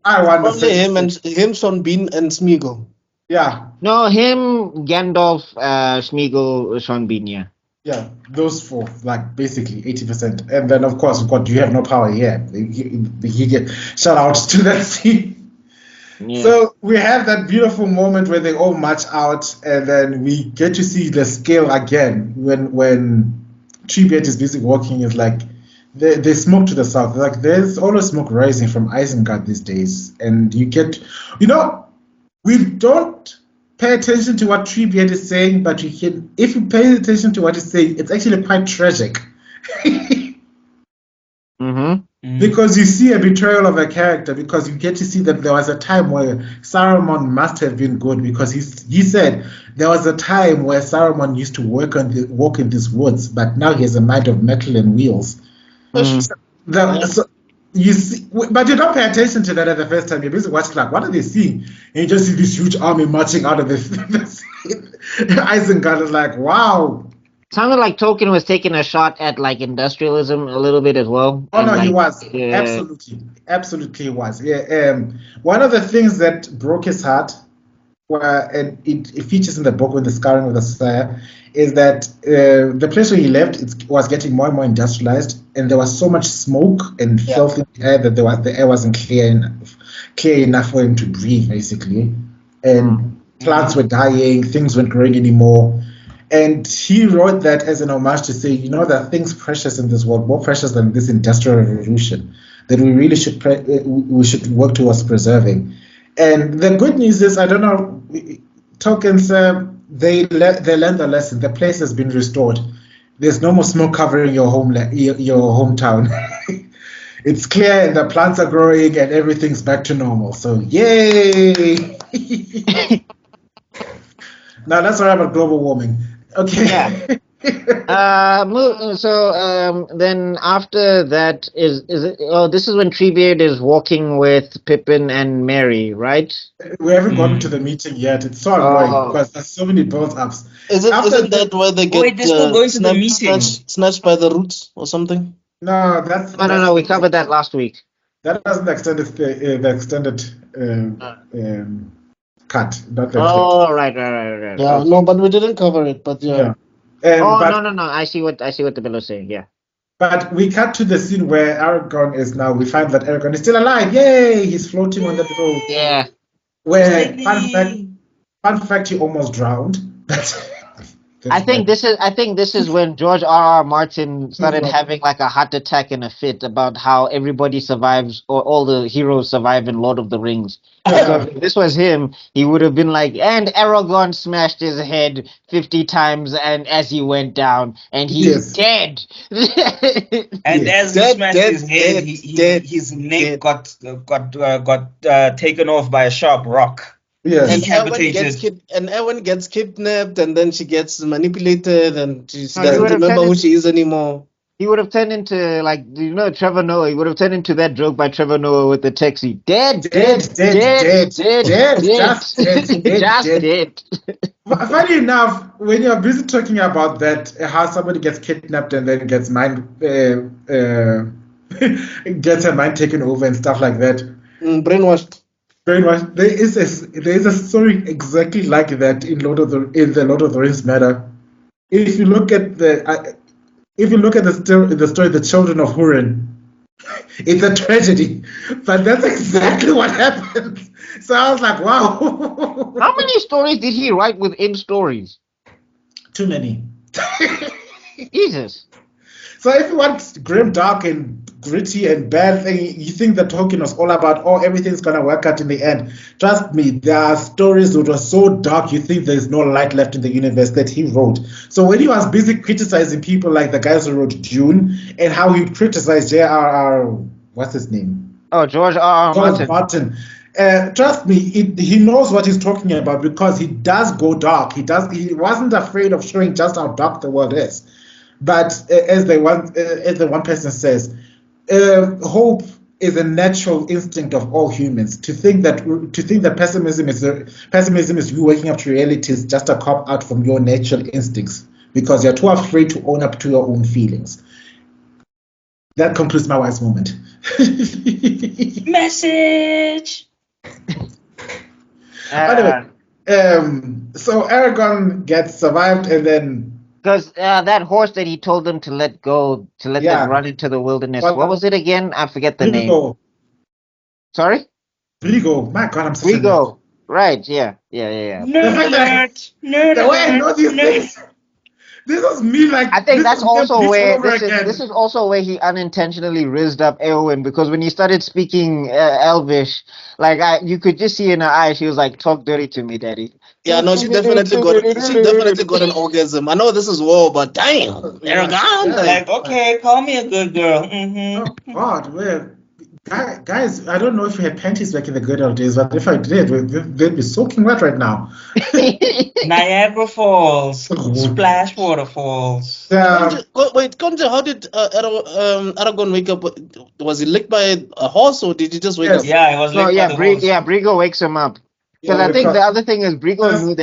I wonder. Only him, Sean Bean, and Smeagol. Yeah. No, him, Gandalf, Smeagol, Sean Bean, yeah. Yeah, those four, like basically 80%. And then, of course, God, you have no power here. He get shout outs to that scene. Yeah. So we have that beautiful moment where they all march out, and then we get to see the scale again when Treebeard is busy walking. Is like they smoke to the south. Like there's always smoke rising from Isengard these days, and you get, we don't pay attention to what Treebeard is saying, but you can, if you pay attention to what he's saying, it's actually quite tragic. Because you see a betrayal of a character, because you get to see that there was a time where Saruman must have been good, because he said there was a time where Saruman used to walk in these woods, but now he has a mind of metal and wheels. You see, but you don't pay attention to that at the first time. You're busy watching, like, what are they seeing? And you just see this huge army marching out of this. Isengard is like, wow. Sounded like Tolkien was taking a shot at like industrialism a little bit as well. Oh no, he was absolutely he was. Yeah. One of the things that broke his heart, and it features in the book with the Scarring of the Sire, is that the place where he left was getting more and more industrialized, and there was so much smoke and filth in the air that the air wasn't clear enough for him to breathe, basically. And plants were dying, things weren't growing anymore. And he wrote that as an homage to say, there are things precious in this world, more precious than this industrial revolution, that we really should we should work towards preserving. And the good news is, I don't know, tokens, they learned the lesson. The place has been restored. There's no more smoke covering your hometown. It's clear, and the plants are growing, and everything's back to normal. So, yay! Now let's talk about global warming. Okay. Yeah. Then after that is it? Oh, this is when Treebeard is walking with Pippin and Mary, right? We haven't gotten to the meeting yet. It's so annoying because there's so many build-ups. Isn't that where they get Wait, they're still going to the meeting. snatched by the roots or something? No, that's No. We covered that last week. That doesn't extend the extended cut. Not the Oh, right. Yeah, no, but we didn't cover it. But yeah. No. I see what the bill is saying. Yeah. But we cut to the scene where Aragorn is now. We find that Aragorn is still alive. Yay! He's floating on the boat. Yeah. Where fun fact, he almost drowned. I think this is when George R.R. Martin started having like a heart attack and a fit about how everybody survives, or all the heroes survive in Lord of the Rings. So if this was him, he would have been like, and Aragorn smashed his head 50 times and as he went down, and he's dead. And as he smashed his head, his neck got taken off by a sharp rock. Yes. And Ewan gets kidnapped, and then she gets manipulated, and she doesn't remember who she is anymore. He would have turned into, like, Trevor Noah. He would have turned into that joke by Trevor Noah with the taxi. Dead. Just dead. Funny enough, when you're busy talking about that, how somebody gets kidnapped and then gets gets her mind taken over and stuff like that. Brainwashed. There is a story exactly like that in the Lord of the Rings matter. If you look at the story, The Children of Hurin, it's a tragedy, but that's exactly what happens. So I was like, wow. How many stories did he write within stories? Too many. Jesus. So if you want grim, dark, and gritty and bad thing, you think that Tolkien was all about, everything's gonna work out in the end. Trust me, there are stories that were so dark you think there's no light left in the universe that he wrote. So when he was busy criticizing people like the guys who wrote Dune, and how he criticized J.R.R. what's his name? Oh, George R.R. Martin. Trust me, he knows what he's talking about, because he does go dark. He wasn't afraid of showing just how dark the world is. But as the one person says, hope is a natural instinct of all humans. To think that pessimism is you waking up to reality is just a cop out from your natural instincts, because you're too afraid to own up to your own feelings. That concludes my wise moment. Message. Anyway, so Aragorn gets survived, and then. Because that horse that he told them to let go, to let them run into the wilderness. What was it again? I forget the name. Sorry? Vigo. My God, I'm such Vigo. Right, yeah. Nerd alert. The way I know these things. This was me, like. I think that's also where this is also where he unintentionally rizzed up Eowyn, because when he started speaking Elvish, like you could just see in her eyes, she was like, "Talk dirty to me, daddy." Yeah, no, she definitely got an orgasm. I know this is war, but damn, Aragorn. Like, okay, call me a good girl. Mm-hmm. Oh God, guys, I don't know if we had panties back in the good old days, but if I did, they'd be soaking wet right now. Niagara Falls, splash waterfalls. Wait, Konja, how did Aragorn wake up? Was he licked by a horse, or did he just wake up? Yeah, it was licked by the horse. Brigo wakes him up. Because I think the other thing is Brigo knew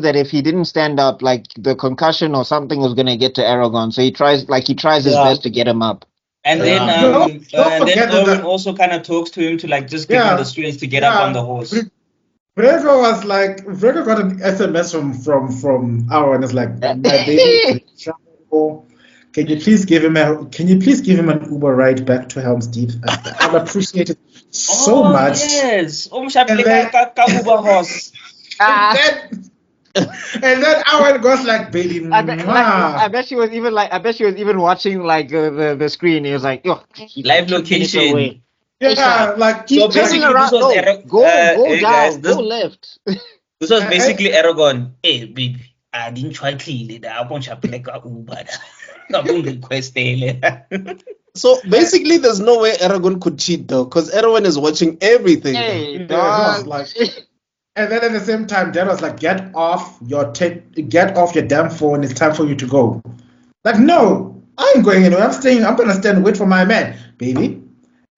that if he didn't stand up, like the concussion or something was gonna get to Aragorn. So he tries his best to get him up. And then Owen also kind of talks to him to like just give him the strength to get up on the horse. Brego got an SMS from Aaron. It's like, my baby, can you please give him an Uber ride back to Helm's Deep? I'd appreciate it so much. Yes. Uber horse. And then our goes like, baby, I bet she was even like, I bet she was even watching like the screen. He was like, yo, he's like Live 2 minutes location. away. yeah, like He's So turning basically, this around. was No, go hey guys, down, go left. this was I- basically Aragon. Hey, baby, I didn't try clearly. I want to play Uber. I won't request it. So basically, there's no way Aragon could cheat though, because Aragon is watching everything. Hey, Yeah, dog. no, like, and then at the same time, Dad was like, get off your damn phone. It's time for you to go. Like, no, I ain't going anywhere. I'm gonna stand and wait for my man, baby.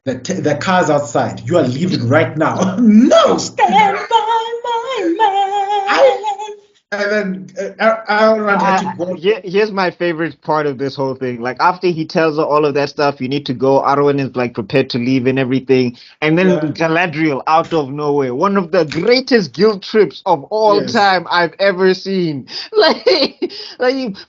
The car's outside. You are leaving right now. No. Stand by my man. And then Aaron had to go. Here's my favorite part of this whole thing. Like after he tells her all of that stuff, you need to go. Arwen is like prepared to leave and everything, and then Yeah. Galadriel out of nowhere, one of the greatest guilt trips of all Yes. time I've ever seen. Like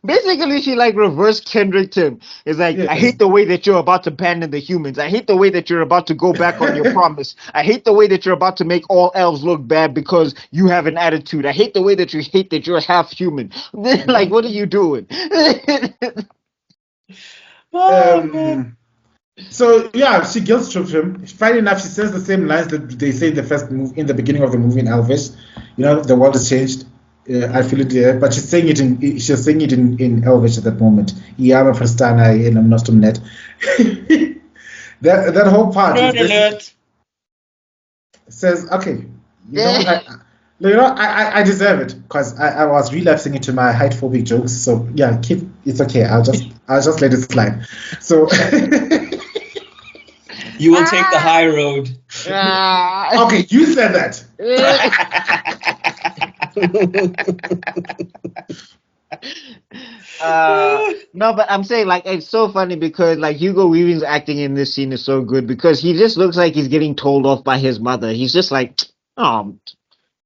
basically she like reverse Kendricked him. It's like I Yes. hate the way that you're about to abandon the humans. I hate the way that you're about to go back on your promise. I hate the way that you're about to make all elves look bad because you have an attitude. I hate the way that you hate that you're half human. Like, what are you doing? So yeah, she guilt tripped him. Funny enough, she says the same lines that they say in the first movie, in the beginning of the movie in Elvish. You know, the world has changed. I feel it there, but she's saying it in Elvish at that moment. Yama Prastana in Amnostum Net. That whole part is Nerd basically- alert. says, okay, I deserve it because I was relapsing into my height phobic jokes. So yeah, it's okay. I'll just let it slide. So You will take the high road. okay, you said that. No, but I'm saying like it's so funny because like Hugo Weaving's acting in this scene is so good because he just looks like he's getting told off by his mother. He's just like, oh,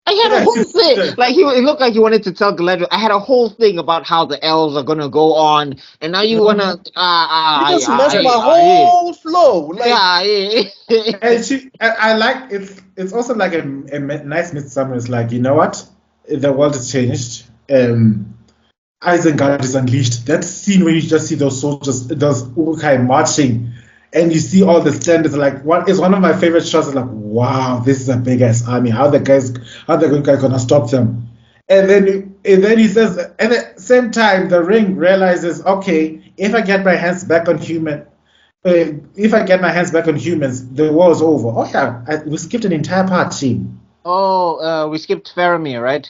I had a whole thing. Like it looked like he wanted to tell Galadriel, I had a whole thing about how the elves are gonna go on, and now you wanna You just messed my whole flow. Like, And I like it's also like a nice midsummer. It's like, you know what, the world has changed. Isengard is unleashed. That scene where you just see those soldiers, those Uruk-hai marching, and you see all the standards. Like, what is one of my favorite shots? Is like, wow, this is a big ass army. How the guys gonna stop them? And then he says, and at the same time, the ring realizes, okay, if I get my hands back on humans, the war is over. Oh yeah, we skipped an entire part, team. Oh, we skipped Faramir, right?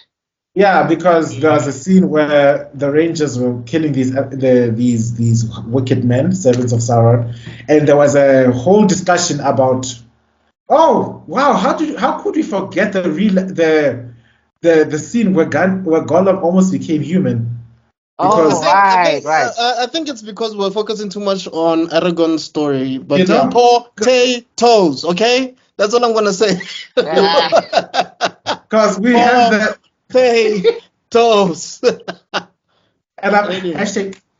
Yeah, because there was a scene where the Rangers were killing these wicked men, servants of Sauron, and there was a whole discussion about, oh wow, how could we forget the scene where Gollum almost became human? Because I think it's because we're focusing too much on Aragorn's story. But You know? potatoes, okay? That's all I'm gonna say. because we have the potatoes. and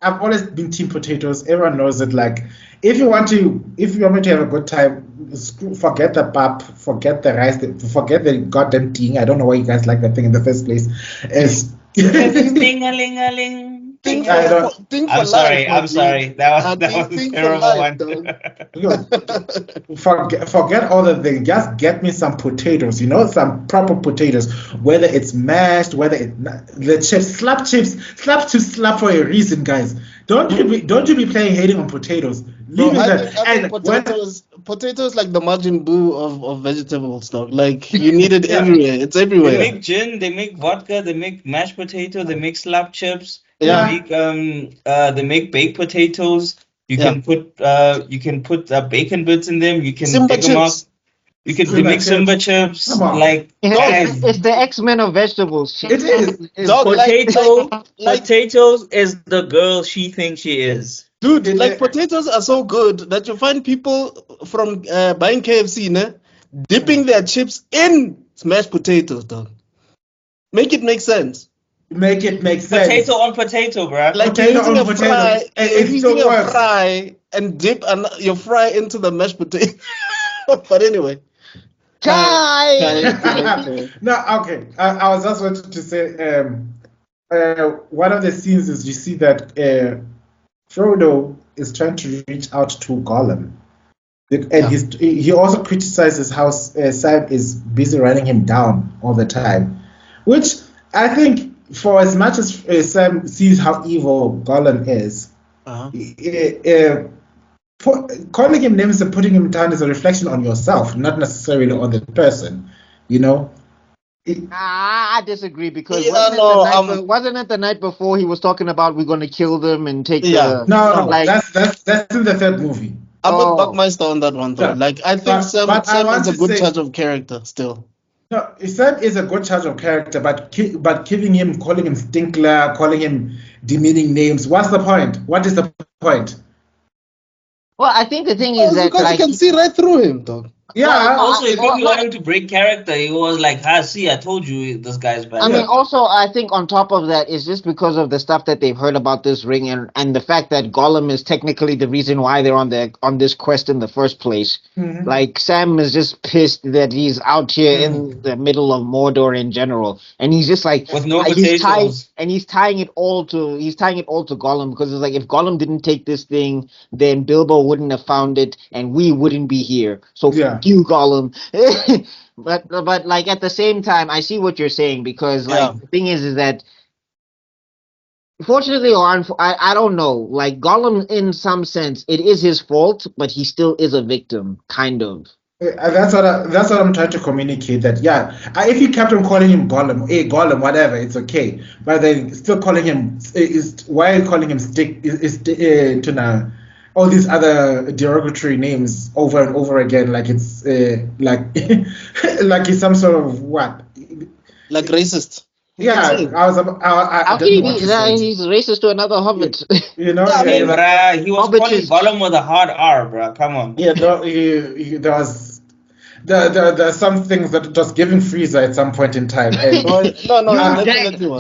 I've always been team potatoes. Everyone knows it. Like, if you want me to have a good time, forget the pap, forget the rice, forget the goddamn thing. I don't know why you guys like that thing in the first place. Ding-a-ling-a-ling. I'm sorry. That was a terrible one. Forget all the things. Just get me some potatoes. You know, some proper potatoes. Whether it's mashed, whether the chips, slap for a reason, guys. Don't you be playing hating on potatoes. I think potatoes like the Majin Buu of vegetable stuff. Like, you need it everywhere. It's everywhere. They make gin, they make vodka, they make mashed potato, they make slap chips. Yeah. They make baked potatoes. You can put bacon bits in them. You can Simba dig them up. chips. You can they make Simba chips. Come on. Like, guys, It's the X-Men of vegetables. It is. Dog, potatoes is the girl she thinks she is. Dude, like, potatoes are so good that you find people from buying KFC, dipping their chips in smashed potatoes, dog. Make it make sense. Make it make sense. Potato on potato, bro. Like, Potato you're using on a potato. fry, It still works. fry and dip your fry into the mashed potato. But anyway. Kai! No, okay. I was just wanting to say, one of the scenes is you see that Frodo is trying to reach out to Gollum. And he also criticizes how Sam is busy running him down all the time, which I think, for as much as Sam sees how evil Gollum is, calling him names and putting him down is a reflection on yourself, not necessarily on the person. You know. I disagree because wasn't it the night before he was talking about we're going to kill them and take the that's in the third movie. I'm with BuckMeister on that one though. Like I think Sam is a good charge of character still. No, Sam is a good charge of character, but killing him, calling him Stinkler, calling him demeaning names, what's the point? What is the point? Well, I think the thing is that because you can see right through him, dog. Yeah. Also, if you want him to break character, he was like, see, I told you this guy's bad. I mean, also, I think on top of that, it's just because of the stuff that they've heard about this ring and the fact that Gollum is technically the reason why they're on this quest in the first place. Mm-hmm. Like, Sam is just pissed that he's out here in the middle of Mordor in general. And he's just like, with no potatoes. He's tying it all to Gollum, because it's like, if Gollum didn't take this thing, then Bilbo wouldn't have found it and we wouldn't be here. So you, Gollum. but like at the same time, I see what you're saying, because like the thing is that fortunately or I don't know, like Gollum in some sense it is his fault, but he still is a victim, kind of. That's what I'm trying to communicate. That if you kept on calling him Gollum, Gollum, whatever, it's okay. But then still calling him why are you calling him Stick? To now all these other derogatory names over and over again, like it's like like he's some sort of what? Like racist. Yeah, how can he be? He's racist to another hobbit. You know, he was calling Gollum with a hard R, bro. Come on. Yeah, no, there are some things that just giving Freezer at some point in time. And,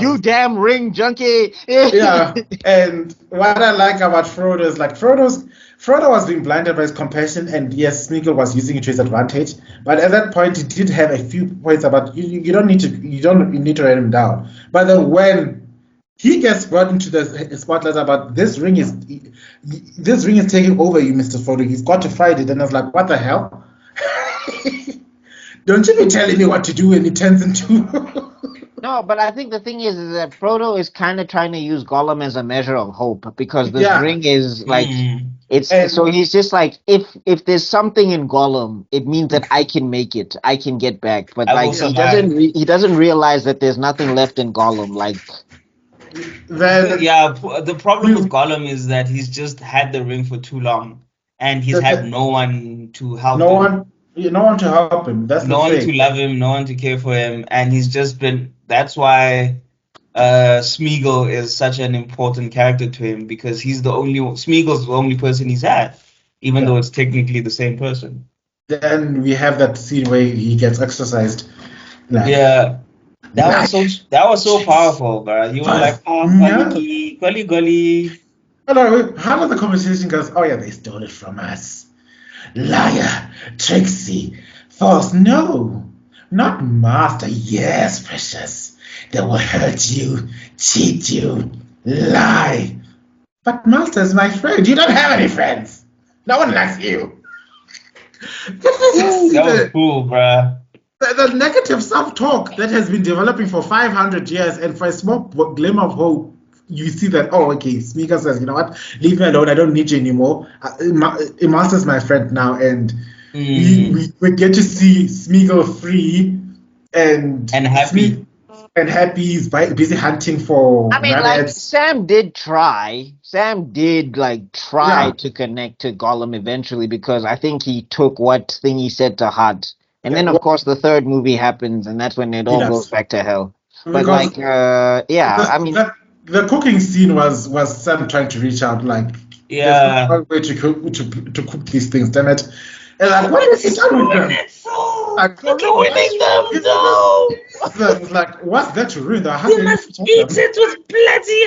you damn ring junkie. Yeah, and what I like about Frodo is like Frodo was being blinded by his compassion, and yes, Smeagol was using it to his advantage. But at that point, he did have a few points about you don't need to write him down. But then when he gets brought into the spotlight about this ring is taking over you, Mr. Frodo. He's got to fight it, and I was like, what the hell? Don't you be telling me what to do, and it turns into. No, but I think the thing is that Frodo is kind of trying to use Gollum as a measure of hope, because this ring is like so he's just like, if there's something in Gollum, it means that I can make it, I can get back. But like he doesn't realize that there's nothing left in Gollum. Like the problem with Gollum is that he's just had the ring for too long, and he's had no one to help him. No one to help him. That's no one to love him, no one to care for him, and he's just been. That's why Smeagol is such an important character to him, because Smeagol's the only person he's had, even though it's technically the same person. Then we have that scene where he gets exercised. That was so powerful, bro. He was like, golly. How does the conversation goes? Oh yeah, they stole it from us. Liar, tricksy, false. No, not master. Yes, precious. They will hurt you, cheat you, lie. But master is my friend. You don't have any friends. No one likes you. That was cool, bruh. The negative self-talk that has been developing for 500 years, and for a small glimmer of hope, you see that, Smeagol says, you know what, leave me alone, I don't need you anymore. Master's my friend now, and we get to see Smeagol free and happy. He's busy hunting for rabbits. Like, Sam did try to connect to Gollum eventually, because I think he took what thing he said to heart. And then, of course, the third movie happens, and that's when it all goes back to hell. But, the cooking scene was Sam trying to reach out, like, there's no way to cook these things, damn it. And like, what is he done with them? Like, ruining them, though. Like, what's that to ruin? You must eat it with plenty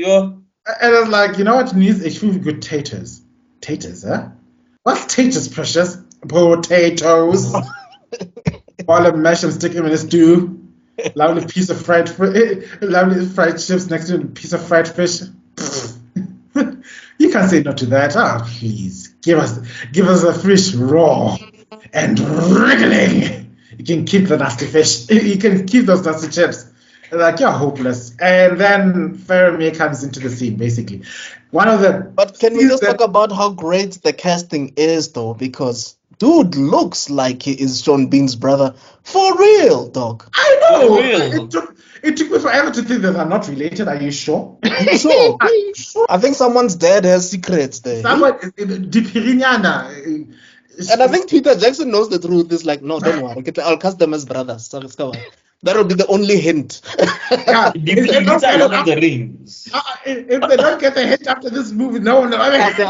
And I was like, you know what needs a few good taters? Taters, huh? What's taters, precious? Potatoes. All of mash and stick them in a stew. Lovely piece of lovely fried chips next to a piece of fried fish. You can't say no to that. Ah, please give us the fish raw and wriggling. You can keep the nasty fish. You can keep those nasty chips. Like, you're hopeless. And then Faramir comes into the scene, basically. One of the. But can we just talk about how great the casting is, though? Because dude looks like he is Sean Bean's brother. For real, dog. I know. For real. It took me forever to think that they're not related. Are you sure? Sure. I think someone's dad has secrets there. Someone, Dipirinyana. And I think Peter Jackson knows the truth. It's like, no, don't worry. I'll cast them as brothers. So let's go on. That will be the only hint. Yeah, These are Lord of the Rings. if they don't get the hint after this movie, no one. At the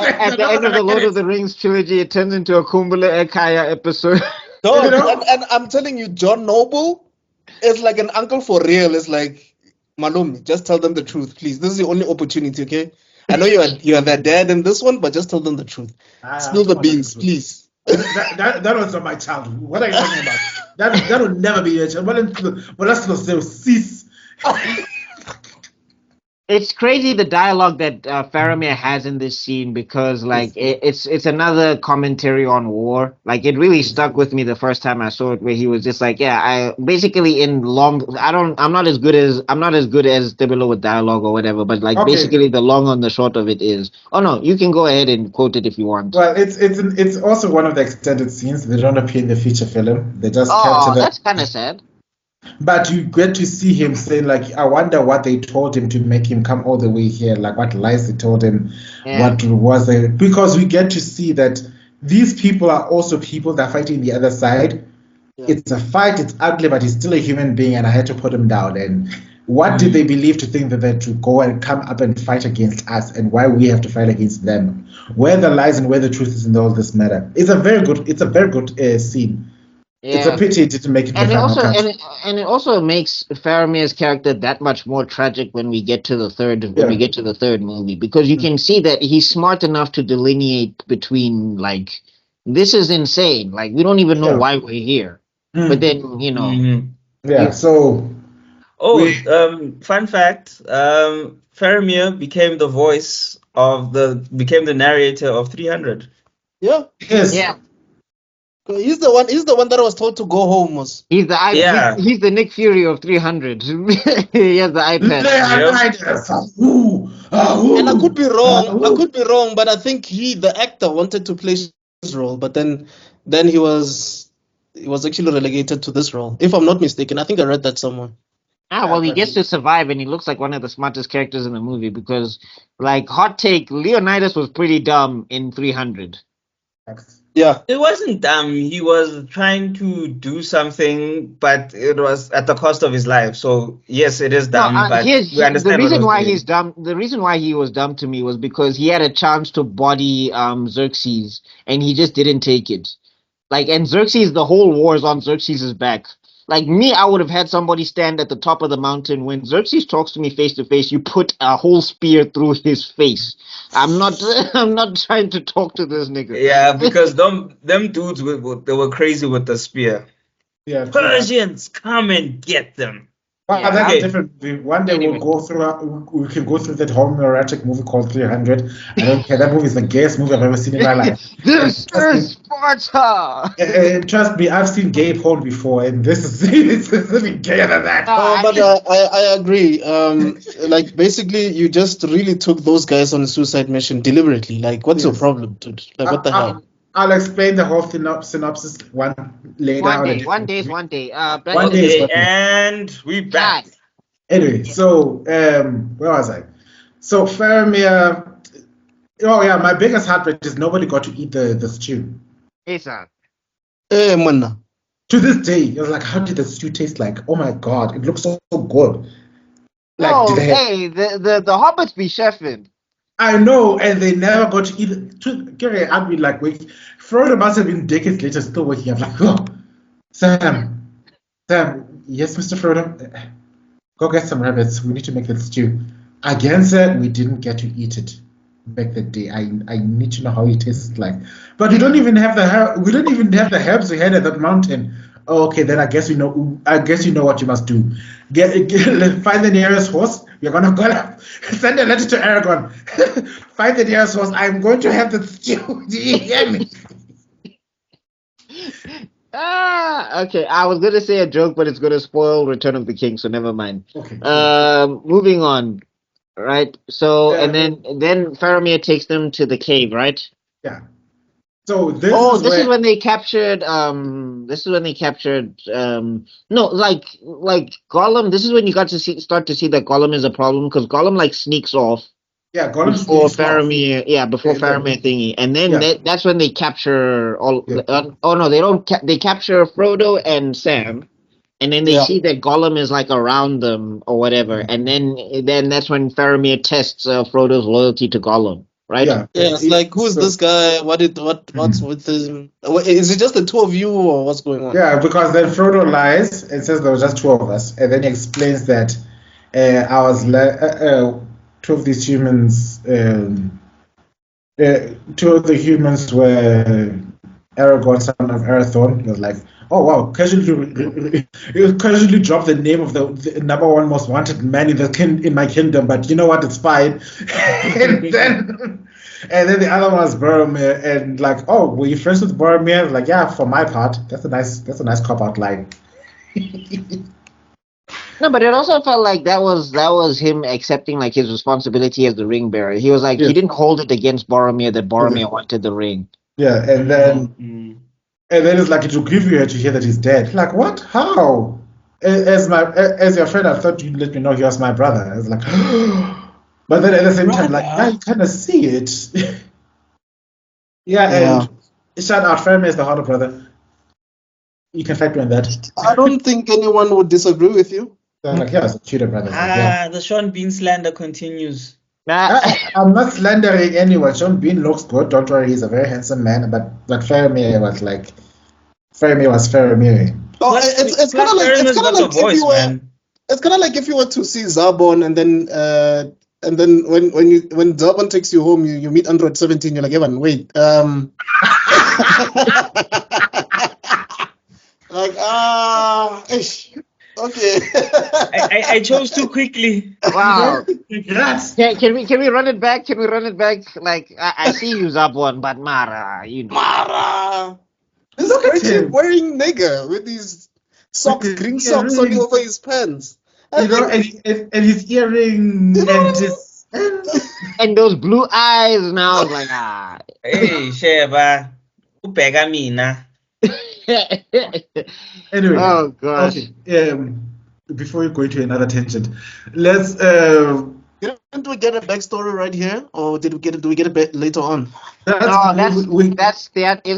end of the Lord of the Rings trilogy, it turns into a Kumbula Ekaya episode. Dog, You know? and I'm telling you, John Noble is like an uncle for real. It's like, Malum, just tell them the truth, please. This is the only opportunity, okay? I know you are their dad in this one, but just tell them the truth. Spill the beans, please. That was not my childhood. What are you talking about? That would never be your child. Well, that's not so cease. It's crazy the dialogue that Faramir has in this scene because like it's another commentary on war. Like it really stuck with me the first time I saw it, where he was just like, yeah, I'm not as good as Tebello with dialogue or whatever, but like Okay. basically the long and the short of it is. Oh no, you can go ahead and quote it if you want. Well, it's also one of the extended scenes. They don't appear in the feature film. They just Oh, capture that's kind of sad. But you get to see him saying, like, I wonder what they told him to make him come all the way here, like what lies they told him, Yeah. what was it? Because we get to see that these people are also people that are fighting the other side. Yeah. It's a fight, it's ugly, but he's still a human being, and I had to put him down. And what did they believe to think that they had to go and come up and fight against us, and why we have to fight against them? Where the lies and where the truth is in all this matter. It's a very good scene. It's a pity it didn't make it. And it also makes Faramir's character that much more tragic when we get to the third movie, because you can see that he's smart enough to delineate between like this is insane, like we don't even know why we're here, but then So Fun fact, Faramir became the narrator of 300. Yeah. yes. yeah. He's the one that was told to go home. He's the Nick Fury of 300. He has the iPad. And I could be wrong, but I think the actor wanted to play his role, but then he was actually relegated to this role, if I'm not mistaken. I think I read that somewhere. Well, he gets to survive, and he looks like one of the smartest characters in the movie because, like, hot take, Leonidas was pretty dumb in 300. Yeah. It wasn't dumb. He was trying to do something, but it was at the cost of his life. So yes, it is dumb. But we understand the reason what why he was he's dumb. The reason why he was dumb to me was because he had a chance to body Xerxes, and he just didn't take it. Like, and Xerxes, the whole war is on Xerxes' back. Like me, I would have had somebody stand at the top of the mountain. When Xerxes talks to me face to face, you put a whole spear through his face. I'm not trying to talk to this nigga. Yeah, because them dudes they were crazy with the spear. Yeah, Persians, come and get them. That's okay. different. One day we can go through that homoerotic movie called 300. I don't care. That movie is the gayest movie I've ever seen in my life. This is Sparta. Trust me, I've seen gay porn before, and this is even gayer than that. But I agree. Like basically, you just really took those guys on a suicide mission deliberately. Like, what's your problem, dude? Like, what the hell? I'll explain the whole synopsis one day. One day. And we back. Anyway, so where was I? So Faramir. Oh yeah, my biggest heartbreak is nobody got to eat the stew. Hey, sir. Man. To this day, I was like, how did the stew taste like? Oh my god, it looks so good. Like, the hobbits be chefing. I know, and they never got to eat it. I'd be like, wait, Frodo must have been decades later still waking up like, oh, Sam, yes, Mr. Frodo, go get some rabbits. We need to make that stew. Again, sir, we didn't get to eat it back that day. I need to know how it tastes like. But we don't even have the herbs we had at that mountain. Oh, okay, then I guess you know. I guess you know what you must do. Find the nearest horse. You're gonna go send a letter to Aragon. Find the nearest horse. I'm going to have the stew. Do you hear me? Okay. I was gonna say a joke, but it's gonna spoil Return of the King, so never mind. Okay. Moving on. Right. So, and Yeah. then Faramir takes them to the cave, right? Yeah. So this Oh, is this is where. when they captured. This is when they captured. No, like Gollum. This is when you got to start to see that Gollum is a problem because Gollum like sneaks off Yeah, Gollum before sneaks off. Faramir. Yeah, before And then, Faramir thingy, and then yeah, that's when they capture all. yeah, Oh no, they don't. They capture Frodo and Sam, and then they Yeah. see that Gollum is like around them or whatever, and then that's when Faramir tests Frodo's loyalty to Gollum, right? yeah. Yeah, it's like, who's So, this guy? What's with him? Is it just the two of you, or what's going on? yeah, because then Frodo lies and says there were just two of us, and then he explains that I was two of these humans. Two of the humans were Aragorn, son of Arathorn. He was like, oh wow, casually dropped the name of the number one most wanted man in my kingdom, but you know what, it's fine. and then the other one was Boromir, and like, oh, were you friends with Boromir? Like, yeah, for my part. That's a nice cop out line. No, but it also felt like that was him accepting like his responsibility as the ring bearer. He was like Yeah. he didn't hold it against Boromir that Boromir Okay. wanted the ring. Yeah, and then it's like it will give you to hear that he's dead. Like, what? How? As your friend, I thought you'd let me know he was my brother. I was like, but then at the same time, like, yeah, you kind of see it. Yeah. And shout out, Faramir is the harder brother. You can fight me on that. I don't think anyone would disagree with you. So I'm like, yeah, it's a cheater brother. Like, yeah. The Sean Bean slander continues. I'm not slandering anyone. Sean Bean looks good. Don't worry, he's a very handsome man. But Faramir was like, Faramir was Faramir. Oh, it's kind of like Faramir got the voice, man. It's kind of like if you were to see Zarbon and then when Zarbon takes you home, you meet Android 17. You're like, Evan, wait, like ish. Okay. I chose too quickly. Wow. Congrats. Can we run it back? Can we run it back? Like I see you Zabon, but Mara, you know. Mara. This Look at crazy him. wearing nigger with these socks, With his green socks on earrings. over his pants. You know, and his earring and his. And those blue eyes now like Hey, Sheba. Upega mina. Anyway. Oh gosh. Okay. Before we go into another tangent, let's. Didn't we get a backstory right here, or do we get it back later on? Isn't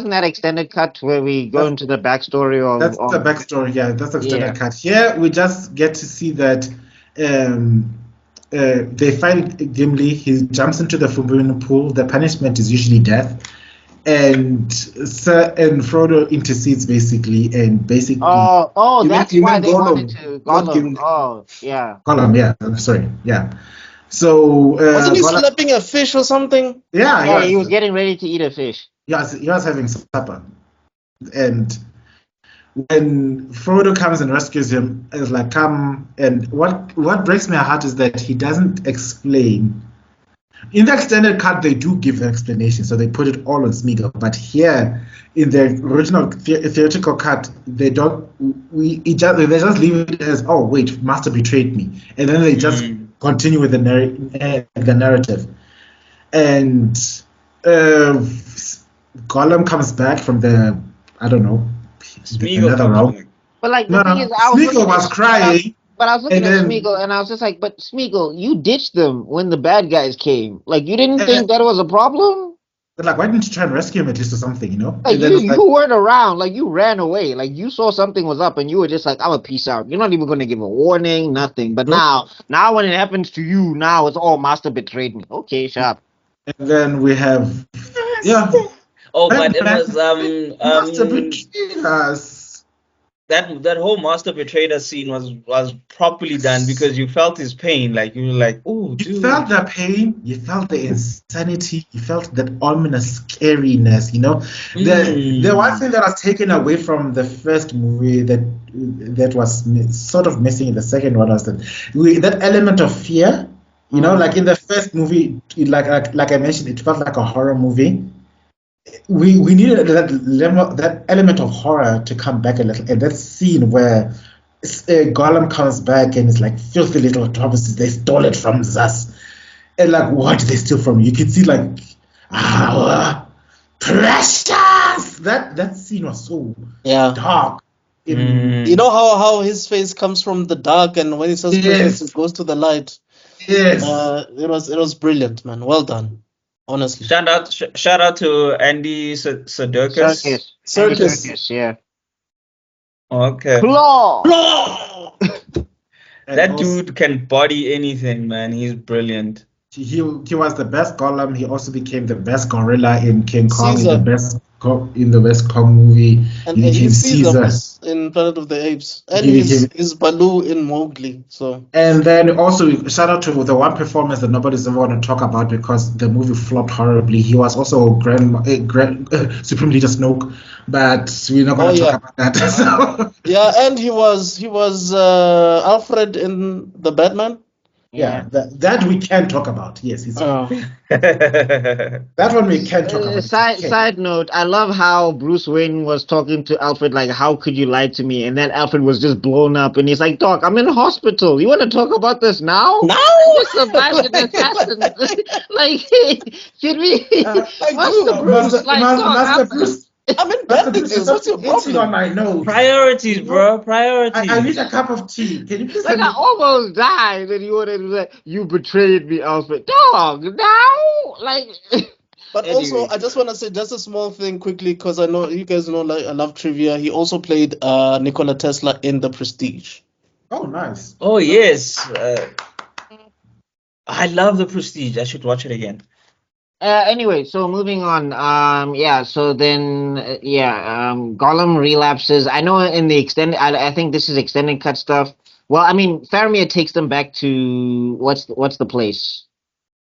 that extended cut where we go into the backstory of That's the backstory. Yeah, that's the extended Yeah. cut. Here we just get to see that they find Gimli. He jumps into the Fumbrian pool. The punishment is usually death, and Frodo intercedes basically, and basically. Oh, that's why they Gollum, wanted to not Gollum. Gimli. Oh, yeah. Gollum, yeah. I'm sorry, yeah. So Wasn't he Gollum- slapping a fish or something? Yeah, he was getting ready to eat a fish. Yes, he was having supper, and when Frodo comes and rescues him, it's like, come. And what breaks my heart is that he doesn't explain. In the extended cut, they do give an explanation, so they put it all on Smeagol. But here, in the original theatrical cut, they don't. They just leave it as, oh wait, Master betrayed me, and then they just continue with the narrative. And Gollum comes back from the, I don't know, another realm. But like the thing is, Smeagol was crying. But I was looking and at then- Smeagol and I was just like, but Smeagol, you ditched them when the bad guys came. Like you didn't think that was a problem? But like, why didn't you try and rescue him at least or something, you know? Like And then you, it's like- you weren't around. Like you ran away. Like you saw something was up and you were just like, I'm a peace out. You're not even going to give a warning, nothing. But now when it happens to you, now it's all Master betrayed me. Okay, sharp. And then we have, yeah. Oh, but it was Master betrayed us. that whole master betrayer scene was properly done because you felt his pain. Like you were like, oh, You dude. felt the pain, you felt the insanity, you felt that ominous scariness, you know. The one thing that was taken away from the first movie that was sort of missing in the second one was that element of fear, you know, like in the first movie, like I mentioned, it felt like a horror movie. We needed that element of horror to come back a little, and that scene where Gollum comes back and it's like filthy little Thomases, they stole it from us. And like, what did they steal from you? You could see like our precious. That scene was so dark. You know how his face comes from the dark, and when he says precious, it goes to the light. Yes. It was brilliant, man. Well done. Honestly. Shout out to Andy Serkis. Circus, yeah. Okay. Claw! That dude can body anything, man. He's brilliant. He was the best Gollum. He also became the best gorilla in King Kong, Caesar. in the best Kong movie. And He became Caesar in Planet of the Apes, and his Baloo in Mowgli. So. And then also shout out to the one performance that nobody's ever want to talk about because the movie flopped horribly. He was also Supreme Leader Snoke, but we're not going to talk about that. So. Yeah, and he was Alfred in the Batman. Yeah, that we can talk about. Yes, it's that one we can talk about. Side note, I love how Bruce Wayne was talking to Alfred like, how could you lie to me? And then Alfred was just blown up and he's like, Doc, I'm in a hospital. You want to talk about this now? No! I survived an assassin. Like, should we? Master Bruce. I'm in bandages. What's your problem? On my nose. Priorities, bro. Priorities. I need a cup of tea. Can you please? Like I almost died, and you wanted to say you betrayed me, Alfred. Dog, now, like. But also, I just want to say just a small thing quickly because I know you guys know I love trivia. He also played Nikola Tesla in The Prestige. Oh, nice. Oh yes. I love The Prestige. I should watch it again. Anyway, so moving on. So then, Gollum relapses. I know in the extended. I think this is extended cut stuff. Well, I mean, Faramir takes them back to what's the place?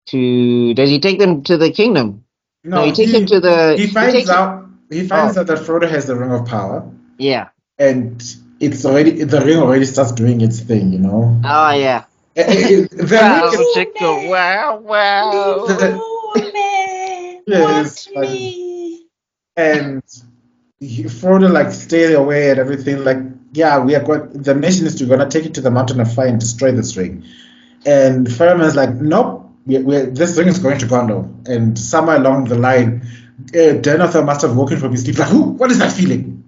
Does he take them to the kingdom? No, he takes him to the. He finds out that Frodo has the Ring of Power. Yeah. And the ring already starts doing its thing, you know. Oh yeah. Wow. Yes, and Frodo stay away and everything. We are going. The mission is gonna take it to the Mountain of Fire and destroy this ring. And Faramir's like, nope, this ring is going to Gondor. And somewhere along the line, Denethor must have woken from his sleep. Like, what is that feeling?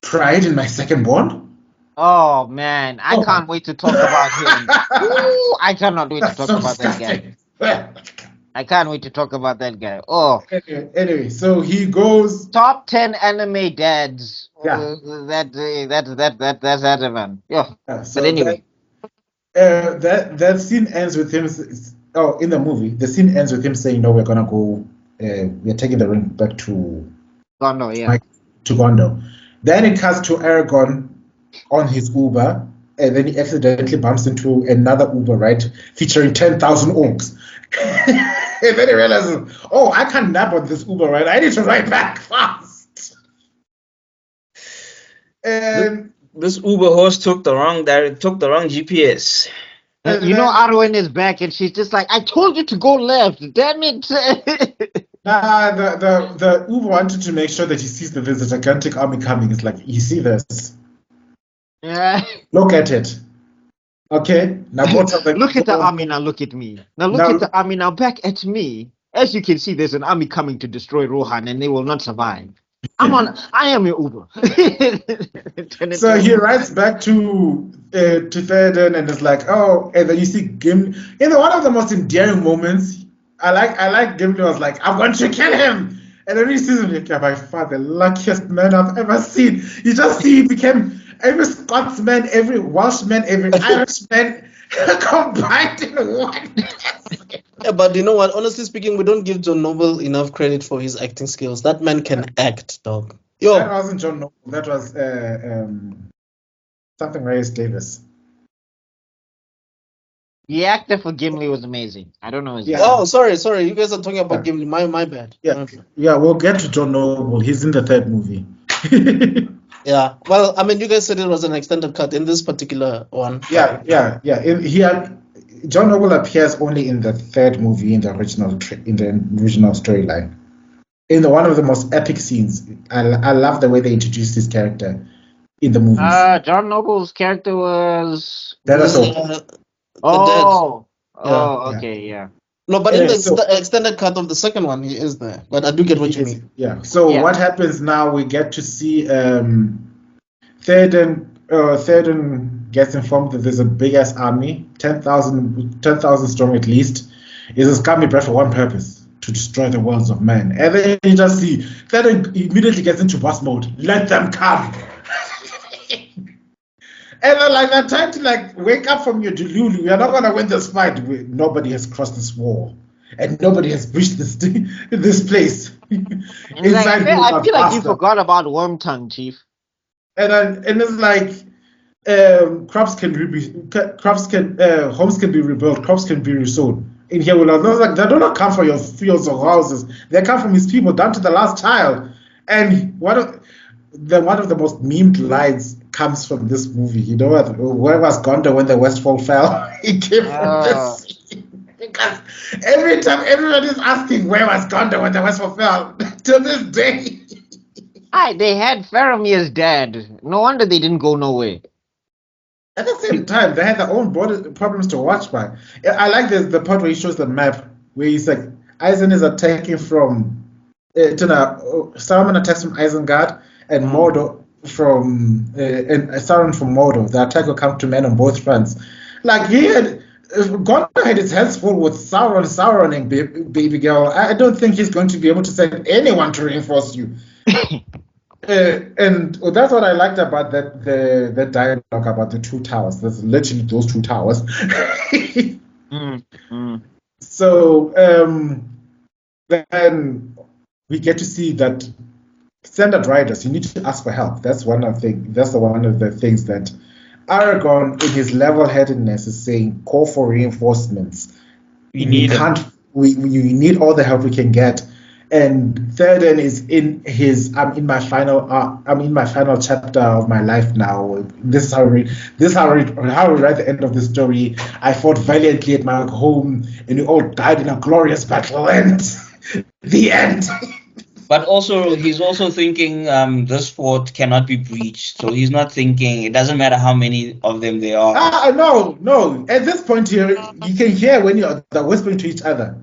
Pride in my second born? Oh man, I can't wait to talk about him. Ooh, I cannot wait to talk about that guy. I can't wait to talk about that guy. Oh. Anyway, so he goes top 10 anime dads. Yeah. That's that man. Yeah. So but anyway. That scene ends with him. In the movie, the scene ends with him saying, "No, we're gonna go. We're taking the ring back to Gondor." Yeah. To Gondor. Then it cuts to Aragorn on his Uber, and then he accidentally bumps into another Uber, right, featuring 10,000 orcs. And then he realizes, I can't nap on this Uber, right? I need to ride back fast. And this Uber host took the wrong GPS. You know, Arwen is back, and she's just like, "I told you to go left. Damn it!" The Uber wanted to make sure that he sees that there's a gigantic army coming. It's like, you see this? Yeah. Look at it. Okay. Now look at the army. Now look at me. Now look at the army. Now back at me. As you can see, there's an army coming to destroy Rohan, and they will not survive. I am your Uber. So he rides back to Theoden and is like, and then you see Gimli. One of the most endearing moments. I like Gimli was like, I'm going to kill him. And then he sees him like, by far the luckiest man I've ever seen. You just see he became every Scotsman, every Welshman, every Irishman combined in one. Yeah, but you know what? Honestly speaking, we don't give John Noble enough credit for his acting skills. That man can act, dog. Yo, That wasn't John Noble. That was something Reyes Davis. The actor for Gimli was amazing. I don't know his Yeah. name. oh, sorry. You guys are talking about Yeah. Gimli. My bad. Yeah, My bad. yeah. We'll get to John Noble. He's in the third movie. Yeah. Well, I mean, you guys said it was an extended cut in this particular one. Yeah. John Noble appears only in the third movie in the original storyline. In one of the most epic scenes, I love the way they introduced his character in the movies. John Noble's character was. That is so. Oh. Yeah. Oh, okay, yeah. No, but Anyway, in the extended cut of the second one, he is there. But I do get what you mean. Yeah. So Yeah. what happens now? We get to see Théoden gets informed that there's a big ass army, 10,000 strong at least. Is a scummy bred for one purpose: to destroy the worlds of men. And then you just see Théoden immediately gets into boss mode. Let them come. And then, like, that time to wake up from your delulu. We are not gonna win this fight. Nobody has crossed this wall, and nobody has breached this place. Inside you I are feel like you faster. forgot about Wormtongue, Chief. And it's like homes can be rebuilt, crops can be resown. In here, they do not come for your fields or houses. They come from his people down to the last child. And one of the most memed lines comes from this movie. You know what? Where was Gondor when the Westfall fell? It came from this scene. Because every time everybody's asking where was Gondor when the Westfall fell, to this day. They had Faramir's dad. No wonder they didn't go nowhere. At the same time, they had their own border problems to watch by. I like the part where he shows the map, where he's like, Eisen is attacking from Saruman attacks from Isengard, and Mordor and Sauron from Mordor. The attack will come to men on both fronts. Like, Gondor had his hands full with Sauron and baby girl. I don't think he's going to be able to send anyone to reinforce you. And that's what I liked about the dialogue about the two towers. There's literally those two towers. So then we get to see that standard riders, you need to ask for help. That's one of the things that Aragorn, in his level-headedness, is saying, call for reinforcements. We need all the help we can get. And Théoden is in his I'm in my final chapter of my life now. This is how we write the end of the story. I fought valiantly at my home, and we all died in a glorious battle. And the end. But also, he's also thinking this fort cannot be breached. So he's not thinking it doesn't matter how many of them there are. No. At this point here, you can hear when they're whispering to each other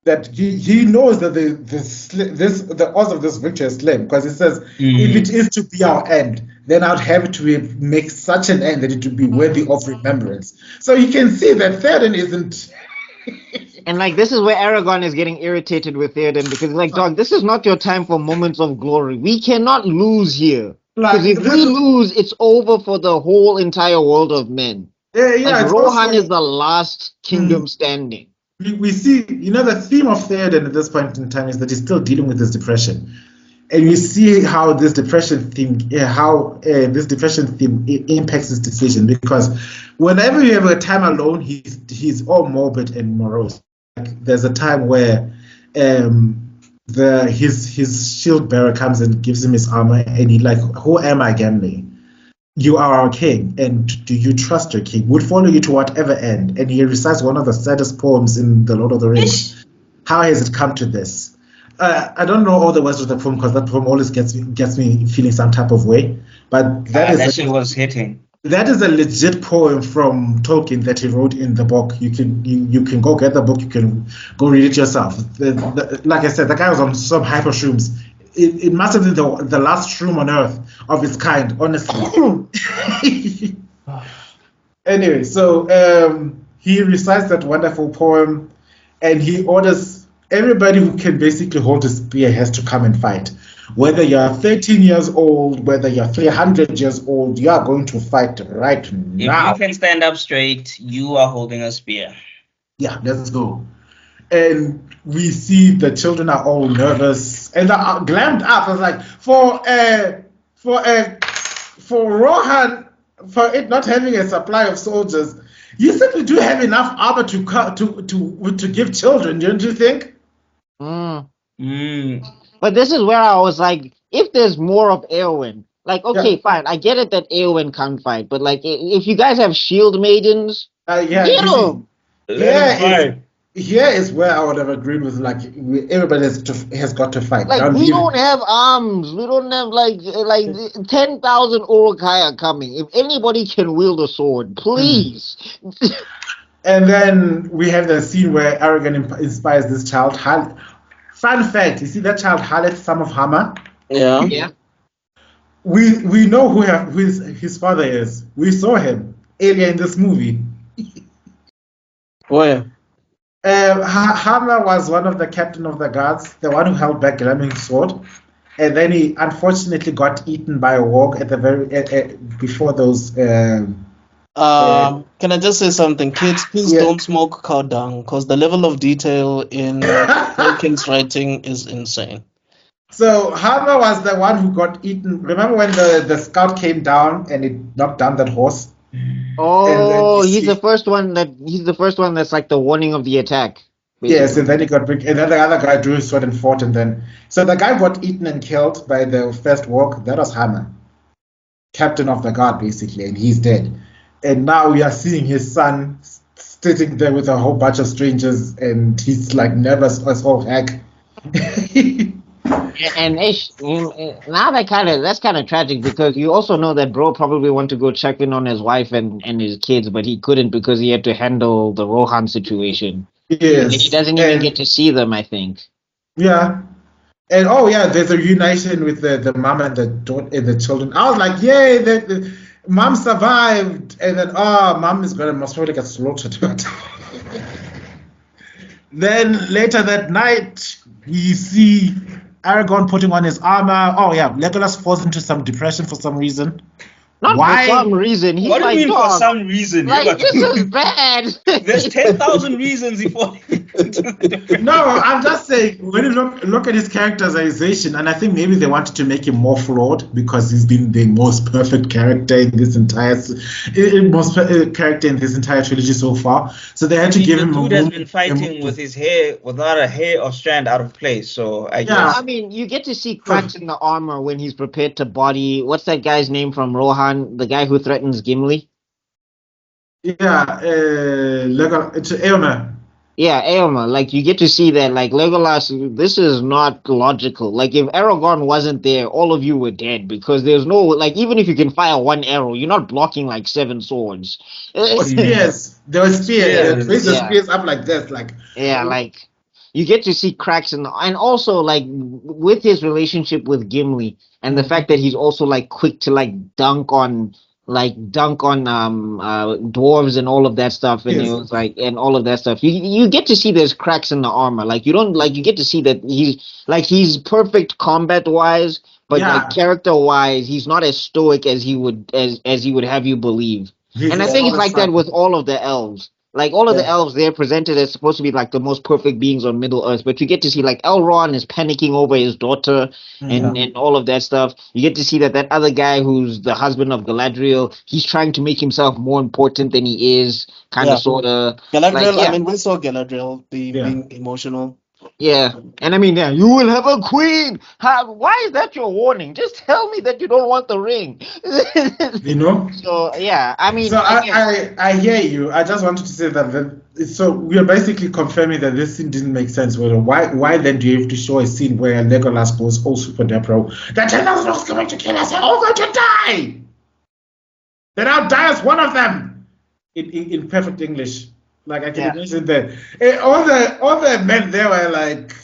that he knows that the odds of this victory is slim, because he says, if it is to be our end, then I'd have it to make such an end that it would be worthy of remembrance. So you can see that Théoden isn't. And this is where Aragorn is getting irritated with Théoden, because dog, this is not your time for moments of glory. We cannot lose here. Because if we lose, it's over for the whole entire world of men. Rohan is the last kingdom standing. We see, the theme of Théoden at this point in time is that he's still dealing with this depression. And we see how this depression theme impacts his decision, because whenever you have a time alone, he's all morbid and morose. There's a time where his shield bearer comes and gives him his armor, and he's like, who am I, Gimli? You are our king, and do you trust your king? Would follow you to whatever end. And he recites one of the saddest poems in The Lord of the Rings. How has it come to this? I don't know all the words of the poem, because that poem always gets me feeling some type of way. But that shit was hitting. That is a legit poem from Tolkien that he wrote in the book. You can go get the book. You can go read it yourself. Like I said, the guy was on some hyper shrooms. It must have been the last shroom on Earth of its kind, honestly. Anyway, so he recites that wonderful poem, and he orders everybody who can basically hold a spear has to come and fight. Whether you're 13 years old, whether you're 300 years old, you are going to fight right now. If you can stand up straight, you are holding a spear. Yeah, let's go. and we see the children are all nervous and they're glammed up. I was like, for Rohan, for it not having a supply of soldiers, you simply do have enough armor to give children, don't you think? But this is where I was like, if there's more of Eowyn, like, okay, fine, I get it that Eowyn can't fight, but like, if you guys have shield maidens, get them. Here is where I would have agreed with, like, everybody has got to fight. Like, we don't have arms. We don't have, like 10,000 Urukai are coming. If anybody can wield a sword, please. And then we have the scene where Aragorn inspires this child. Fun fact, you see that child Haleth, son of Hammer? Yeah. We know who his father is. We saw him earlier in this movie. Where? Hammer was one of the captain of the guards, the one who held back Lemming's sword, and then he unfortunately got eaten by a warg at the before those. Can I just say something, kids? Please don't smoke cow dung, because the level of detail in Tolkien's writing is insane. So Hammer was the one who got eaten. Remember when the scout came down and it knocked down that horse? Oh, he's the first one that's like the warning of the attack. Basically. Yes, and then he got and then the other guy drew his sword and fought, and then so the guy got eaten and killed by the first warg. That was Hammer, captain of the guard, basically, and he's dead. And now we are seeing his son sitting there with a whole bunch of strangers, and he's like nervous as all heck. And now that's kind of tragic, because you also know that bro probably wanted to go check in on his wife and his kids, but he couldn't because he had to handle the Rohan situation. Yes, and he doesn't even get to see them, I think. Yeah, and there's a reunition with the mom and the daughter and the children. I was like, yay, the mom survived, and then mom is gonna most probably get slaughtered. Then later that night, we see Aragorn putting on his armor. Legolas falls into some depression for some reason. Not for some reason. He's what do you mean dog. for some reason? Like, this is bad. There's 10,000 reasons he falls into the depression. No, I'm just saying, when you look at his characterization, and I think maybe they wanted to make him more flawed because he's been the most perfect character in this entire trilogy so far. So they had to give him. The dude has been fighting with his hair, without a hair or strand out of place. So I guess. I mean, you get to see cracks in the armor when he's prepared to body. What's that guy's name from Rohan? The guy who threatens Gimli? Eomer. Yeah, Eomer. Like, you get to see that, like, Legolas, this is not logical. Like, if Aragorn wasn't there, all of you were dead, because there's no, like, even if you can fire one arrow, you're not blocking, like, 7 swords. Spears. There was spears. There was spears up like this, like. Yeah, like, you get to see cracks in the, and also, like, with his relationship with Gimli, and the fact that he's also, like, quick to, like, dunk on dwarves and all of that stuff, and it was like, and all of that stuff. You get to see there's cracks in the armor. Like, you don't, like, you get to see that he's perfect combat wise, but like character wise, he's not as stoic as he would have you believe. And I think it's like that with all of the elves. Like, all of the elves, they're presented as supposed to be, like, the most perfect beings on Middle-earth, but you get to see, like, Elrond is panicking over his daughter and all of that stuff. You get to see that other guy who's the husband of Galadriel, he's trying to make himself more important than he is, kind of, sort of. Galadriel, like, I mean, we saw Galadriel being emotional. Yeah, and I mean, you will have a queen. Why is that your warning? Just tell me that you don't want the ring. You know. So yeah, I mean. So I hear you. I just wanted to say that. So we are basically confirming that this scene didn't make sense. Why then do you have to show a scene where Legolas goes all super depro? The 10,000 is coming to kill us. They're all going to die. Then I'll die as one of them. In perfect English. Like, I can imagine that. All the men there were like,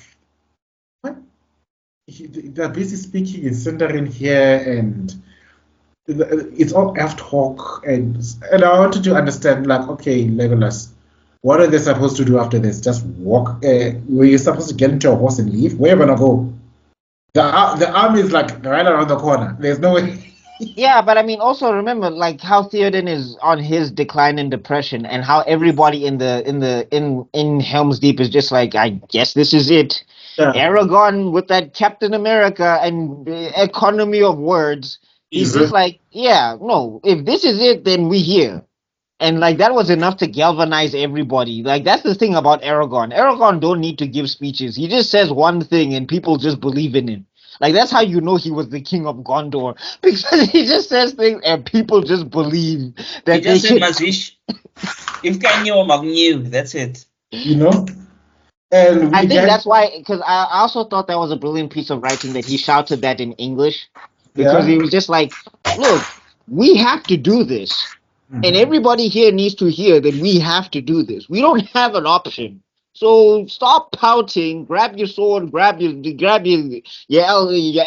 what? They're busy speaking in Sindarin here, and it's all elf talk. And I wanted to understand, like, okay, Legolas, what are they supposed to do after this? Just walk? Were you supposed to get into a horse and leave? Where are you going to go? The army is like right around the corner. There's no way. Yeah, but I mean, also remember, like how Theoden is on his decline in depression, and how everybody in Helm's Deep is just like, I guess this is it. Yeah. Aragon with that Captain America and the economy of words, he's Easy. just like, yeah, no, if this is it, then we here. And like that was enough to galvanize everybody. Like that's the thing about Aragon. Aragon don't need to give speeches. He just says one thing and people just believe in him. Like that's how you know he was the king of Gondor because he just says things and people just believe He that they just said should. Mazish. If can you Magnew, that's it. You know? And we I think get, that's why, because I also thought that was a brilliant piece of writing that he shouted that in English because he yeah. was just like, look, we have to do this. And everybody here needs to hear that we have to do this. We don't have an option. So stop pouting, grab your sword, your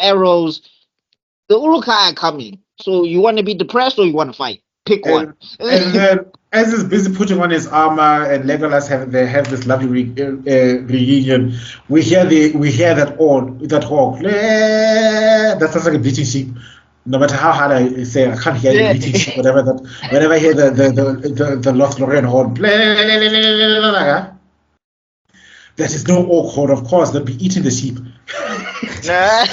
arrows. The Urukai are coming. So you want to be depressed or you want to fight? Pick one. And then, as he's busy putting on his armor, and Legolas have this lovely reunion. We hear that hawk. That sounds like a bleating sheep. No matter how hard I say, I can't hear the Yeah. bleating sheep. Whenever I hear the Lothlorien horn, that is no orc horn. Of course, they'll be eating the sheep. Nah.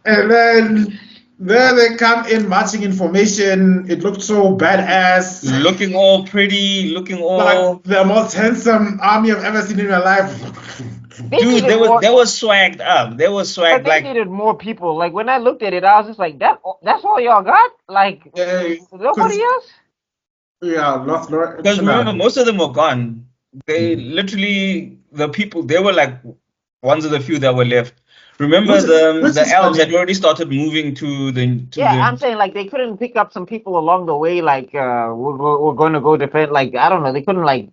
And then there they come in marching in formation. It looked so badass. Looking all pretty, looking all Like the most handsome army I've ever seen in my life. They dude, needed more, they was swagged up. They was but swagged they like needed more people. Like when I looked at it, I was just like, that's all y'all got? Like nobody else? Yeah, because remember most of them were gone. They literally the people they were like ones of the few that were left. Remember which the is elves funny. had already started moving to the I'm saying like they couldn't pick up some people along the way. Like we're going to go defend. Like I don't know, they couldn't like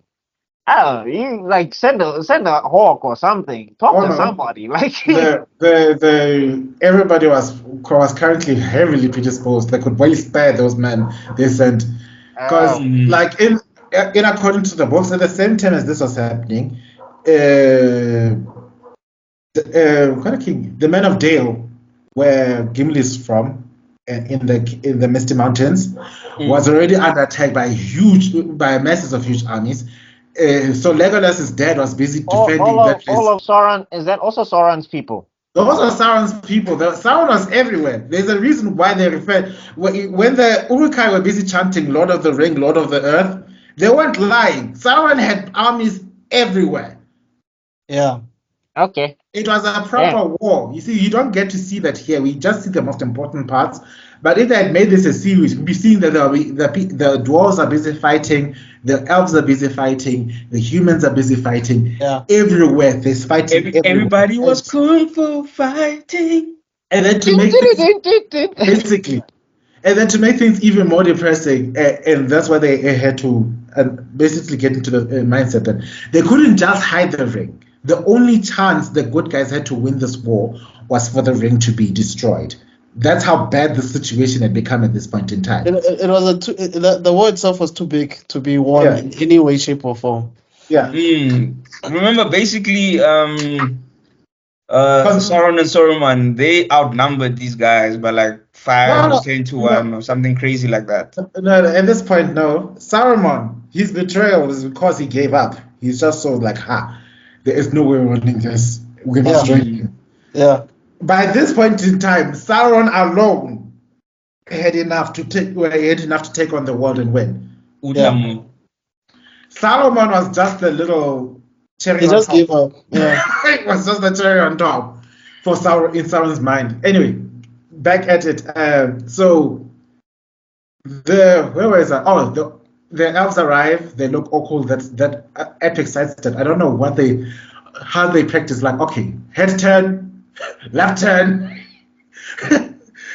I don't know. You like send a hawk or something. Talk Oh to no. somebody. Like The everybody was currently heavily predisposed. They could barely spare those men they sent. Because like in according to the books, at the same time as this was happening, the men of Dale, where Gimli is from, in the Misty Mountains, was already under attack by masses of huge armies. So Legolas's dad was busy defending that place. all of Sauron, is that also Sauron's people? Those are Sauron's people. Sauron was everywhere. There's a reason why they refer. When the Uruk-hai were busy chanting Lord of the Ring, Lord of the Earth, they weren't lying. Sauron had armies everywhere. Yeah. Okay. It was a proper war. You see, you don't get to see that here. We just see the most important parts. But if they had made this a series, we'd be seeing that the dwarves are busy fighting, the elves are busy fighting, the humans are busy fighting. Yeah. Everywhere, there's fighting. Everybody was kung fu fighting. And then to make things, basically, and then to make things even more depressing, and that's why they had to basically get into the mindset that they couldn't just hide the ring. The only chance the good guys had to win this war was for the ring to be destroyed. That's how bad the situation had become at this point in time. It was the war itself was too big to be won in any way, shape, or form. Yeah. Remember, basically, Sauron and Saruman, they outnumbered these guys by like 10 to 1 or something crazy like that. No, at this point, no. Saruman, his betrayal is because he gave up. He's just so like, there is no way we're winning this. We're not joining him. Yeah. By this point in time, Sauron alone had enough to take on the world and win. Yeah. Saruman was just the little cherry He on just top. gave up. Yeah. It was just the cherry on top for Sauron in Sauron's mind. Anyway, back at it. So where was I? Oh, the elves arrive. They look all cool. That epic sidestep. I don't know how they practice. Like, okay, head turn, left turn.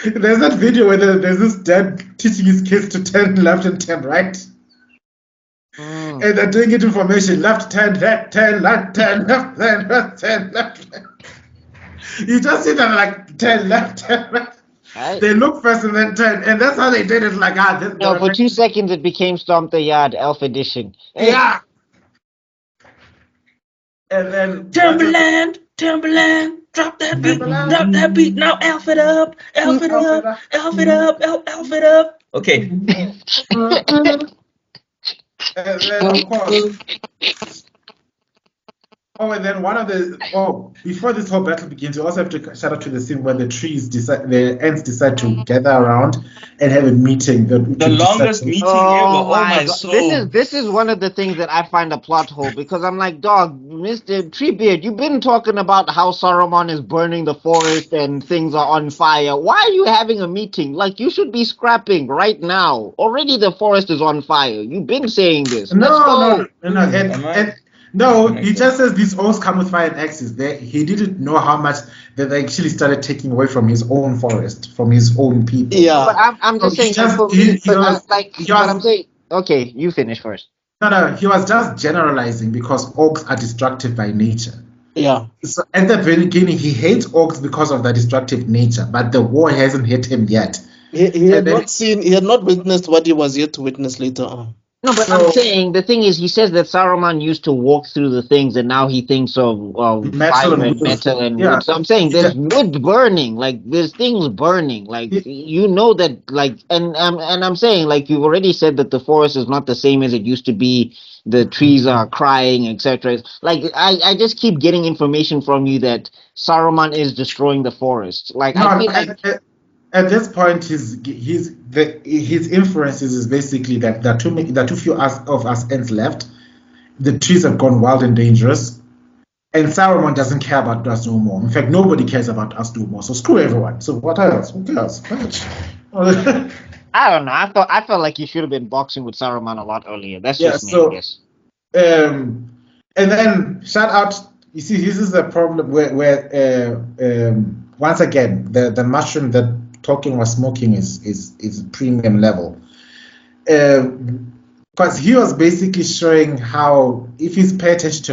There's that video where there's this dad teaching his kids to turn left and turn right. And they're doing it in formation: left turn, left turn, left turn, left turn, left turn, left turn. You just see them like turn left, turn right. They look first and then turn, and that's how they did it. Like for 2 seconds it became Stomp the Yard Elf Edition. Yeah. And then Timberland. Timberland, drop that beat, drop that beat. Now elf it up, elf it up, elf it up, elf it up. Okay. And then, of course, and then before this whole battle begins, you also have to shout out to the scene where the ants decide to gather around and have a meeting. The longest meeting ever. Oh my soul. This is one of the things that I find a plot hole, because I'm like, dog, Mr. Treebeard, you've been talking about how Saruman is burning the forest and things are on fire. Why are you having a meeting? Like, you should be scrapping right now. Already the forest is on fire. You've been saying this. No, he just says these oaks come with fire and axes. He didn't know how much that they actually started taking away from his own forest, from his own people. Yeah, but I'm just saying. I'm saying. Okay, you finish first. No, he was just generalizing because oaks are destructive by nature. Yeah. So at the very beginning, he hates oaks because of their destructive nature, but the war hasn't hit him yet. He had not witnessed what he was yet to witness later on. No, but I'm saying the thing is, he says that Saruman used to walk through the things, and now he thinks of fire and metal and wood. So I'm saying there's wood burning, like there's things burning, like you know that, like, and I'm saying, like, you've already said that the forest is not the same as it used to be. The trees are crying, etc. Like I just keep getting information from you that Saruman is destroying the forest. Like I feel like. At this point, his influences is basically that there are too few of us ants left. The trees have gone wild and dangerous, and Saruman doesn't care about us no more. In fact, nobody cares about us no more. So screw everyone. So what else? Who cares? I don't know. I felt like you should have been boxing with Saruman a lot earlier. That's just me, I guess. And then shout out. You see, this is the problem where once again the mushroom that Tolkien was smoking is premium level, because he was basically showing how if you pay attention to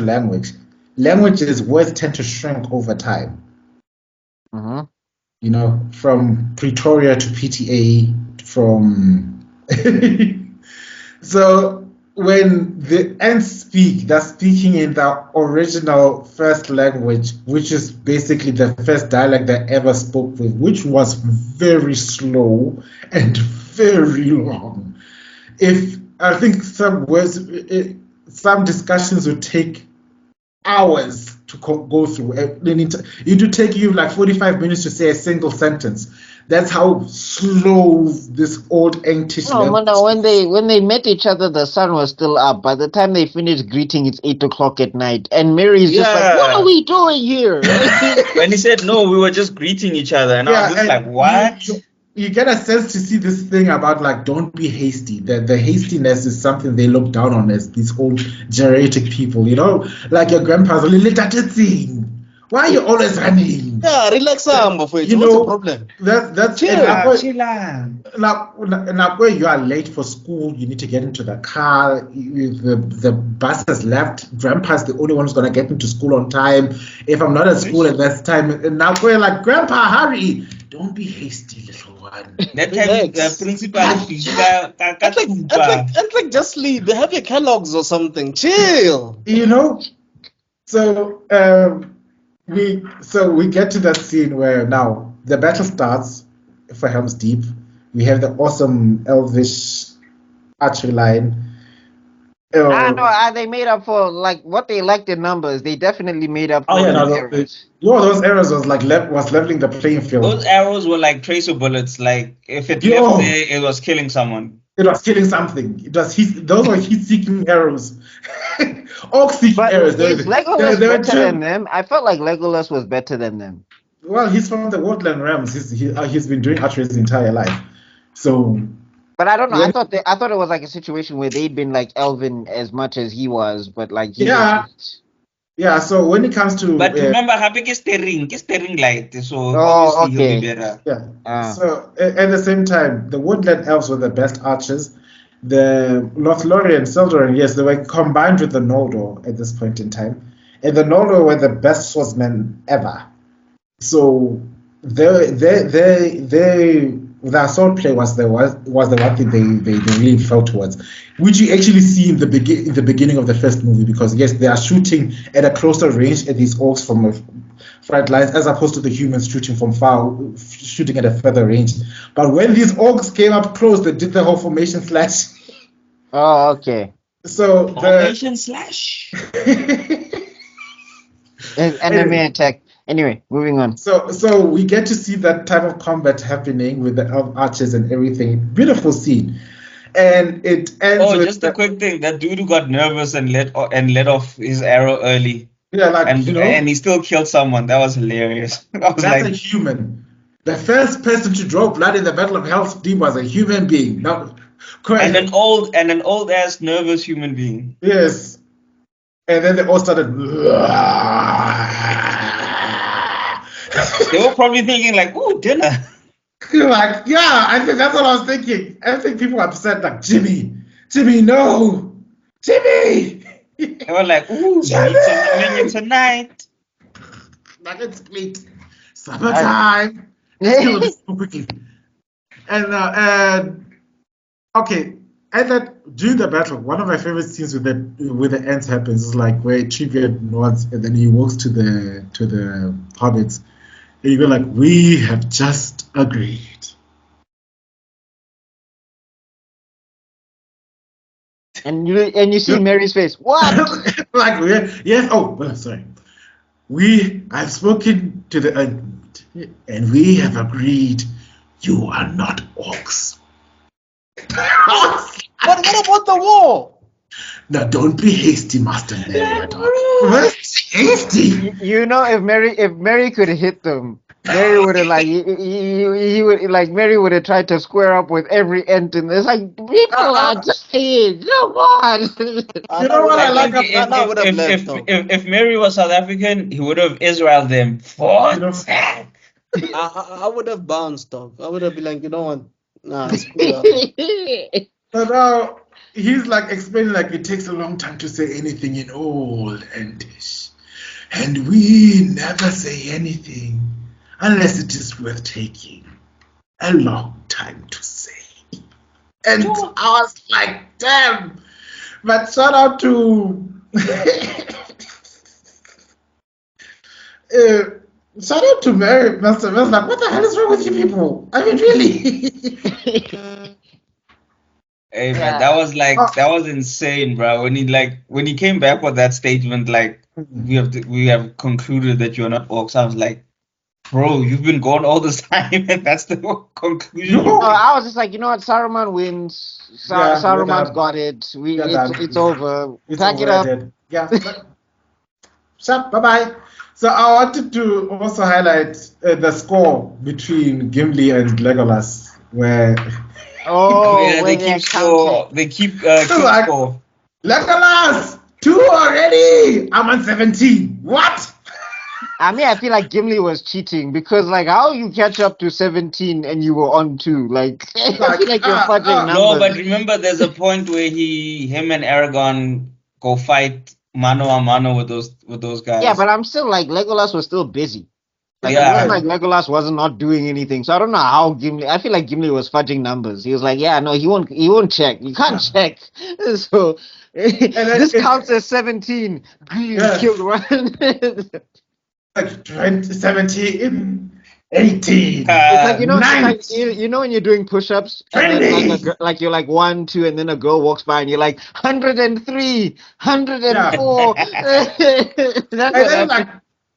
language's words tend to shrink over time. Mm-hmm. You know, from Pretoria to PTA, from so when the ants speak, they're speaking in the original first language, which is basically the first dialect they ever spoke with, which was very slow and very long. I think some discussions would take hours to go through. It would take you like 45 minutes to say a single sentence. That's how slow this old English. No, when they met each other, the sun was still up. By the time they finished greeting, it's 8:00 at night, and Mary's just like, "What are we doing here?" When he said no, we were just greeting each other, and I was just like, "What?" You get a sense to see this thing about like don't be hasty. The hastiness is something they look down on as these old geriatric people. You know, like your grandpa's a little thing. Why are you always running? Yeah, relax, what's the problem? That's chill. Now, where you are late for school, you need to get into the car. The bus has left. Grandpa's the only one who's gonna get into school on time. If I'm not at school at that time, now we're like, Grandpa, hurry! Don't be hasty, little one. That time, the principal, it's like just sleep. Have your Kellogg's or something. Chill. You know. So we get to that scene where now the battle starts for Helm's Deep. We have the awesome elvish archery line. They made up for like what they lacked in numbers. They definitely made up for errors. Those errors was like was leveling the playing field. Those arrows were like tracer bullets. Like if it left there, it was killing someone. It was killing something. Those were heat-seeking arrows. Orc-seeking arrows. Is Legolas better than them? I felt like Legolas was better than them. Well, he's from the Woodland Realms. He's been doing archery his entire life. So. But I don't know. Yeah. I thought it was like a situation where they'd been like Elven as much as he was, but like he was. Yeah, so when it comes to... But remember, happy steering light, so obviously he'll be better. Yeah. So at the same time, the Woodland Elves were the best archers. The Lothlorien and Sildren, yes, they were combined with the Noldor at this point in time. And the Noldor were the best swordsmen ever. So the assault play was the one thing they really felt towards, which you actually see in the beginning of the first movie, because yes, they are shooting at a closer range at these orcs front lines as opposed to the humans shooting from far, shooting at a further range. But when these orcs came up close, they did the whole formation slash. Oh, okay. So Formation slash. Enemy attack. Anyway, moving on. So we get to see that type of combat happening with the archers and everything. Beautiful scene. And it ends Oh, with just a quick thing. That dude who got nervous and let off his arrow early. Yeah, like, and he still killed someone. That was hilarious. I was that's like, a human. The first person to draw blood in the Battle of Hell's Deep was a human being. Not and an old ass nervous human being. Yes. And then they all started. They were probably thinking like, "Ooh, dinner." Like, yeah, I think that's what I was thinking. I think people were upset, like, Jimmy, no, Jimmy. They were like, "Ooh, meat on the menu tonight." Like, it's late. Supper time. Let's kill this quickly. And okay, and that during the battle, one of my favorite scenes with the ants happens is like where Trigger nods and then he walks to the hobbits. And you go like, we have just agreed. And you see Mary's face. What? Like, yes. Oh, well, sorry. I've spoken to the and we have agreed. You are not orcs. But what about the war? Now, don't be hasty, Master Narrator. Hasty. You know, if Mary could hit them, Mary would have like he would like Mary would have tried to square up with every ant in this. Like people are dying. Come on. You know what I like about if Mary was South African, he would have Israel them. What? I would have bounced off. I would have been like, you know what? Nah, screw up. So now he's like explaining like it takes a long time to say anything in old English, and we never say anything unless it is worth taking a long time to say. And I was like, damn. But shout out to shout out to Mary Master. I was like, what the hell is wrong with you people? I mean, really. Hey man, that was insane, bro. When he came back with that statement, like we have concluded that you're not orcs. I was like, bro, you've been gone all this time, and that's the conclusion. No, I was just like, you know what? Saruman wins. Saruman's got it. It's over. Pack it up. Yeah. So, bye-bye. So I wanted to also highlight the score between Gimli and Legolas, where they keep score. Legolas 2 already. I'm on 17. What? I mean, I feel like Gimli was cheating because, like, how you catch up to 17 and you were on 2? Like, I feel like you're fudging numbers. No, but remember, there's a point where him and Aragorn go fight mano a mano with those guys. Yeah, but I'm still like Legolas was still busy. Like, Yeah. it wasn't like Legolas wasn't not doing anything. So I don't know how Gimli. I feel like Gimli was fudging numbers. He was like, yeah, no, he won't check. You can't check. So this counts as 17. You killed one. Like 20, 17, 18. It's like, you know, nine. like, you know when you're doing push-ups and then like you're like 1, 2, and then a girl walks by and you're like 103, 104. That's And what then like,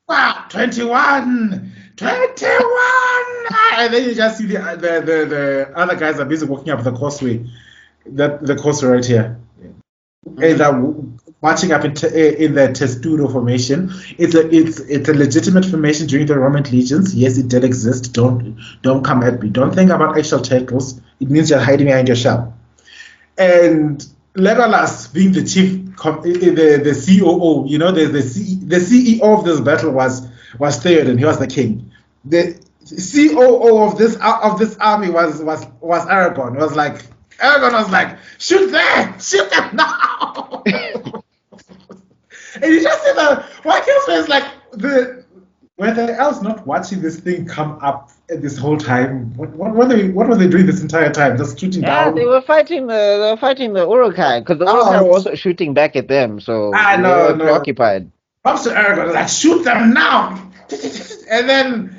wow, 21. And then you just see the other guys are busy walking up the causeway. The causeway right here. And they're marching up in the testudo formation. It's a legitimate formation during the Roman legions. Yes, it did exist. Don't come at me. Don't think about actual titles. It means you're hiding behind your shell. And Legolas, being the chief, the COO, you know, the CEO of this battle was Theoden. He was the king. The COO of this army was Aragorn. Aragorn was like, shoot them now. And you just see what kills me is like were the elves not watching this thing come up this whole time? What were they doing this entire time? Just shooting down? Yeah, they were fighting the Uruk-hai because the Uruk-hai were also shooting back at them. So they were preoccupied. Comes to Aragorn, like, shoot them now. And then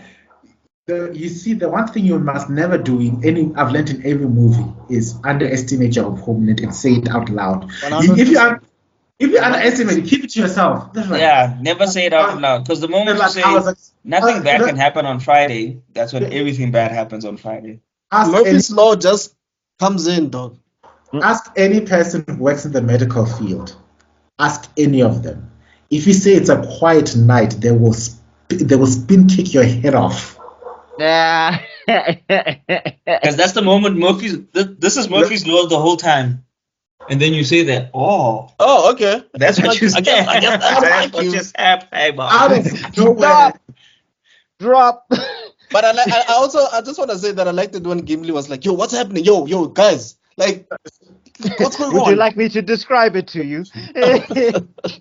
you see, the one thing you must never do in any, I've learned in every movie, is underestimate your opponent and say it out loud. If you underestimate it, keep it to yourself. That's right. Yeah, never say it out loud. Because the moment you say nothing bad can happen on Friday, that's when everything bad happens on Friday. Murphy's Law just comes in, dog. Ask any person who works in the medical field. Ask any of them. If you say it's a quiet night, they will spin kick your head off. Yeah. Because that's the moment this is Murphy's Law the whole time. And then you say that, oh, okay. That's what you said. I guess That's what just happened. Out of nowhere. Drop. But I just want to say that I liked it when Gimli was like, yo, what's happening? Yo, guys. Like, what's going on? Would you like me to describe it to you?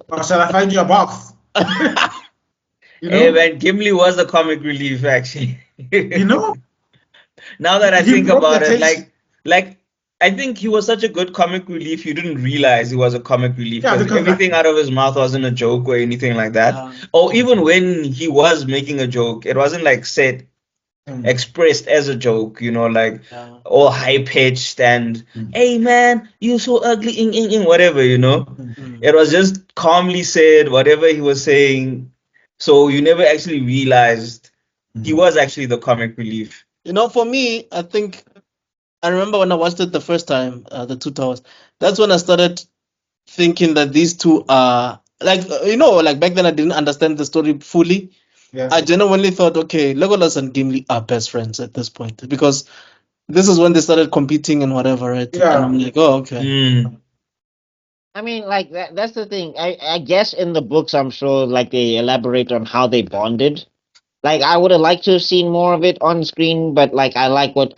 Or shall I find you a box? Hey, man, Gimli was a comic relief, actually. Now that I think about it, like I think he was such a good comic relief, you didn't realize he was a comic relief. Yeah, because everything out of his mouth wasn't a joke or anything like that. Or even when he was making a joke, it wasn't like said, expressed as a joke, all high pitched and, hey man, you so ugly, whatever, It was just calmly said, whatever he was saying. So you never actually realized he was actually the comic relief. For me, I remember when I watched it the first time, the Two Towers. That's when I started thinking that these two are like back then I didn't understand the story fully. Yes. I genuinely thought, okay, Legolas and Gimli are best friends at this point because this is when they started competing and whatever, right? Yeah. And I'm like, oh, okay. I mean, like that's the thing. I guess in the books, I'm sure, like they elaborate on how they bonded. Like I would have liked to have seen more of it on screen, but like I like what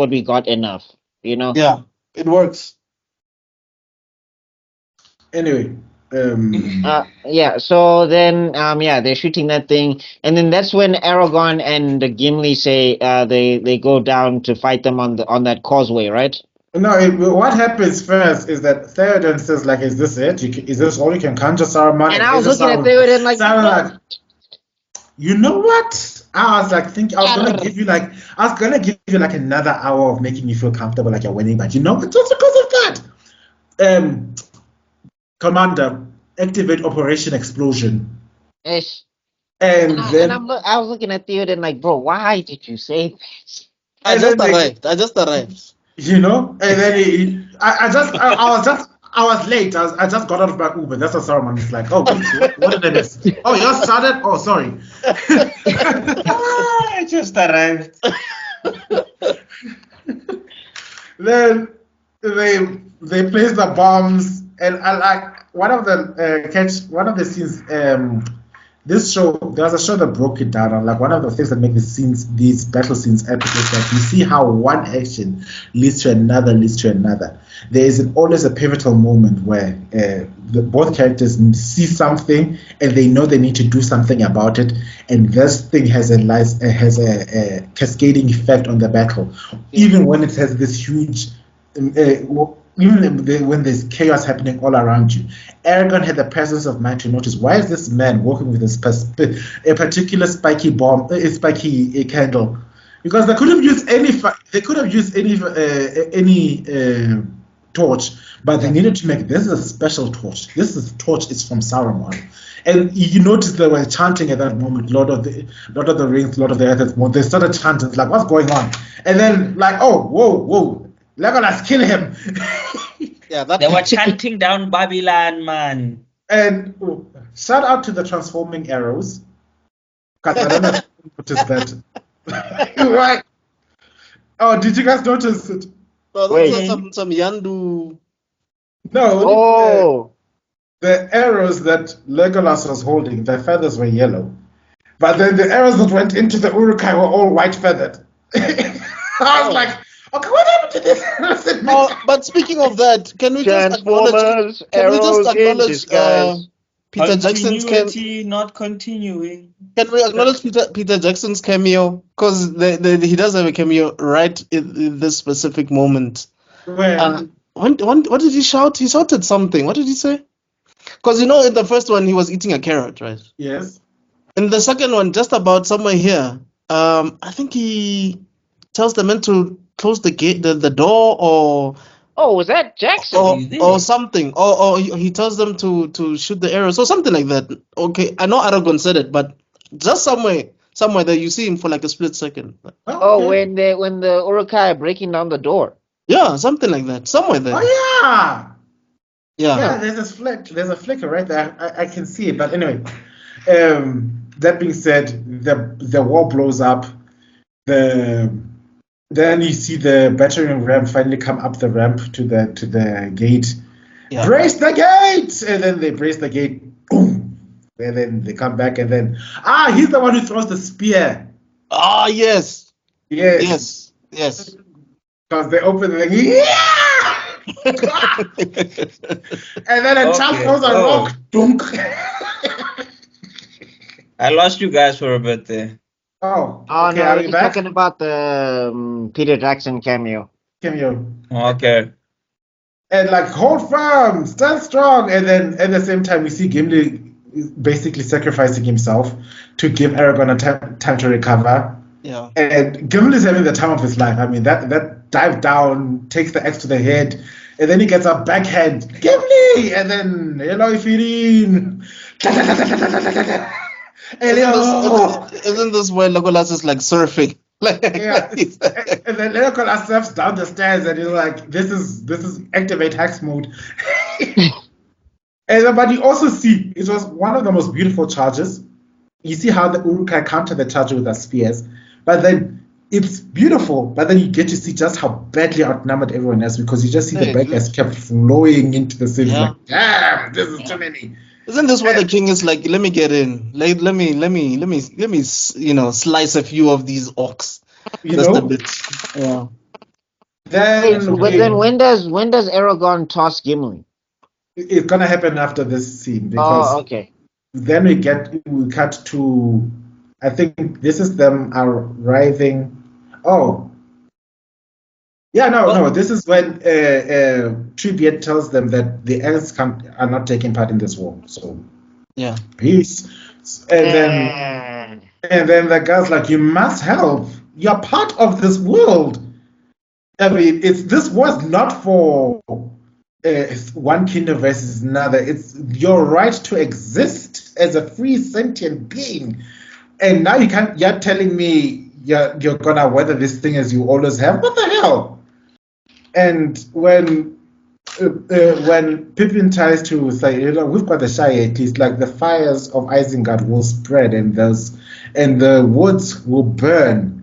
we got enough. Yeah, it works. Anyway. Yeah. So then, they're shooting that thing, and then that's when Aragorn and Gimli say they go down to fight them on that causeway, right? No, what happens first is that Theoden says, like, is this it? Is this all you can conjure, Saruman? And I was looking at Theoden like, you know what? I was gonna give you like another hour of making you feel comfortable, like you're winning, but just because of that, Commander, activate Operation Explosion. Ish. And then I was looking at Theoden like, bro, why did you say this? I just arrived. And then I was late. I just got out of my Uber. That's what Saruman is like. Oh, what did I miss? Oh, you started? Oh, sorry. I just arrived. Then they place the bombs, and I like one of the scenes. This show, there was a show that broke it down, and like one of the things that make these battle scenes epic is that you see how one action leads to another. There is always a pivotal moment where both characters see something and they know they need to do something about it, and this thing has a cascading effect on the battle, even when it has this huge. Even when there's chaos happening all around you, Aragorn had the presence of mind to notice, why is this man walking with a particular spiky bomb, a spiky candle? Because they could have used any torch, but they needed to make this is a special torch. Torch is from Saruman, and you notice they were chanting at that moment, Lord of the Rings, Lord of the Earth. They started chanting, like, what's going on? And then like, oh, whoa. Legolas, kill him. Yeah, they were chanting down Babylon, man. And shout out to the transforming arrows. Because I don't know if you noticed that. Right. Oh, did you guys notice it? Wait. Some Yandu. No. Oh. The arrows that Legolas was holding, the feathers were yellow. But then the arrows that went into the Uruk-hai were all white feathered. I was like, okay, what happened to this? But speaking of that, can we just acknowledge Peter Jackson's cameo? Not continuing. Can we acknowledge Peter Jackson's cameo? Because he does have a cameo right in this specific moment. Where? What did he shout? He shouted something. What did he say? Because in the first one he was eating a carrot, right? Yes. In the second one, just about somewhere here, I think he tells the men to close the gate, the door, Oh, was that Jackson? or He's there. or something, or he tells them to shoot the arrows or something like that. Okay, I know Aragorn said it, but just somewhere that you see him for like a split second. Oh, Okay. when the Urukai are breaking down the door. Yeah, something like that. Somewhere there. Oh yeah. Yeah. Yeah, there's a flicker right there. I can see it. But anyway, that being said, the wall blows up. Then you see the battering ram finally come up the ramp to the gate. Yeah. Brace the gate, and then they brace the gate. Boom, and then they come back, and then he's the one who throws the spear. Ah, yes. Yes, Yes. because they open the thing. Yeah! And then a chunk Okay. throws a Oh. rock. Dunk. I lost you guys for a bit there. Oh, Oh okay, no, are we he's back? talking about the Peter Jackson cameo. Cameo. Okay. And like, hold firm, stand strong. And then at the same time, we see Gimli basically sacrificing himself to give Aragorn a time to recover. Yeah. And Gimli's having the time of his life. I mean, that dive down, takes the axe to the head, and then he gets a backhand, Gimli! And then, hello, Firin. And Isn't this where Legolas is like surfing? yeah. And then Legolas steps down the stairs and he's like, this is activate hex mode. And but you also see it was one of the most beautiful charges. You see how the Uruk-hai counter the charge with their spears, but then it's beautiful. But then you get to see just how badly outnumbered everyone is because you just see the bad guys kept flowing into the city. Yeah. Like, damn, this is too many. Isn't this where the king is like, let me get in, let me, slice a few of these orcs. You Just a know. bit. Yeah. But then when does Aragorn toss Gimli? It's gonna happen after this scene because Oh, okay. then we cut to, I think this is them arriving. Oh, yeah, no. This is when Treebeard tells them that the elves are not taking part in this war. So Yeah. peace. And then the guy's like, you must help. You're part of this world. I mean, this was not for one kingdom versus another. It's your right to exist as a free sentient being. And now you're telling me you're gonna weather this thing as you always have? What the hell? And when Pippin tries to say, we've got the Shire at least, like the fires of Isengard will spread and the woods will burn.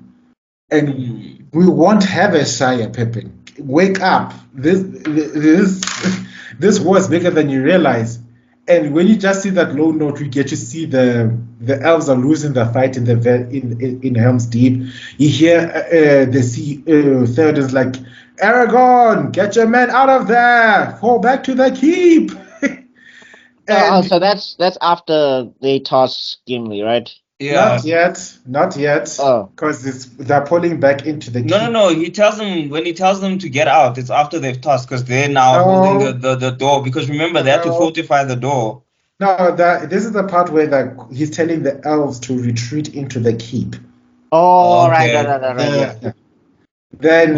And we won't have a Shire, Pippin. Wake up. This war is bigger than you realize. And when you just see that low note, we get to see the elves are losing the fight in Helm's Deep. You hear Theoden's like, Aragorn, get your men out of there! Fall back to the keep! So that's after they toss Gimli, right? Yeah. Not yet. Oh. Because they're pulling back into the keep. No. When he tells them to get out, it's after they've tossed because they're now holding the door. Because remember, they had to fortify the door. No, this is the part where he's telling the elves to retreat into the keep. Oh, Okay. right. Yeah. Then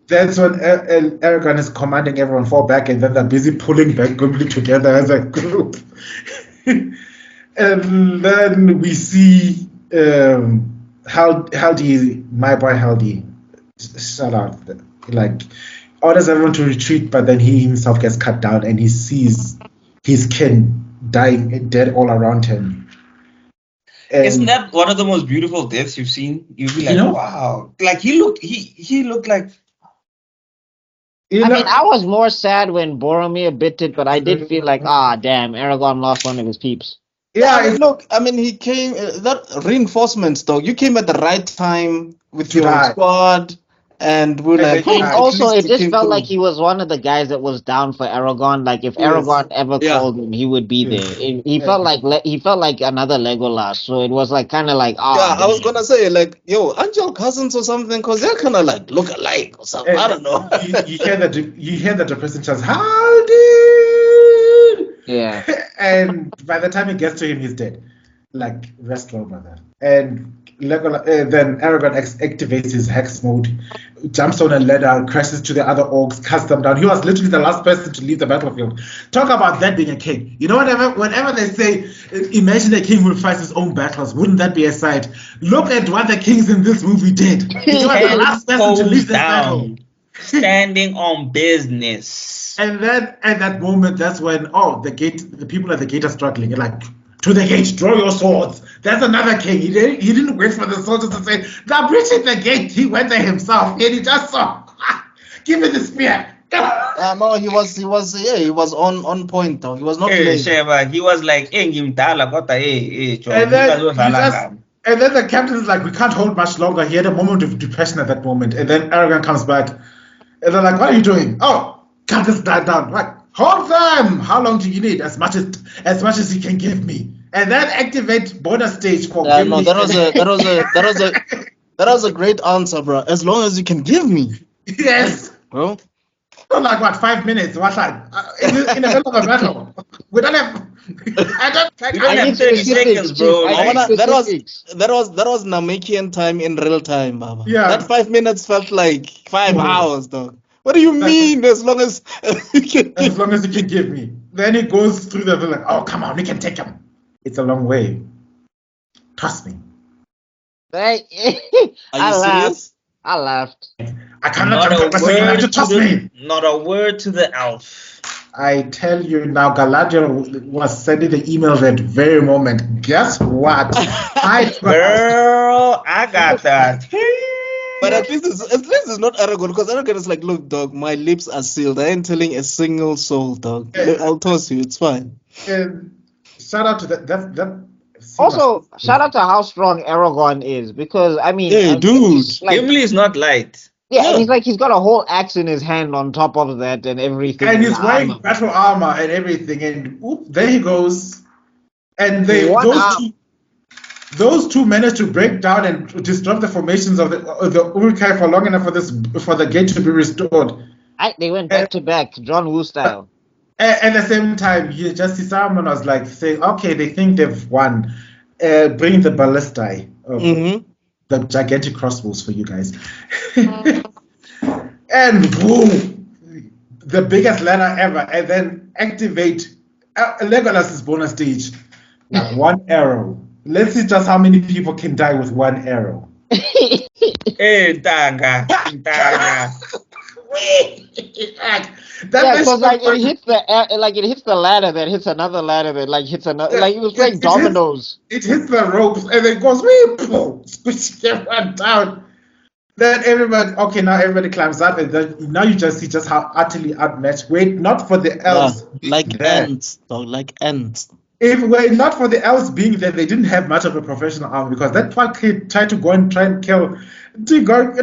that's when Aragorn is commanding everyone fall back, and then they're busy pulling back Gimli together as a group. And then we see Haldi, my boy Haldi, shout out, like orders everyone to retreat, but then he himself gets cut down, and he sees his kin dead all around him. And Isn't that one of the most beautiful deaths you've seen? You'd be like, wow. Like he looked like. I mean, I was more sad when Boromir bit it, but I did feel like, damn, Aragorn lost one of his peeps. Yeah, look, I mean, he came, that reinforcements, though, you came at the right time with your squad, and we're like, And also, it just felt through. like he was one of the guys that was down for Aragorn. Like, if Aragorn ever called him, he would be there. He felt like another Legolas, so it was like kind of like, I was gonna say, like, yo, aren't y'all cousins or something? Because they're kind of like look alike or something. I don't know. you hear the person says, Haldi! Yeah. And by the time it gets to him, he's dead. like rest well, brother. And then Aragorn activates his hex mode, jumps on a ladder, crashes to the other orcs, cuts them down. He was literally the last person to leave the battlefield. Talk about that being a king. You know, whenever they say, imagine a king will fight his own battles, wouldn't that be a sight? Look at what the kings in this movie did. He was the last person to leave this battle. Standing on business. And then at that moment, that's when the people at the gate are struggling. You're like, to the gate, draw your swords. That's another king. He didn't wait for the soldiers to say, they're breaching the gate. He went there himself, and he just saw, give me the spear. No, he was on point though. He was not late. Sheba, he was like, And then the captain is like, we can't hold much longer. He had a moment of depression at that moment. And then Aragorn comes back. And they're like, what are you doing? Oh, cut this guy down. Like, hold them. How long do you need? As much as you can give me. And then activate bonus stage for that was a great answer, bro. As long as you can give me. Yes. Bro. So like what, 5 minutes? What like in the middle of a battle? We don't have we don't have 30 seconds, bro. That was Namekian time in real time, Baba. Yeah. That 5 minutes felt like 5 hours, dog. What do you mean? As long as you can give me. Then it goes through the villain. Oh, come on, we can take him. It's a long way. Trust me. Are you serious? I laughed. I cannot trust me. Not a word to the elf. I tell you now, Galadriel was sending the email that very moment. Guess what? Girl, I got that. But at least it's not Aragorn, because Aragorn is like, look, dog, my lips are sealed. I ain't telling a single soul, dog. I'll toss you. It's fine. And shout out to that. Also, shout out to how strong Aragorn is, because I mean, hey, dude, like, Gimli is not light. Yeah, and he's got a whole axe in his hand on top of that and everything. And he's wearing battle armor and everything, and there he goes. And those two managed to break down and disrupt the formations of the Uruk-hai for long enough for the gate to be restored. They went back to back, John Woo style. At the same time, Justice Saruman was like saying, okay, they think they've won. Bring the ballistae, the gigantic crossbows for you guys. And boom, the biggest ladder ever. And then activate Legolas's bonus stage. Like one arrow. Let's see just how many people can die with one arrow. Hey, Tanga. Because it hits the ladder, that hits another ladder, that hits another. Like it was playing dominoes. It hits the ropes and it goes squish everyone down. Then now everybody climbs up, and then now you just see just how utterly outmatched. Wait, not for the elves, like ants, dog, like ants. If it were not for the elves being there, they didn't have much of a professional army, because that one kid tried to go and try and kill an Uruk-hai,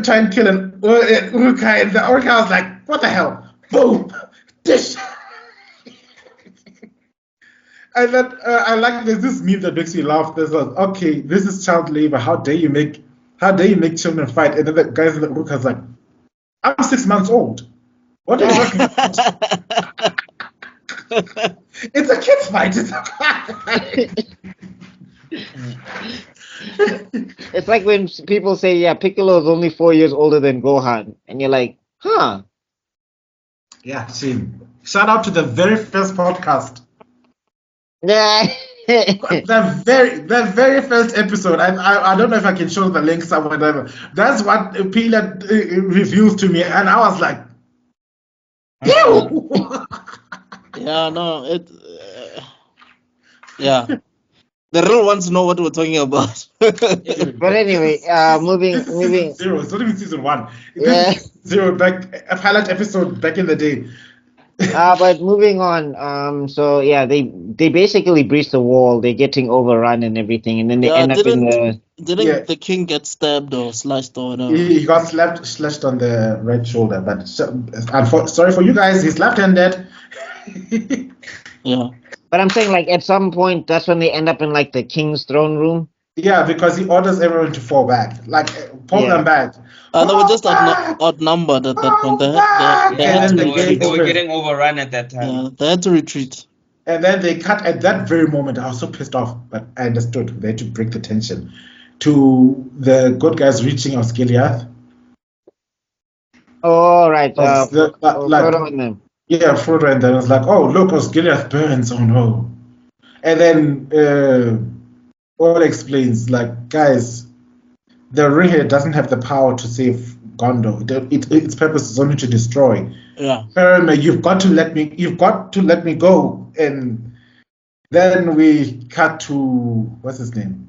and the Uruk-hai was like, what the hell? Boom! Dish! And then I like there's this meme that makes me laugh. There's like, okay, this is child labor. How dare you make children fight? And then the guys in the Uruk-hai is like, I'm 6 months old. What are you talking about? It's a kid's fight. It's like when people say, yeah, Piccolo is only 4 years older than Gohan. And you're like, huh. Yeah, see. Shout out to the very first podcast. Yeah. the very first episode. I don't know if I can show the link somewhere. That's what Phila reveals to me. And I was like, ew! Yeah, no, yeah. The real ones know what we're talking about. But anyway, moving. Zero. It's not even season 1. Yeah. Zero, back a pilot episode back in the day. But moving on. So yeah, they basically breach the wall. They're getting overrun and everything, and then they end up in the. Didn't the king get stabbed or slashed or whatever? He got slashed on the right shoulder, but sorry for you guys, he's left-handed. Yeah. But I'm saying, like, at some point, that's when they end up in, like, the king's throne room. Yeah, because he orders everyone to fall back. Like, pull them back. They were just outnumbered at that point. They were getting overrun at that time. Yeah, they had to retreat. And then they cut at that very moment. I was so pissed off, but I understood. They had to break the tension to the good guys reaching Osgiliath. Oh, right. Like, Frodo and them. yeah, Frodo and then was like, oh, look, Osgiliath burns. Oh, no. And then All explains, like, guys, the ring doesn't have the power to save Gondor. Its purpose is only to destroy. Yeah. Faramir, you've got to let me go. And then we cut to what's his name?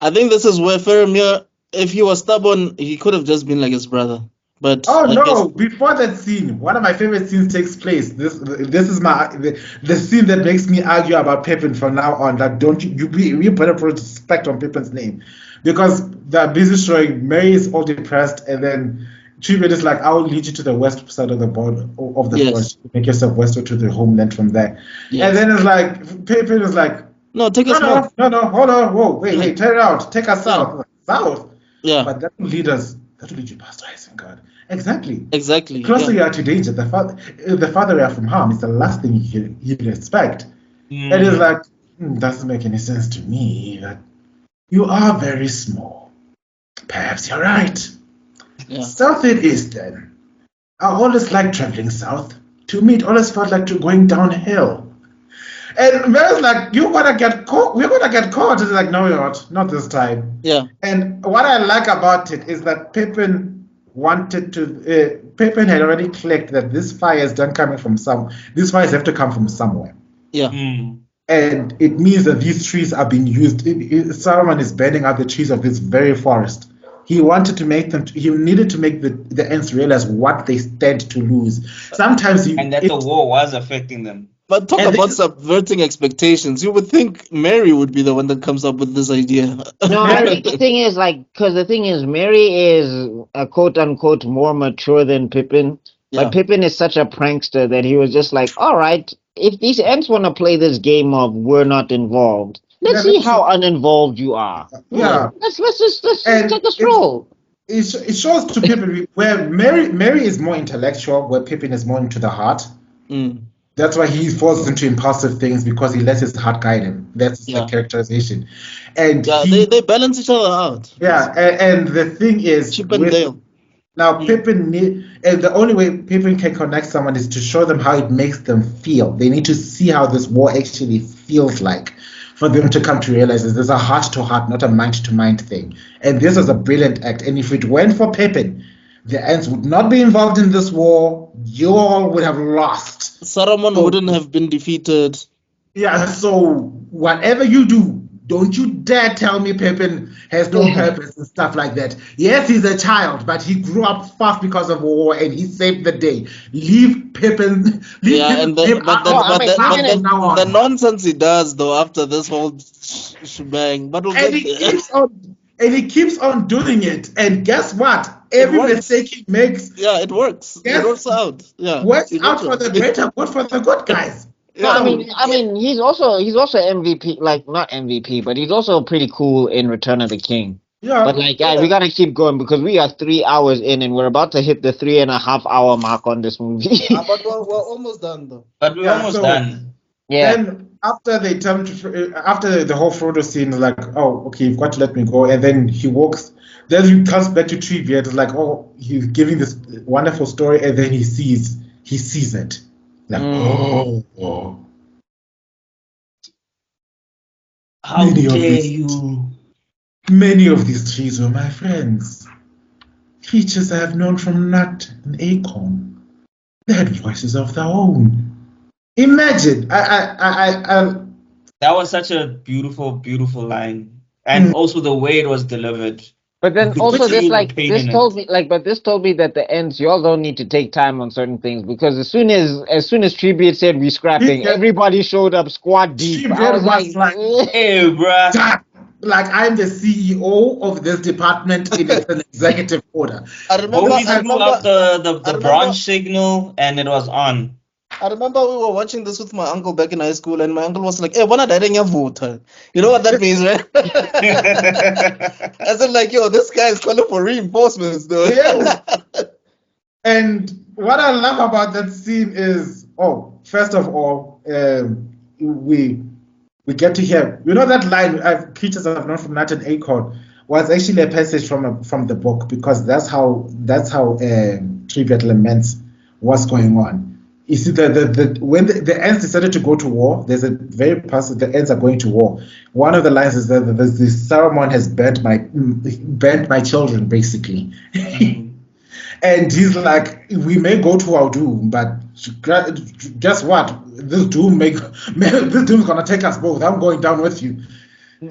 I think this is where Faramir, if he was stubborn, he could have just been like his brother. But Oh I no! guess, Before that scene, one of my favorite scenes takes place. This is the scene that makes me argue about Pippin from now on. That don't you better put respect on Pippin's name, because they're busy showing Mary is all depressed, and then Treebeard is like, "I will lead you to the west side of the border of the Yes. forest. Make yourself westward to the homeland from there." yes. And then it's like Pippin is like, No, take "No, us north. no, hold on, whoa, wait, turn around, take us south, south." Yeah, But that will lead you past Isengard. Exactly. exactly. The closer Yeah. you are to danger, the farther you are from harm. It's the last thing you can expect. And it's Mm. like, doesn't make any sense to me that you are very small. Perhaps you're right. Yeah. South it is then. I always liked traveling south. To me, it always felt like going downhill. And Mary's like, you're gonna get caught. We're gonna get caught. It's like, no, you're not this time. Yeah. And what I like about it is that Pippin Pippin had already clicked that this fire is done coming from these fires have to come from somewhere. Yeah. Mm. And it means that these trees are being used. Saruman is burning out the trees of this very forest. He needed to make the Ents realize what they stand to lose. Sometimes And that the war was affecting them. But talk And about this- subverting expectations. You would think Mary would be the one that comes up with this idea. No, I think the thing is because the thing is Mary is a quote unquote more mature than Pippin. Yeah. But Pippin is such a prankster that he was just like, all right, if these Ents want to play this game of we're not involved, let's Yeah, see let's how uninvolved you are. Yeah. Let's just And take a stroll. It shows to Pippin where Mary is more intellectual, where Pippin is more into the heart. Mm. That's why he falls into impulsive things, because he lets his heart guide him. That's Yeah. the characterization. And Yeah, he- they balance each other out. yeah, and the thing is, Chip and Dale. now Pippin and the only way Pippin can connect someone is to show them how it makes them feel. They need to see how this war actually feels like, for them to come to realize that there's a heart to heart, not a mind to mind thing. And this was a brilliant act. And if it weren't for Pippin, the Ents would not be involved in this war. You all would have lost. Saruman wouldn't have been defeated. Yeah, so whatever you do, don't you dare tell me Pippin has no purpose and stuff like that. Yes, he's a child, but he grew up fast because of war and he saved the day. Leave Pippin. Yeah, and the, but the the nonsense he does though after this whole shebang. But we'll and get he there. keeps on doing it. And guess what? Every works. mistake he makes Yeah, it works. Yes. It works out. Yeah, works it out works for the greater good for the good guys. No, I mean, he's also MVP, like not MVP, but he's also pretty cool in Return of the King. Yeah. But like, guys, we gotta keep going because we are 3 hours in and we're about to hit the 3.5 hour mark on this movie. But we're almost done though. But we're almost done. Yeah. Then after after the whole Frodo scene, like, oh, okay, you've got to let me go. And then he walks. Then he comes back to Treebeard. It's like, oh, he's giving this wonderful story, and then he sees it. Like, oh. How Many of dare these- you? Many of these trees were my friends. Creatures I have known from nut and acorn. They had voices of their own. Imagine, That was such a beautiful, beautiful line. And also the way it was delivered. But then You also could this feel like the pain this in told me that the Ents y'all don't need to take time on certain things because as soon as Treebeard said we scrapping, Yeah. everybody showed up squad deep. I Treebeard was was like, Hey, bruh. like I'm the CEO of this department in an executive order. I remember. Bobby threw up the bronze signal and it was on. I remember we were watching this with my uncle back in high school, and my uncle was like, "Hey, when are you vote? You know what that means, right?" I said, "Like, yo, this guy is calling for reinforcements, though." Yeah. And what I love about that scene is, first of all, we get to hear. You know that line, "Creatures have known from nut and acorn," was actually a passage from the book, because that's how Tribute laments what's going on. You see, when the ants decided to go to war, there's a very passage. The ants are going to war. One of the lines is that the Saruman has burnt my children, basically. And he's like, we may go to our doom, but guess what? This doom's gonna take us both. I'm going down with you.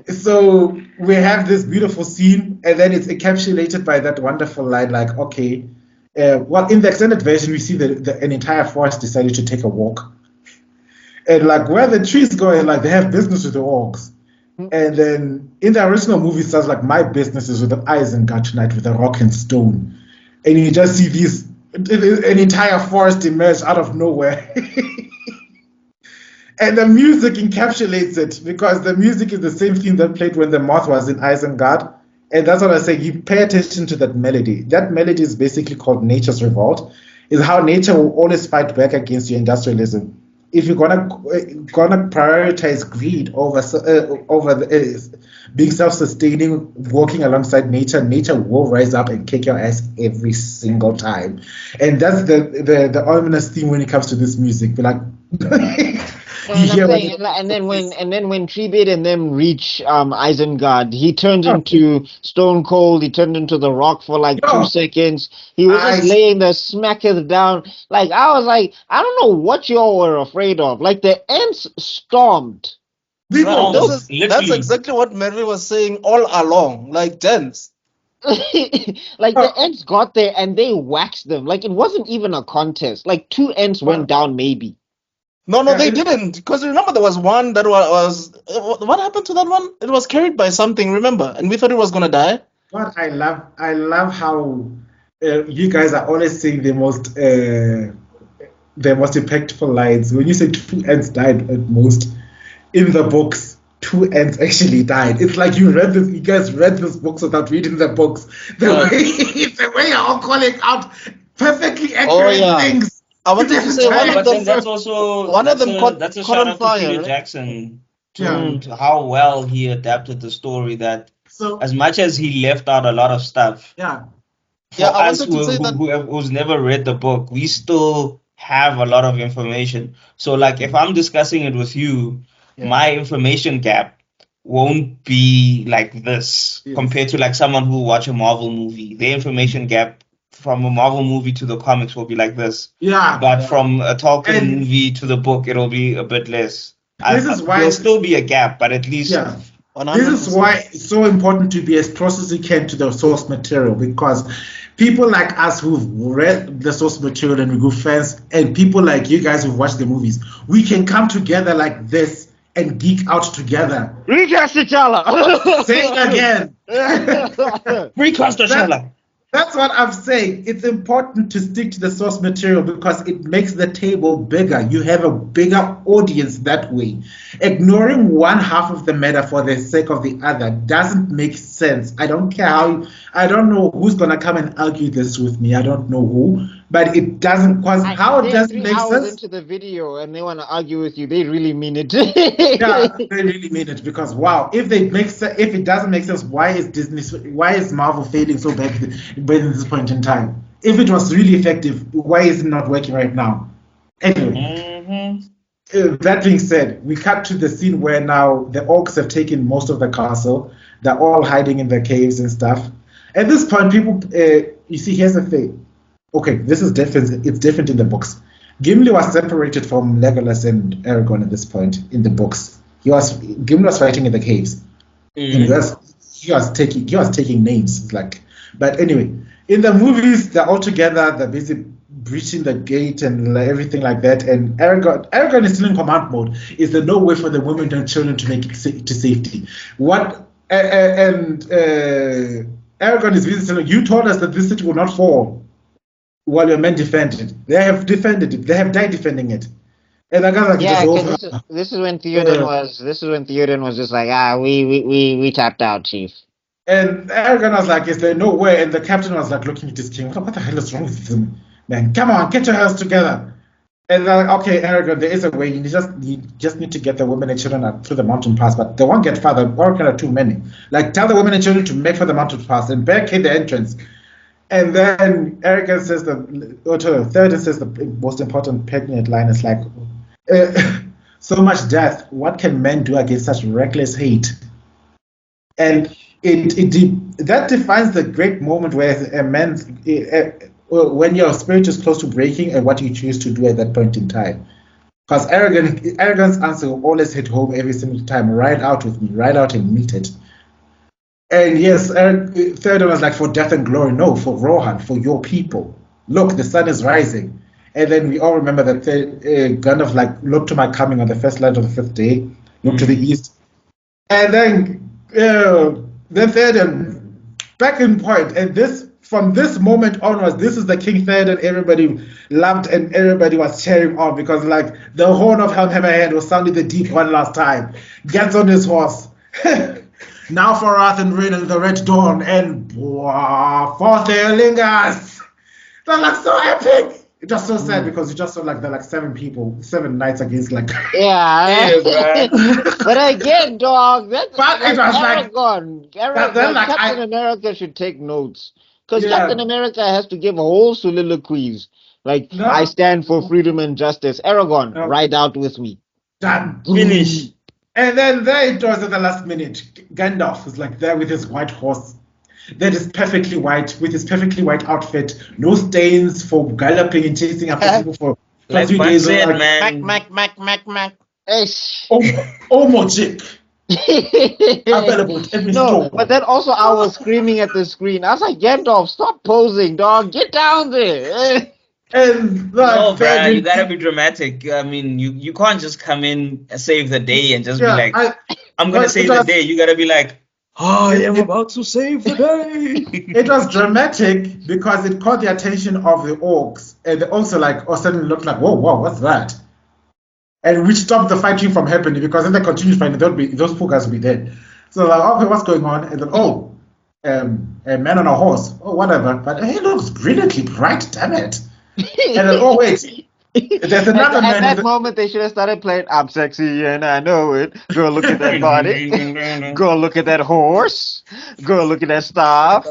So we have this beautiful scene, and then it's encapsulated by that wonderful line, like, okay, well, in the extended version, we see an entire forest decided to take a walk, and like where the trees go, and like they have business with the orcs. And then in the original movie, it says like, my business is with the Isengard tonight with a rock and stone. And you just see an entire forest emerge out of nowhere. And the music encapsulates it, because the music is the same theme that played when the moth was in Isengard. And that's what I say, you pay attention to that melody. That melody is basically called Nature's Revolt. Is how nature will always fight back against your industrialism. If you're gonna prioritize greed over being self-sustaining, working alongside nature, nature will rise up and kick your ass every single time. And that's the ominous theme when it comes to this music. But like, and then when Tribute and them reach Isengard, he turns into stone cold. He turned into the rock for like 2 seconds. He was just laying there, smacketh down. Like, I was like, I don't know what y'all were afraid of. Like, the ants stormed. That's exactly what Mary was saying all along. Like, gents. Like, the ants got there and they waxed them. Like, it wasn't even a contest. Like, 2 ants went down maybe. No, they didn't. Because remember, there was one that was what happened to that one? It was carried by something, remember? And we thought it was going to die. What I love how you guys are always saying the most impactful lines. When you say 2 ants died at most, in the books, 2 ants actually died. It's like you guys read these books without reading the books. The way you're all calling out perfectly accurate things. I wanted to say one of them. That's also that's a shout out to Peter Jackson to how well he adapted the story. That as much as he left out a lot of stuff, I wanted to say who's never read the book, we still have a lot of information. So like, if I'm discussing it with you, my information gap won't be like this compared to like someone who watch a Marvel movie. Their information gap from a Marvel movie to the comics will be like this. But from a Tolkien movie to the book, it'll be a bit less. There'll still be a gap, but at least. This is why it's so important to be as close as you can to the source material, because people like us who've read the source material and we're good fans, and people like you guys who've watched the movies, we can come together like this and geek out together. Recast T'Challa! Say it again. Recast T'Challa! That's what I'm saying. It's important to stick to the source material because it makes the table bigger. You have a bigger audience that way. Ignoring one half of the matter for the sake of the other doesn't make sense. I don't care I don't know who's going to come and argue this with me. I don't know who. But it doesn't, because how it doesn't make sense. Into the video and they want to argue with you, they really mean it. Yeah, they really mean it, because wow, if it doesn't make sense, why is Marvel failing so badly at this point in time? If it was really effective, why is it not working right now? Anyway, that being said, we cut to the scene where now the orcs have taken most of the castle. They're all hiding in the caves and stuff. At this point, people, you see, here's the thing. Okay, this is different. It's different in the books. Gimli was separated from Legolas and Aragorn at this point in the books. Gimli was fighting in the caves. And he was taking names. But anyway, in the movies, they're all together. They're busy breaching the gate and everything like that. And Aragorn is still in command mode. Is there no way for the women and children to make it to safety? Aragorn is busy telling you told us that this city will not fall while your men defend it. They have defended it. They have died defending it. And I got this is when Theoden was. This is when Theoden was just like, we tapped out, Chief. And Aragorn was like, is there no way? And the captain was like looking at his king. What the hell is wrong with him, man? Come on, get your hands together. And they're like, okay, Aragorn, there is a way. You just need to get the women and children up through the mountain pass, but they won't get farther. Oracle are too many. Like, tell the women and children to make for the mountain pass and barricade the entrance. And then Aragorn says Theoden says the most important pertinent line is like, so much death. What can men do against such reckless hate? And that defines the great moment where a man, when your spirit is close to breaking, and what you choose to do at that point in time. Because Aragorn's answer will always hit home every single time. Ride out with me, ride out and meet it. And yes, Theoden was like, for death and glory, no, for Rohan, for your people. Look, the sun is rising. And then we all remember that Gandalf like looked to my coming on the first light of the fifth day, looked to the east. And then Theoden, back in point, and from this moment onwards, this is the King Theoden everybody loved and everybody was cheering on, because like the horn of Helmhammerhead was sounding the deep one last time. Gets on his horse. Now for Wrath and Rain and the Red Dawn and for Theolingas. That looks so epic. It was so sad because you just saw like the seven knights against like But again, dog, that's but it was Aragorn. Captain America should take notes, because Captain America has to give whole soliloquies like, I stand for freedom and justice. Aragorn, ride out with me. Done. Finish. And then there it was at the last minute. Gandalf is like there with his white horse. That is perfectly white, with his perfectly white outfit, no stains for galloping and chasing after people for Like 3 days. said, Like, man. Mac. Magic. No, but then also I was screaming at the screen. I was like, Gandalf, stop posing, dog. Get down there. And No, bro, you gotta be dramatic. I mean, you can't just come in and save the day and just be like, I'm gonna save the day. You gotta be like, I am about to save the day. It was dramatic because it caught the attention of the orcs, and they also like all of a sudden looked like, whoa, what's that? And which stopped the fighting from happening, because if they continued fighting, those poor guys would be dead. So like, okay, what's going on? And then a man on a horse, whatever. But he looks brilliantly bright, damn it. And then wait. There's another man. At that moment, they should have started playing I'm Sexy and I Know It. Girl, look at that body. Girl, look at that horse. Girl, look at that staff.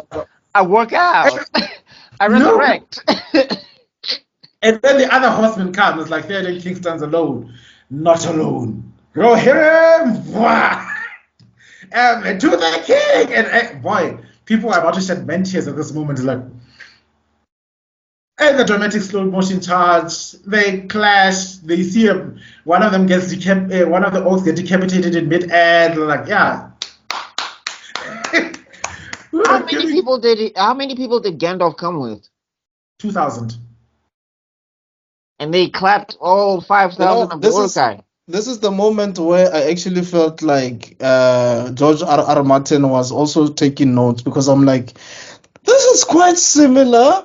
I work out. I resurrect. And then the other horseman comes. It's like Theoden King stands alone. Not alone. Go hear him. To the king. And boy, people are about to shed men tears at this moment. It's like, and the dramatic slow motion charge, they clash. They see one of them gets one of the orcs get decapitated in mid-air. They're like, yeah. How many people did Gandalf come with? 2,000. And they clapped all 5,000 of the Urkai. This is the moment where I actually felt like George R. Martin was also taking notes, because I'm like, this is quite similar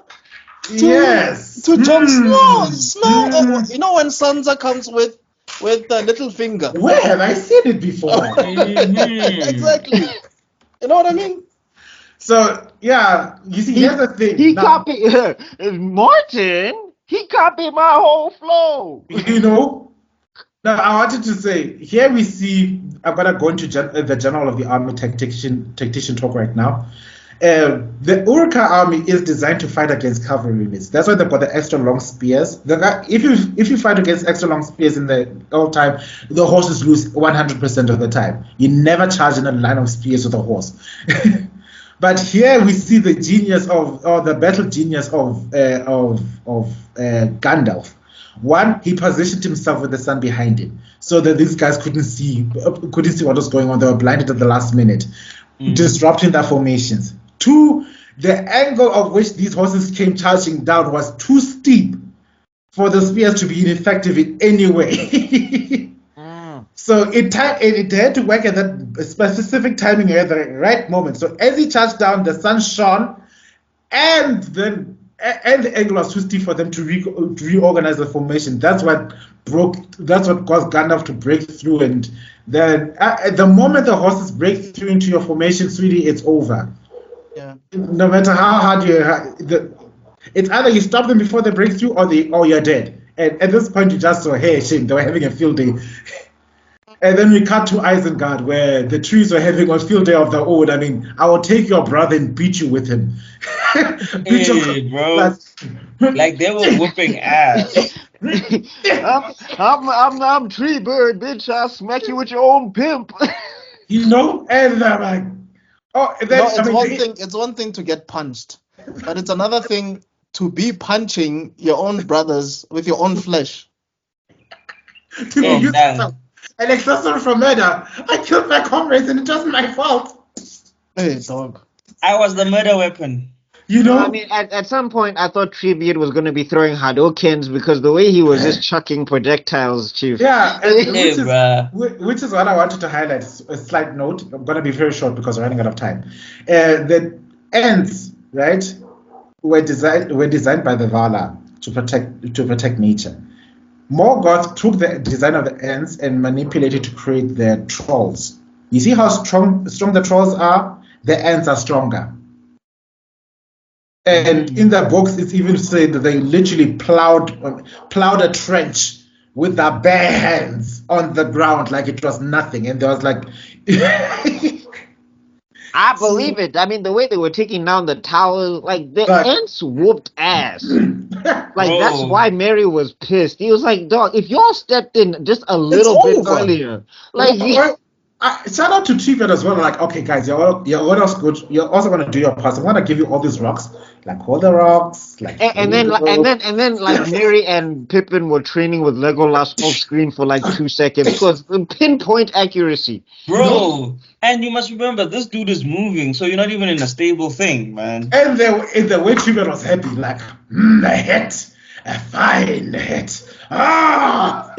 to Jon Snow. You know when Sansa comes with the little finger. Where have I seen it before? Exactly. You know what I mean? So yeah, you see, here's the thing. He copied Martin. He copied my whole flow. You know. Now I wanted to say, here we see. I'm gonna go into the General of the Army tactician talk right now. The Urka army is designed to fight against cavalry units. That's why they've got the extra long spears. If you fight against extra long spears in the old time, the horses lose 100% of the time. You never charge in a line of spears with a horse. But here we see the genius the battle genius of Gandalf. One, he positioned himself with the sun behind him, so that these guys couldn't see what was going on. They were blinded at the last minute, disrupting their formations. Two, the angle of which these horses came charging down was too steep for the spears to be ineffective in any way. So it had to work at that specific timing at the right moment. So as he charged down, the sun shone, and the angle was too steep for them to reorganize the formation. That's what caused Gandalf to break through. And then at the moment the horses break through into your formation, sweetie, it's over. Yeah. No matter how hard it's either you stop them before they break through, or you're dead. And at this point, you just saw, hey, shame, they were having a field day. And then we cut to Isengard, where the trees were having a field day of their own. I mean, I will take your brother and beat you with him. Hey, bro. Like they were whooping ass. I'm tree bird, bitch. I'll smack you with your own pimp. You know, and I'm like, oh, and then, It's one thing to get punched, but it's another thing to be punching your own brothers with your own flesh. An accessory for murder. I killed my comrades and it wasn't my fault. Hey, dog. I was the murder weapon. You know? I mean, at some point, I thought Tribute was going to be throwing Hadokens because the way he was just chucking projectiles, Chief. Yeah, which is what I wanted to highlight. A slight note. I'm going to be very short because we're running out of time. The ants, right, were designed by the Vala to protect nature. Morgoth took the design of the ants and manipulated to create the trolls. You see how strong the trolls are? The ants are stronger. And in the books, it's even said that they literally plowed a trench with their bare hands on the ground like it was nothing. And there was like... I believe it. I mean, the way they were taking down the tower, like, the ants whooped ass. Like, that's why Mary was pissed. He was like, dog, if y'all stepped in just a little bit earlier, like... shout out to Tribute as well. Like, okay, guys, you're also good. You're also gonna do your part. I'm gonna give you all these rocks. Like, hold the rocks. Like, and then like Mary and Pippin were training with Legolas off screen for like 2 seconds because pinpoint accuracy, bro. And you must remember, this dude is moving, so you're not even in a stable thing, man. And the way Tribute was happy, like, a hit, a fine hit. Ah.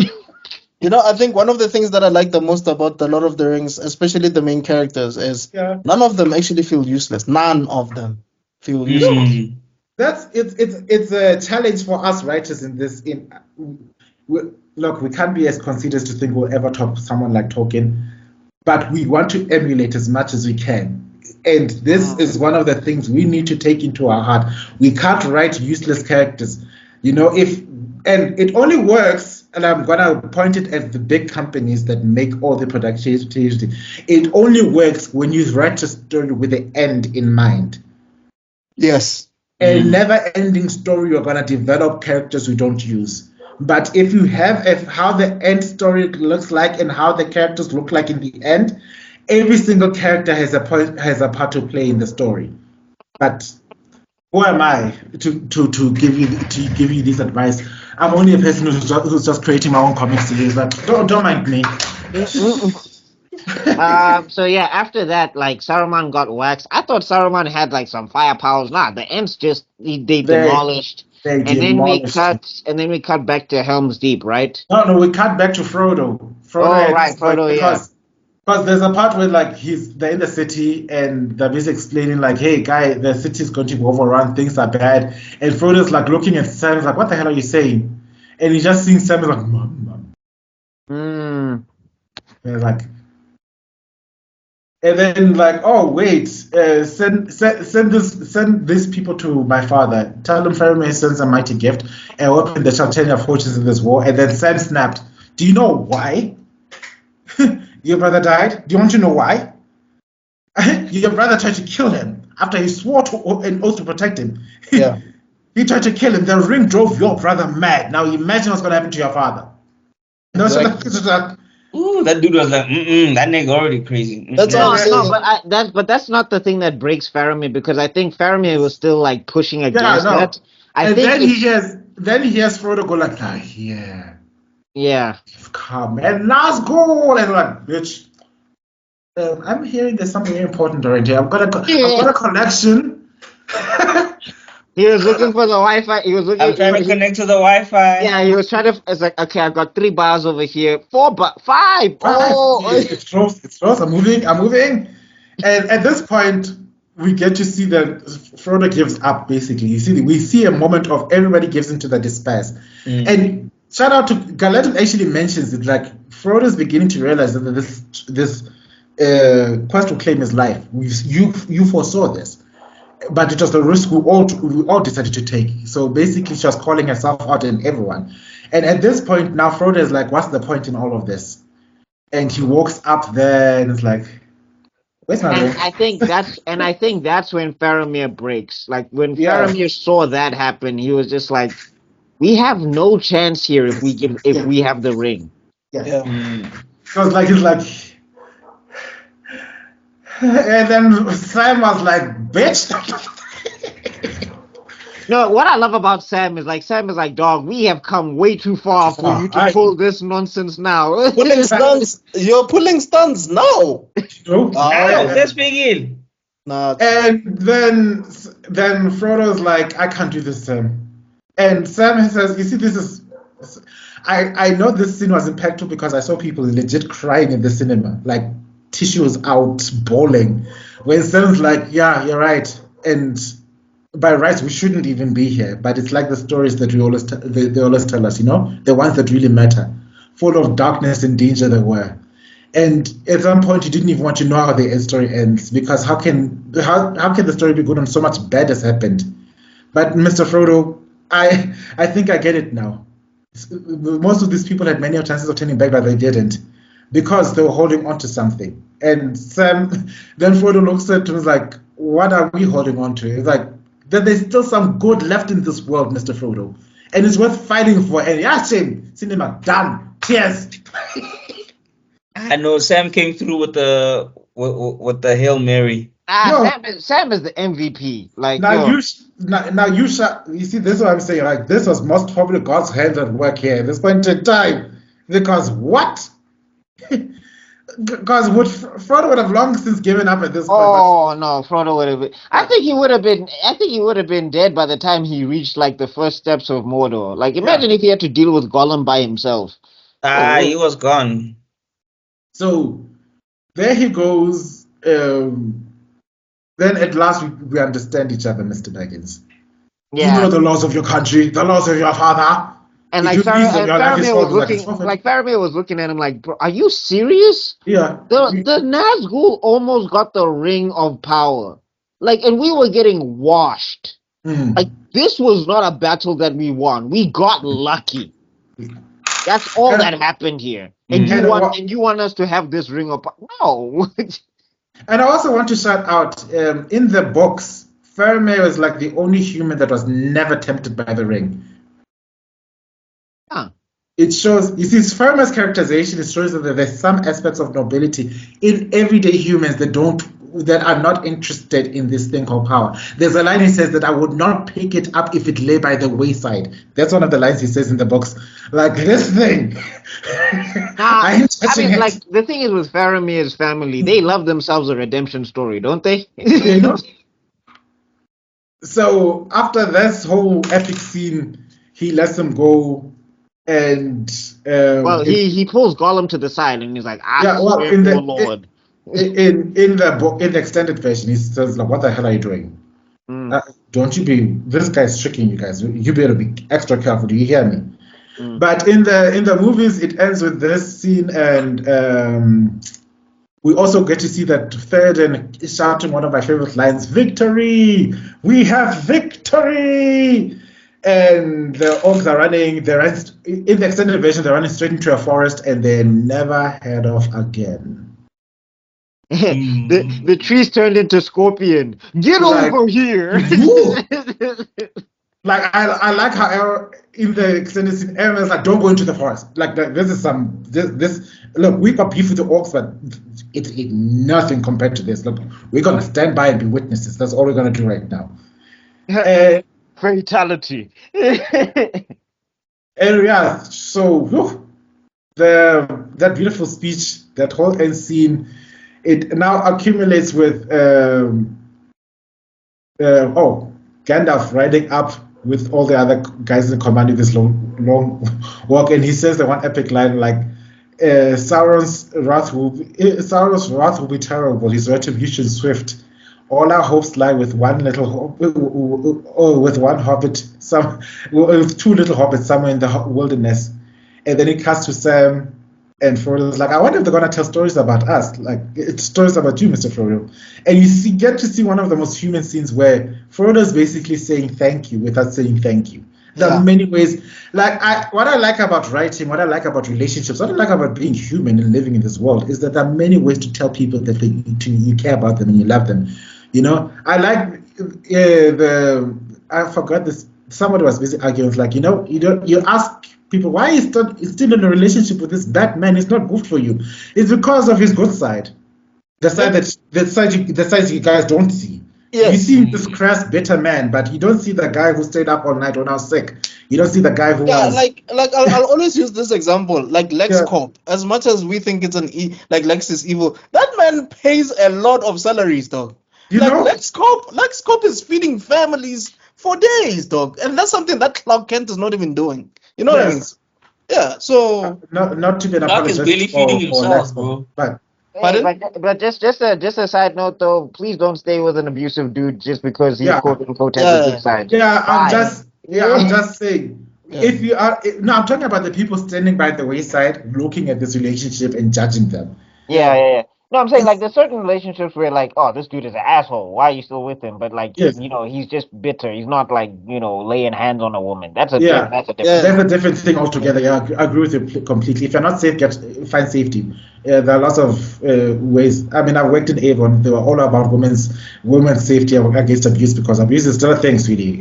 You know, I think one of the things that I like the most about The Lord of the Rings, especially the main characters, is none of them actually feel useless. None of them feel useless. It's a challenge for us writers in this. Look, we can't be as conceited to think we'll ever top someone like Tolkien, but we want to emulate as much as we can. And this is one of the things we need to take into our heart. We can't write useless characters. You know, and it only works. And I'm going to point it at the big companies that make all the productions. It only works when you write a story with the end in mind. Yes. A never-ending story, you're going to develop characters we don't use. But if you have how the end story looks like and how the characters look like in the end, every single character has a part to play in the story. But who am I to give you this advice? I'm only a person who's just creating my own comic series, but don't mind me. So yeah, after that, like Saruman got waxed. I thought Saruman had like some fire powers. Nah, the Ents just they demolished. And then we cut back to Helm's Deep, right? No, we cut back to Frodo. Frodo, because there's a part where like they're in the city and they're basically explaining like, hey guy, the city's going to be overrun, things are bad, and Frodo's like looking at Sam like, what the hell are you saying? And he just sees Sam like, mom. And like, and then like, oh wait, send these people to my father. Tell them Faramir sends a mighty gift and open the Chaltenia fortunes in this war. And then Sam snapped. Do you know why? Your brother died? Do you want to know why? Your brother tried to kill him after he swore an oath to protect him. Yeah. He tried to kill him. The ring drove your brother mad. Now imagine what's going to happen to your father. Ooh, that dude was like, that nigga already crazy. That's all I'm saying. But that's not the thing that breaks Faramir, because I think Faramir was still like pushing against that. Then he hears Frodo go like, yeah, come and let's go. And like, bitch, I'm hearing there's something important already. I've got a connection. He was looking for the Wi-Fi. I'm trying to connect to the Wi-Fi. Yeah, he was trying to. It's like, okay, I've got 3 bars over here, 5. Oh, it's close. I'm moving. And at this point, we get to see that Frodo gives up. Basically, we see a moment of everybody gives into the despair. And shout out to Galadriel actually mentions it. Like Frodo's beginning to realize that this quest to claim his life. You foresaw this. But it was the risk we all decided to take. So basically, she was calling herself out and everyone. And at this point now, Frodo is like, "What's the point in all of this?" And he walks up there and it's like, "Where's my And ring?" I think that's when Faramir breaks. Like when Yeah. Faramir saw that happen, he was just like, "We have no chance here if we have the ring." Yeah. So it's like, and then Sam was like, "Bitch." No, what I love about Sam is like, "Dog, we have come way too far for you to pull this nonsense now." Pulling stunts. You're pulling stunts now. Nope. Now, let's begin. Nah. And then Frodo's like, "I can't do this, Sam." And Sam says, "You see, this is." I know this scene was impactful because I saw people legit crying in the cinema, like tissues out, bawling. When Sam's like, "Yeah, you're right," and by rights we shouldn't even be here, but it's like the stories that they always tell us, the ones that really matter, full of darkness and danger they were. And at some point, you didn't even want to know how the story ends, because how can the story be good when so much bad has happened? But Mr. Frodo, I think I get it now. Most of these people had many chances of turning back, but they didn't, because they were holding on to something. And Sam, then Frodo looks at him and is like, "What are we holding on to?" It's like, that there's still some good left in this world, Mr. Frodo, and it's worth fighting for. And yeah, shame, cinema done. Cheers. I know Sam came through with the Hail Mary. No. Sam is the MVP. Like, Now you see, this is what I'm saying. Like, this was most probably God's hand at work here at this point in time, because what? Because Frodo would have long since given up at this point. oh no, Frodo would have been. I think he would have been. I think he would have been dead by the time he reached like the first steps of Mordor. Like, imagine if he had to deal with Gollum by himself. He was gone. So there he goes. Then at last we understand each other, Mr. Baggins. Yeah. You know the laws of your country, the laws of your father. And like Faramir was looking at him like, "Bro, are you serious?" Yeah. The Nazgul almost got the ring of power. Like, and we were getting washed. Like, this was not a battle that we won. We got lucky. That's all that happened here. And you want us to have this ring of power? No. And I also want to shout out, in the books, Faramir was like the only human that was never tempted by the ring. Huh. It shows, you see, Faramir's characterization, it shows that there's some aspects of nobility in everyday humans that are not interested in this thing called power. There's a line he says that I would not pick it up if it lay by the wayside. That's one of the lines he says in the books. Like, this thing. I mean, like, the thing is with Faramir's family, they love themselves a redemption story, don't they? So after this whole epic scene, he lets them go, and he pulls Gollum to the side and he's like, "I swear in the Lord." In the book, in the extended version, he says, like, "What the hell are you doing? Don't you be? This guy's tricking you guys. You better be extra careful. Do you hear me?" But in the movies, it ends with this scene, and we also get to see that Theoden is shouting one of my favorite lines: "Victory! We have victory!" And the orcs are running. In the extended version, they're running straight into a forest, and they're never heard of again. The trees turned into scorpion. Get over here! Like, I like how in the extended scene, Aaron's like, "Don't go into the forest." Like, this is look, we got beef with the orcs, but it's nothing compared to this. Look, we're gonna stand by and be witnesses. That's all we're gonna do right now. Fatality. And yeah, so that beautiful speech, that whole end scene, it now accumulates with Gandalf riding up with all the other guys in command in this long walk, and he says the one epic line like, Sauron's wrath will be terrible, his retribution swift. All our hopes lie with one little with one hobbit, with two little hobbits somewhere in the wilderness. And then it cuts to Sam, and Frodo's like, "I wonder if they're gonna tell stories about us, like it's stories about you, Mr. Frodo." And you get to see one of the most human scenes where Frodo's basically saying thank you without saying thank you. There Yeah. are many ways. What I like about writing, what I like about relationships, what I like about being human and living in this world is that there are many ways to tell people that you care about them and you love them. I like I forgot this. Somebody was busy arguing. It's like, you ask people why he's still in a relationship with this bad man. It's not good for you. It's because of his good side. The side you guys don't see. You Yes. see this crass, bitter man, but you don't see the guy who stayed up all night when I was sick. You don't see the guy who Yeah, was. I'll always use this example, like Yeah. LexCorp. As much as we think it's like Lex is evil, that man pays a lot of salaries, dog. You Like know? LexCorp is feeding families for days, dog, and that's something that Clark Kent is not even doing. You know what I mean? Yes. Yeah. So Not to be an Clark is barely apologist feeding for himself, Lexcom, bro. but Hey, pardon? but just a side note though, please don't stay with an abusive dude just because he yeah, quote unquote has a Yeah. good side. yeah. Why? I'm just saying. Yeah. If you are no, I'm talking about the people standing by the wayside, looking at this relationship and judging them. Yeah. No, I'm saying like It's, there's certain relationships where like, oh, this dude is an asshole. Why are you still with him? But like, yes, he's just bitter. He's not like, laying hands on a woman. That's a yeah. that's a different. Yeah. That's a different thing altogether. Yeah, I agree with you completely. If you're not safe, find safety. There are lots of ways. I mean, I worked in Avon. They were all about women's safety against abuse because abuse is still a thing, sweetie.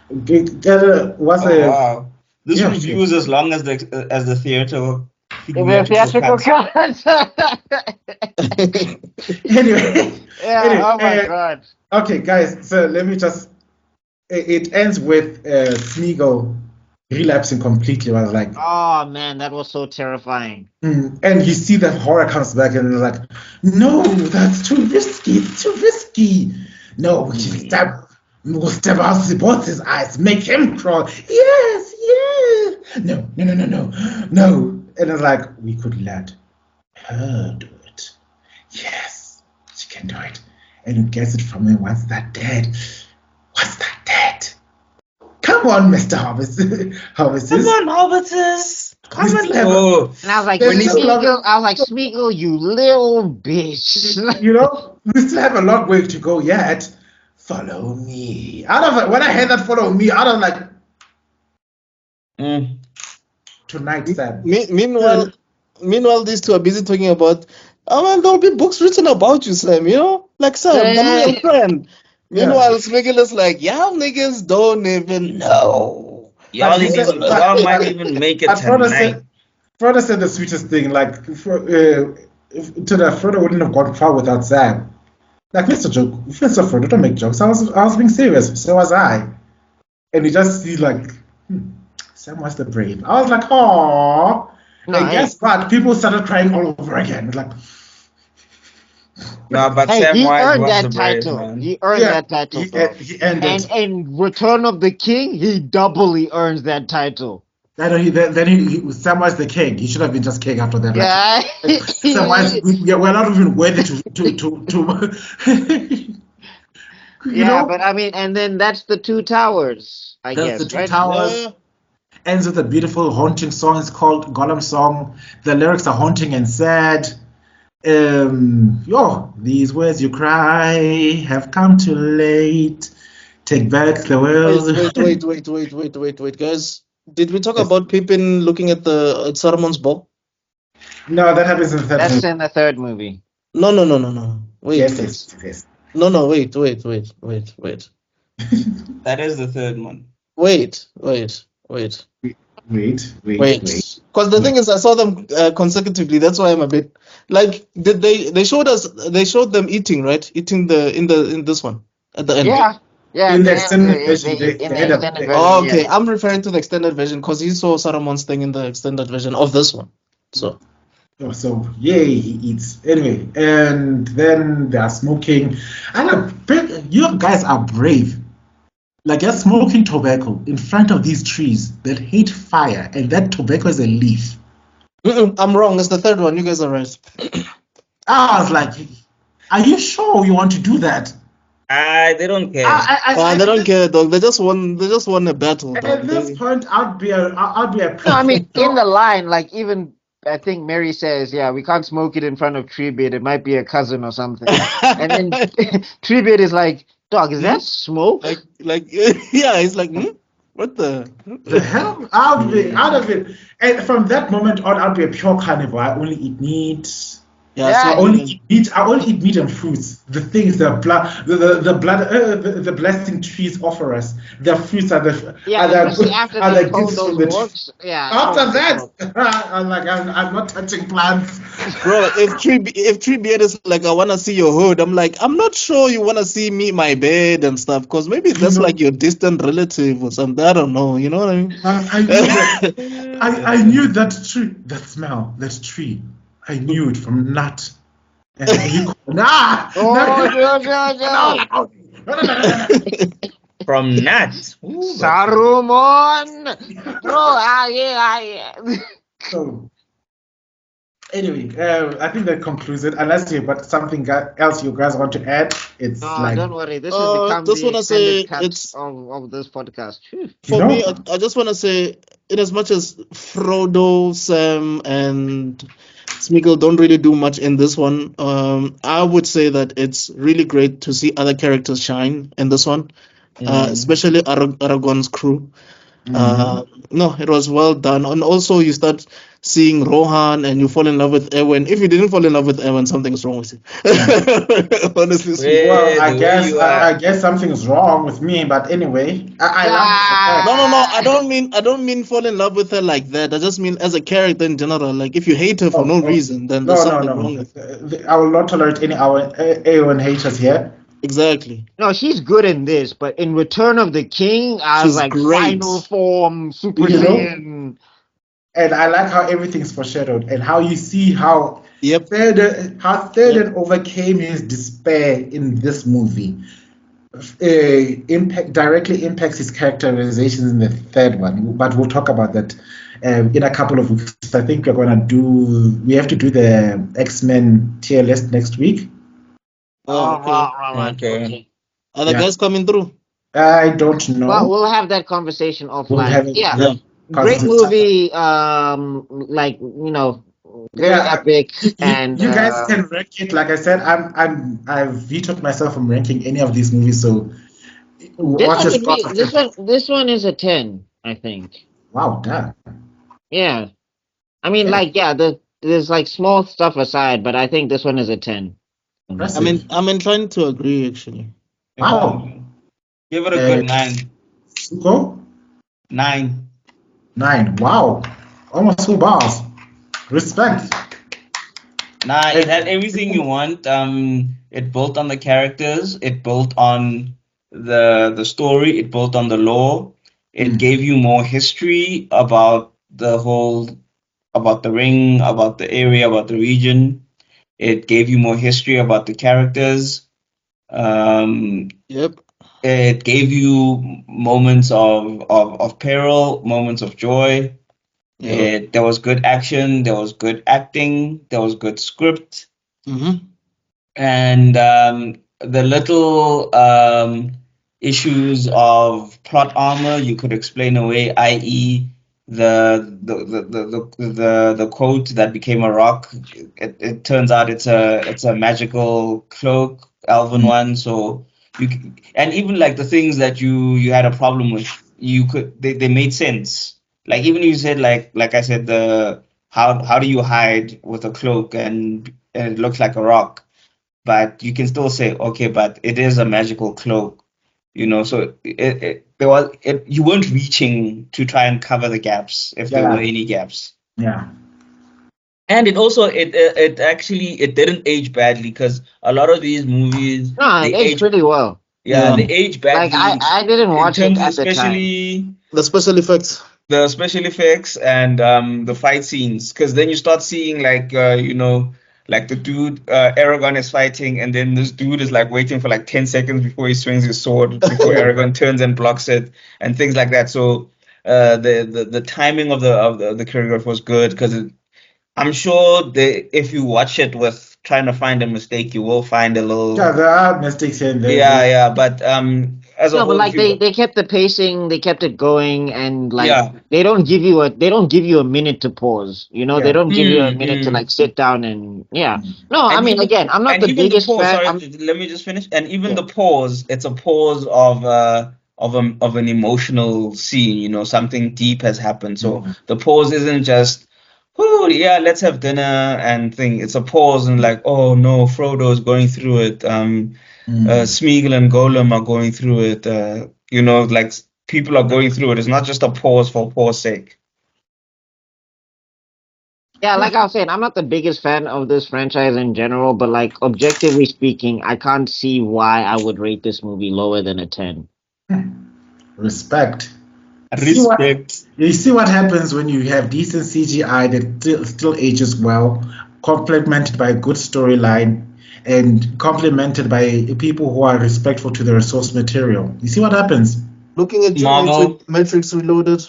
What's Oh wow. This yeah, review sure. is as long as the theater The theatrical cut. Anyway, Yeah. Oh my God. okay, guys. So let me just. It ends with Smeagol relapsing completely. I was like, Oh man, that was so terrifying. and you see that horror comes back, and it's like, no, that's too risky. It's too risky. No, we'll stab out both his eyes, make him crawl. Yes, yes. No. And it's like, we could let her do it. Yes, she can do it. And who gets it from him? What's that dead? What's that dead? Come on, Mr. Harvest. Come on, Hobbiters. Come on. And I was like, There's still a lot- Smeagol, you little bitch. we still have a long way to go yet. Follow me. When I heard that follow me, I was like, tonight, Sam. Meanwhile, these two are busy talking about, oh man, there'll be books written about you, Sam. Like Sam, the real friend. Meanwhile, Smeagol is like, y'all niggas don't even know. Y'all might even make it tonight. Frodo said the sweetest thing, like, Frodo wouldn't have gone far without Sam. Like, Mr. Frodo, don't make jokes. I was being serious. So was I. And you just see, like, Sam was the brave. I was like, aww. And guess what? People started crying all over again. Like, no, but hey, Sam he Wise earned was that the brave, title. man. He earned that title, bro. He earned it. And in Return of the King, he doubly earns that title. Then he Samwise the king. He should have been just king after that. Yeah. Samwise, we're not even worthy to But I mean, and then that's the Two Towers, I That's guess, the Two right? Towers. Yeah. Ends with a beautiful haunting song. It's called Gollum Song. The lyrics are haunting and sad. These words you cry have come too late. Take back the world. Wait, guys. Did we talk about Pippin looking at Saruman's bow? No, that happens in the third That's movie. in the third movie. No. Wait. Yes. No, wait. That is the third one. Wait. Wait. Because the thing is, I saw them consecutively. That's why I'm a bit like. Did they showed them eating, right? Eating in this one at the end. Yeah. In the extended version, Oh, okay. I'm referring to the extended version because he saw Saruman's thing in the extended version of this one. So yay, he eats. Anyway, and then they are smoking. You guys are brave. Like, you're smoking tobacco in front of these trees that hate fire, and that tobacco is a leaf. I'm wrong. It's the third one. You guys are right. I was like, are you sure you want to do that? They don't care. They don't care, dog. They just won a battle. Dog. At this point, I'd be a No, I mean, in the line, like even I think Mary says, yeah, we can't smoke it in front of Treebeard. It might be a cousin or something. And then Treebeard is like, dog, is that smoke? Like, yeah, he's like, What the? The hell? I'll be out of it. And from that moment on, I'll be a pure carnivore. I only eat meat. Yeah, Yeah, I same only here. eat meat. I only eat meat and fruits. The things the blood, the blood, the blessing trees offer us. The fruits are the yeah, especially after are they the pull gifts those from the tree. works. Yeah, After oh my that, God. I'm like, I'm not touching plants. Bro, if Treebeard is like, I wanna see your hood, I'm like, I'm not sure you wanna see me, my bed and stuff, because maybe You that's like know, your distant relative or something. I don't know. You know what I mean? I knew that. I knew that tree, that smell, that tree. I knew it from nut. And you call Oh, no, no, no. no. From Nat. Ooh, but Saruman, bro. Yeah. So anyway, I think that concludes it. Unless you've got something else you guys want to add, it's No, like, don't worry. This will become Just the wanna extended say cut it's of this podcast. Phew. you for me. know, I just wanna say, in as much as Frodo, Sam, and Smeagol don't really do much in this one, I would say that it's really great to see other characters shine in this one, especially Aragorn's crew. mhm. No, it was well done. And also, you start seeing Rohan and you fall in love with Eowyn. If you didn't fall in love with Eowyn, something's wrong with you. Honestly speaking. Well, Well, the way you I are. guess something's wrong with me. But anyway, I love her as a No, character. no, no. I Yeah. don't mean fall in love with her like that. I just mean as a character in general. Like if you hate her for Oh, no oh, reason, then there's no, no, something no. wrong with I will not tolerate any our Aeon haters here. exactly. No, she's good in this, but in Return of the King, I was She's like great. final form, Super You know, Saiyan. and I like how everything's foreshadowed and how you see how Yep. Yep. Theoden overcame his despair in this movie. Directly impacts his characterizations in the third one, but we'll talk about that in a couple of weeks. I think we have to do the X-Men tier list next week. Oh, okay. Right. Okay. Okay. Are the Yeah, guys coming through? I don't Well, know. we'll have that conversation We'll offline. have it. Yeah, Yeah. great Because it's movie. Like very yeah, epic, and you guys can rank it. Like I said, I've vetoed myself from ranking any of these movies. So this what's one your would score? be this one is a 10, I think. Wow, damn. Yeah, I mean, Yeah, like, yeah, there's like small stuff aside, but I think this one is a 10. impressive. I'm inclined to agree actually. Wow. Give it a Uh, good 9. Zuko, 9. 9. Wow. Almost 2 bars. Respect. Nah, it had And everything you want. It built on the characters. It built on the story. It built on the lore. It gave you more history about about the ring, about the area, about the region. It gave you more history about the characters. Um, Yep. it gave you moments of peril, moments of joy. Yeah. There was good action, there was good acting, there was good script, Mm-hmm. and the little issues of plot armor you could explain away, i.e., the quote that became a rock. It turns out it's a magical cloak, elven one. So and even like the things that you had a problem with, they made sense. Like even you said like I said the how do you hide with a cloak and it looks like a rock, but you can still say okay, but it is a magical cloak, so you weren't reaching to try and cover the gaps if there were yeah, any gaps. yeah. And it also it actually it didn't age badly because a lot of these movies No, it they aged age, pretty well. yeah, Yeah. they age Like badly I didn't in watch it terms at the time. especially The special effects. the special effects and the fight scenes, because then you start seeing like like the dude Aragorn is fighting and then this dude is like waiting for like 10 seconds before he swings his sword before Aragorn turns and blocks it and things like that. So the timing of the choreograph was good because I'm sure if you watch it with trying to find a mistake, you will find a little. Yeah, there are mistakes here and there. Yeah, but as a No, but whole, if like you they kept the pacing, they kept it going, and like yeah. they don't give you a minute to pause. They Yeah. don't give you a Mm, minute to mm. like sit down and yeah. No, I And mean, even again, I'm not and the even the biggest pause. fan. Sorry, I'm let me just finish. And even Yeah. the pause, it's a pause of an emotional scene. You know, something deep has happened. So Mm. the pause isn't just, oh yeah, let's have dinner and thing. It's a pause and like, oh no, Frodo's going through it. Smeagol and Gollum are going through it. You know, like people are going through it. It's not just a pause for pause sake. Yeah, Yeah. like I was saying, I'm not the biggest fan of this franchise in general, but like objectively speaking, I can't see why I would rate this movie lower than a 10. Respect. Respect. You see what happens when you have decent CGI that still ages well, complemented by a good storyline, and complemented by people who are respectful to the resource material. You see what happens? Looking at you, Marvel. Matrix Reloaded.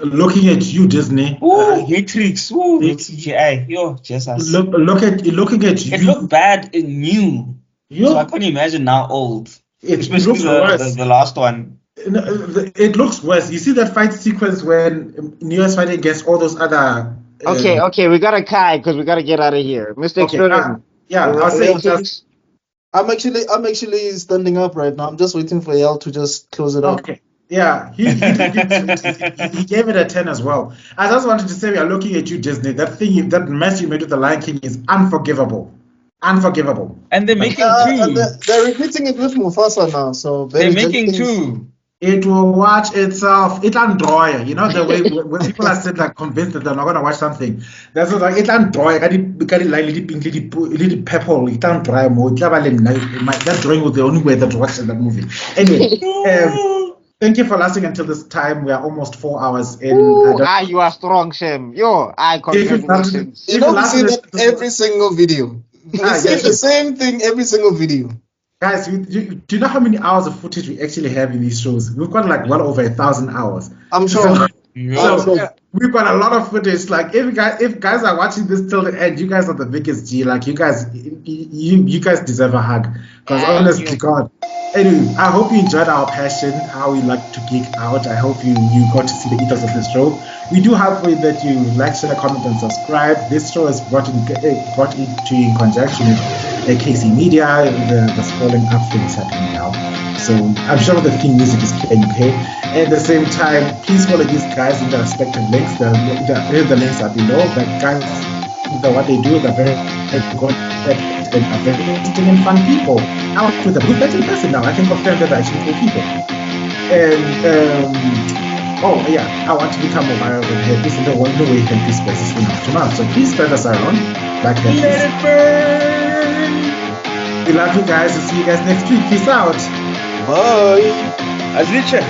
Looking at you, Disney. Ooh, Matrix. Ooh, It- CGI. Yo, Jesus. looking at It you. looked bad in new. So I You. couldn't imagine now old. It Especially looks worse. the last one. It looks worse. You see that fight sequence when Neo is fighting against all those other. Okay, we gotta Kai because we gotta get out of here. Mr. Okay. Extrodin, Yeah, I'll say just. ratings? I'm actually standing up right now. I'm just waiting for Yale to just close it up. Okay. Yeah, he did give it, he gave it a 10 as well. I just wanted to say, we are looking at you, Disney. That mess you made with the Lion King is unforgivable. Unforgivable. And they're Like, making And two. they're repeating it with Mufasa now, so They're Benny making Jenkins. two. it will watch itself. It'll enjoy. You know the way when people are still like convinced that they're not gonna watch something. That's what, like it'll enjoy. Got it like little pink, little purple. It'll enjoy more. That drawing was the only way that to watch that movie. Anyway, thank you for lasting until this time. We are almost 4 hours in. Ooh, you are strong, Shem. Yo, congratulations. You know, we see that every single video. We see yes. the same thing every single video. Guys, do you know how many hours of footage we actually have in these shows? We've got like well over 1,000 hours. I'm sure. So we've got a lot of footage. Like if guys are watching this till the end, you guys are the biggest G. Like you guys deserve a hug. Because honestly, God. Anyway, I hope you enjoyed our passion, how we like to geek out. I hope you got to see the ethos of this show. We do hope that you like, share, comment, and subscribe. This show is brought into in conjunction with KC Media. The scrolling up thing is happening now. So I'm sure the theme music is playing okay. At the same time, please follow these guys in the respective links. The links are below. But guys, what they do, they're very good. They are very interesting and fun people. I work with a good betting person now. I can confirm that they're actually cool people. And I want to become more viral than here. This is the only way Happy Space is enough to mouth. So please spread us around. Like Happy. Let it burn. We love you guys. We'll see you guys next week. Peace out. Bye. Azricha.